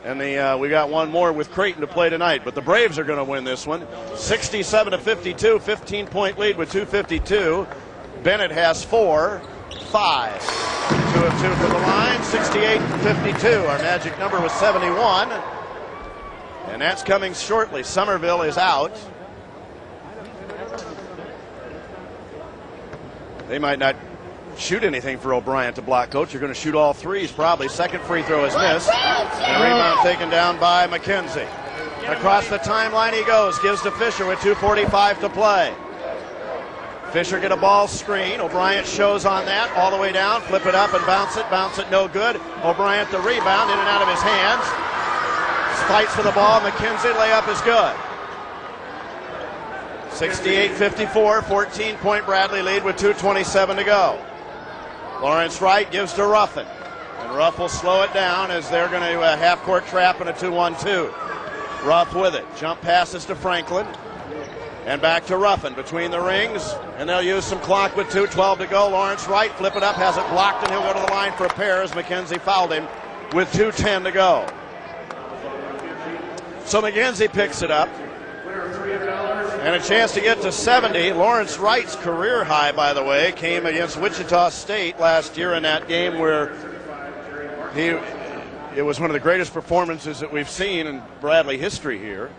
And we got one more with Creighton to play tonight. But the Braves are going to win this one. 67-52, 15-point lead with 2:52. Bennett has 4, 5. 2 of 2 for the line, 68-52. Our magic number was 71. And that's coming shortly. Somerville is out. They might not shoot anything for O'Brien to block, Coach. You're going to shoot all threes probably. Second free throw is missed. And rebound taken down by McKenzie. Across the timeline he goes. Gives to Fisher with 2:45 to play. Fisher get a ball screen. O'Brien shows on that. All the way down. Flip it up and bounce it. Bounce it, no good. O'Brien the rebound. In and out of his hands. Fights for the ball. McKenzie layup is good. 68-54. 14-point Bradley lead with 2:27 to go. Lawrence Wright gives to Ruffin. And Ruff will slow it down as they're going to half-court trap in a 2-1-2. Ruff with it. Jump passes to Franklin. And back to Ruffin between the rings. And they'll use some clock with 2:12 to go. Lawrence Wright, flip it up, has it blocked, and he'll go to the line for a pair as McKenzie fouled him with 2:10 to go. So McKenzie picks it up. And a chance to get to 70. Lawrence Wright's career high, by the way, came against Wichita State last year in that game where it was one of the greatest performances that we've seen in Bradley history here.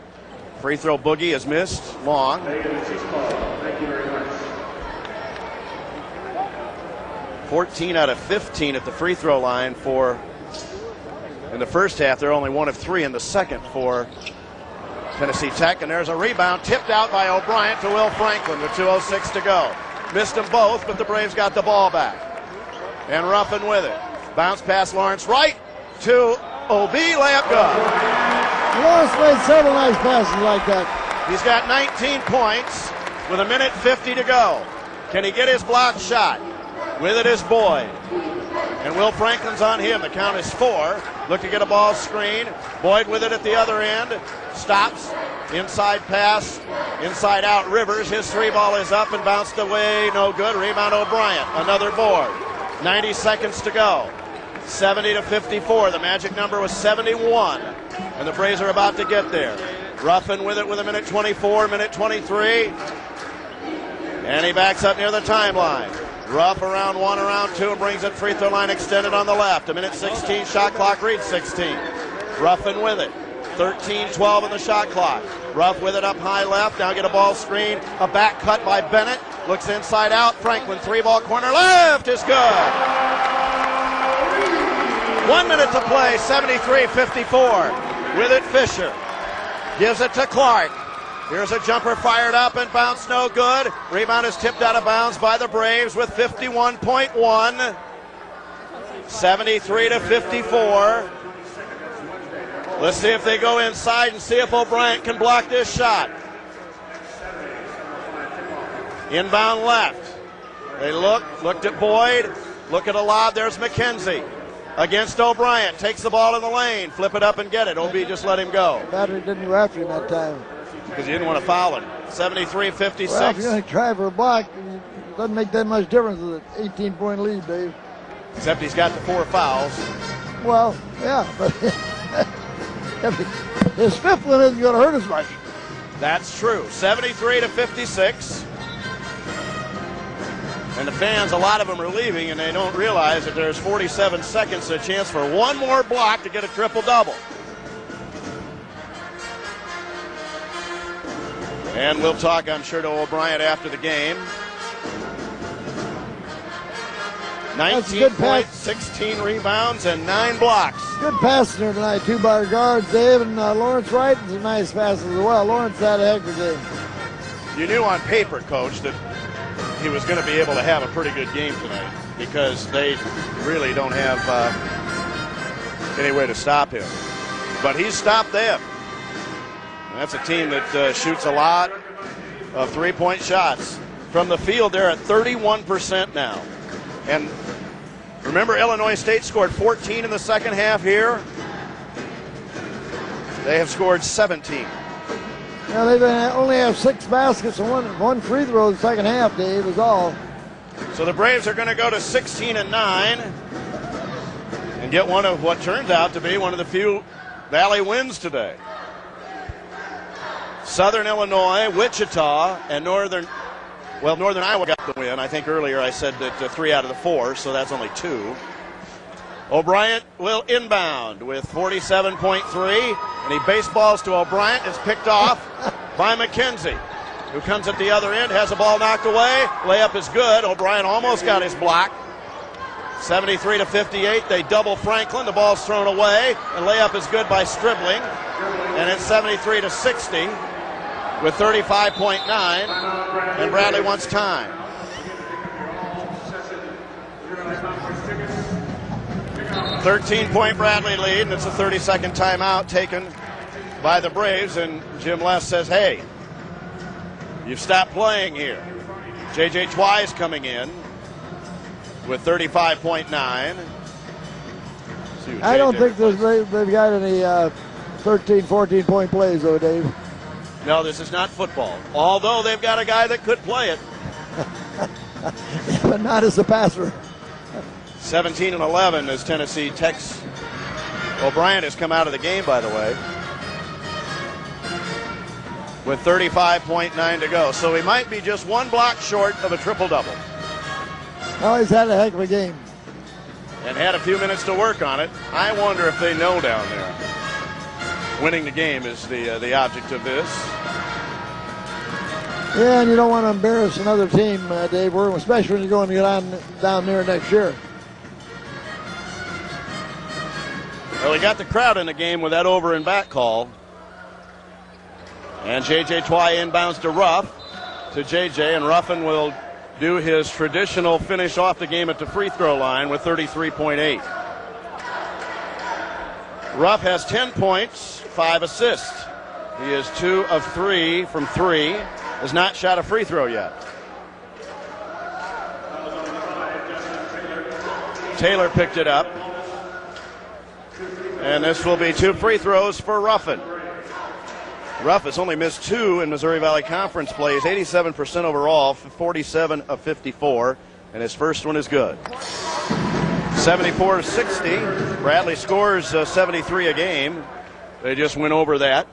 Free throw boogie is missed, long. 14 out of 15 at the free throw line in the first half. They're only 1 of 3 in the second for Tennessee Tech. And there's a rebound tipped out by O'Brien to Will Franklin with 2:06 to go. Missed them both, but the Braves got the ball back. And Ruffin with it. Bounce past Lawrence Wright to OB, layup good. Lawrence made several nice passes like that. He's got 19 points with 1:50 to go. Can he get his block shot? With it is Boyd. And Will Franklin's on him. The count is 4. Look to get a ball screen. Boyd with it at the other end. Stops. Inside pass. Inside out Rivers. His 3 ball is up and bounced away. No good. Rebound O'Brien. Another board. 90 seconds to go. 70-54. The magic number was 71. And the Braves are about to get there. Ruffin with it with 1:24, 1:23. And he backs up near the timeline. Ruff around 1, around 2, and brings it free throw line extended on the left. 1:16, shot clock reads 16. Ruffin with it. 13-12 on the shot clock. Ruff with it up high left. Now get a ball screen. A back cut by Bennett. Looks inside out. Franklin, 3-ball corner left is good. 1 minute to play, 73-54. With it, Fisher. Gives it to Clark. Here's a jumper fired up and bounced no good. Rebound is tipped out of bounds by the Braves with 51.1. 73-54. Let's see if they go inside and see if O'Brien can block this shot. Inbound left. They looked at Boyd. Look at a lob. There's McKenzie. Against O'Brien. Takes the ball in the lane. Flip it up and get it. OB just let him go. Battery didn't go after him that time. Because you didn't want to foul him. 73-56. Well, if you're going to try for a block, it doesn't make that much difference with an 18-point lead, Dave. Except he's got the 4 fouls. Well, yeah, but his 5th one isn't going to hurt as much. That's true. 73-56. And the fans, a lot of them are leaving, and they don't realize that there's 47 seconds, a chance for one more block to get a triple-double. And we'll talk, I'm sure, to O'Brien after the game. 19 points, 16 rebounds, and 9 blocks. Good passing there tonight, 2 by our guards, Dave, and Lawrence Wright, and some nice passes as well. Lawrence had a heck of a game. You knew on paper, Coach, that he was going to be able to have a pretty good game tonight because they really don't have any way to stop him. But he stopped them. And that's a team that shoots a lot of 3-point shots. From the field, they're at 31% now. And remember, Illinois State scored 14 in the second half here. They have scored 17. Yeah, they only have 6 baskets and one free throw in the second half, Dave, is all. So the Braves are going to go to 16-9 and get one of what turns out to be one of the few Valley wins today. Southern Illinois, Wichita, and Northern Iowa got the win. I think earlier I said that 3 out of the 4, so that's only 2. O'Brien will inbound with 47.3, and he baseballs to O'Brien. It's picked off by McKenzie, who comes at the other end, has the ball knocked away. Layup is good. O'Brien almost got his block. 73 to 58. They double Franklin. The ball's thrown away. And layup is good by Stribling. And it's 73 to 60 with 35.9. And Bradley wants time. 13-point Bradley lead, and it's a 30-second timeout taken by the Braves. And Jim Les says, hey, you've stopped playing here. J.J. Twice coming in with 35.9. I don't think they've got any 13, 14-point plays, though, Dave. No, this is not football. Although they've got a guy that could play it. But not as a passer. 17 and 11 as Tennessee Tech's O'Brien has come out of the game, by the way, with 35.9 to go. So he might be just one block short of a triple-double. Oh, he's had a heck of a game. And had a few minutes to work on it. I wonder if they know down there. Winning the game is the object of this. Yeah, and you don't want to embarrass another team, Dave, especially when you're going to get down there next year. Well, he got the crowd in the game with that over and back call. And J.J. Twy inbounds to Ruff, to J.J., and Ruffin will do his traditional finish off the game at the free throw line with 33.8. Ruff has 10 points, 5 assists. He is 2 of 3 from 3. Has not shot a free throw yet. Taylor picked it up. And this will be 2 free throws for Ruffin. Ruff has only missed 2 in Missouri Valley Conference play. He's 87% overall, 47 of 54, and his first one is good. 74 to 60. Bradley scores 73 a game. They just went over that.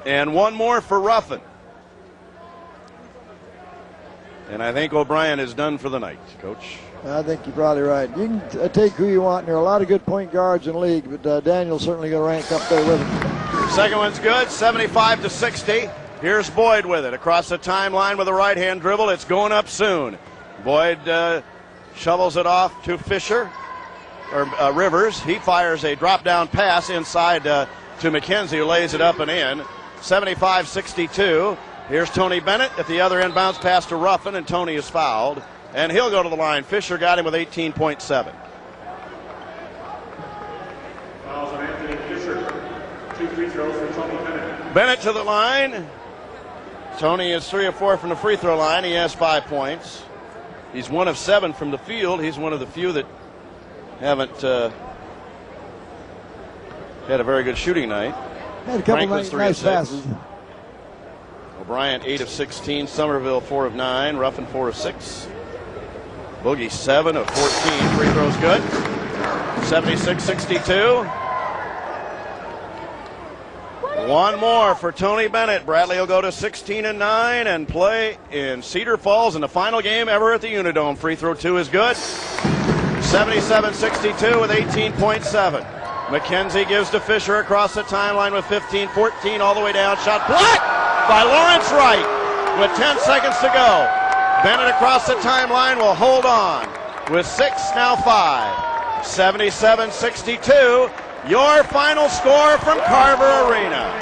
And one more for Ruffin. And I think O'Brien is done for the night, Coach. I think you're probably right. You can take who you want, and there are a lot of good point guards in the league, but Daniel's certainly going to rank up there with him. Second one's good, 75 to 60. Here's Boyd with it across the timeline with a right-hand dribble. It's going up soon. Boyd shovels it off to Fisher, or Rivers. He fires a drop-down pass inside to McKenzie, who lays it up and in. 75-62. Here's Tony Bennett at the other end, bounce pass to Ruffin, and Tony is fouled. And he'll go to the line. Fisher got him with 18.7. Fouls on Anthony Fisher. 2 free throws for Tony Bennett. Bennett to the line. Tony is 3 of 4 from the free throw line. He has 5 points. He's 1 of 7 from the field. He's one of the few that haven't had a very good shooting night. Had a couple Franklin's nice passes. O'Brien 8 of 16. Somerville 4 of 9. Ruffin 4 of 6. Boogie 7 of 14. Free throws good. 76-62. One more for Tony Bennett. Bradley will go to 16 and 9 and play in Cedar Falls in the final game ever at the Unidome. Free throw 2 is good. 77-62 with 18.7. McKenzie gives to Fisher across the timeline with 15-14 all the way down. Shot blocked by Lawrence Wright with 10 seconds to go. Bennett across the timeline will hold on with 6, now 5. 77-62. Your final score from Carver Arena.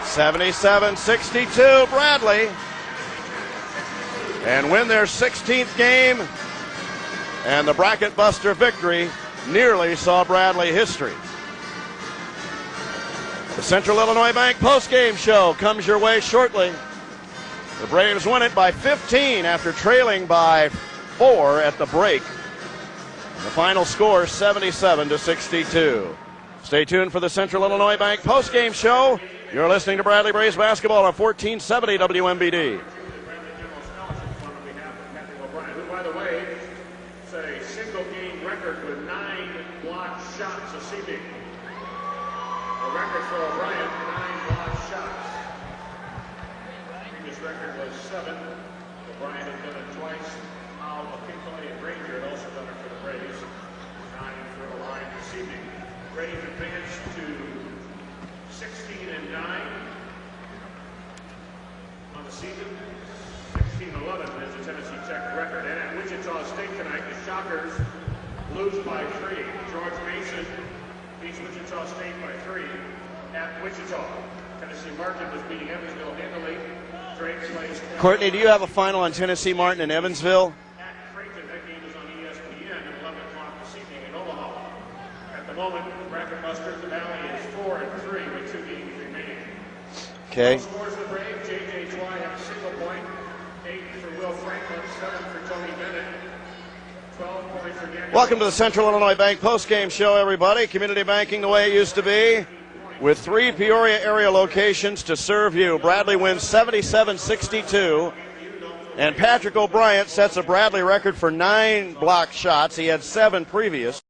77-62 Bradley. And win their 16th game. And the bracket buster victory nearly saw Bradley history. The Central Illinois Bank postgame show comes your way shortly. The Braves win it by 15 after trailing by 4 at the break. The final score, 77-62. Stay tuned for the Central Illinois Bank postgame show. You're listening to Bradley Braves basketball on 1470 WMBD. By the way, it's a single game record with 9 blocked shots this evening. The record for O'Brien, 9 blocked shots. Previous record was 7. O'Brien had done it twice. Al McKinley and Ranger had also done it for the Braves. 9 for the line this evening. Braves advance to 16 and 9 on the season. 16-11 as the Tennessee check the record. And at Wichita State tonight, the Shockers lose by 3. George Mason beats Wichita State by 3 at Wichita. Tennessee Martin was beating Evansville handily. Drake plays Courtney, do you have a final on Tennessee Martin and Evansville? at Creighton. That game is on ESPN at 11 o'clock this evening in Omaha. At the moment, Bracket Busters, the Valley is 4-3 with 2 games remaining. Okay. Scores the Brave. J.J. Twy have a single point. 8 for Will Franklin, 7 for Tony Bennett. 12 points for Daniel. Welcome to the Central Illinois Bank postgame show, everybody. Community banking the way it used to be, with 3 Peoria area locations to serve you. Bradley wins 77-62, and Patrick O'Brien sets a Bradley record for 9 block shots. He had 7 previous.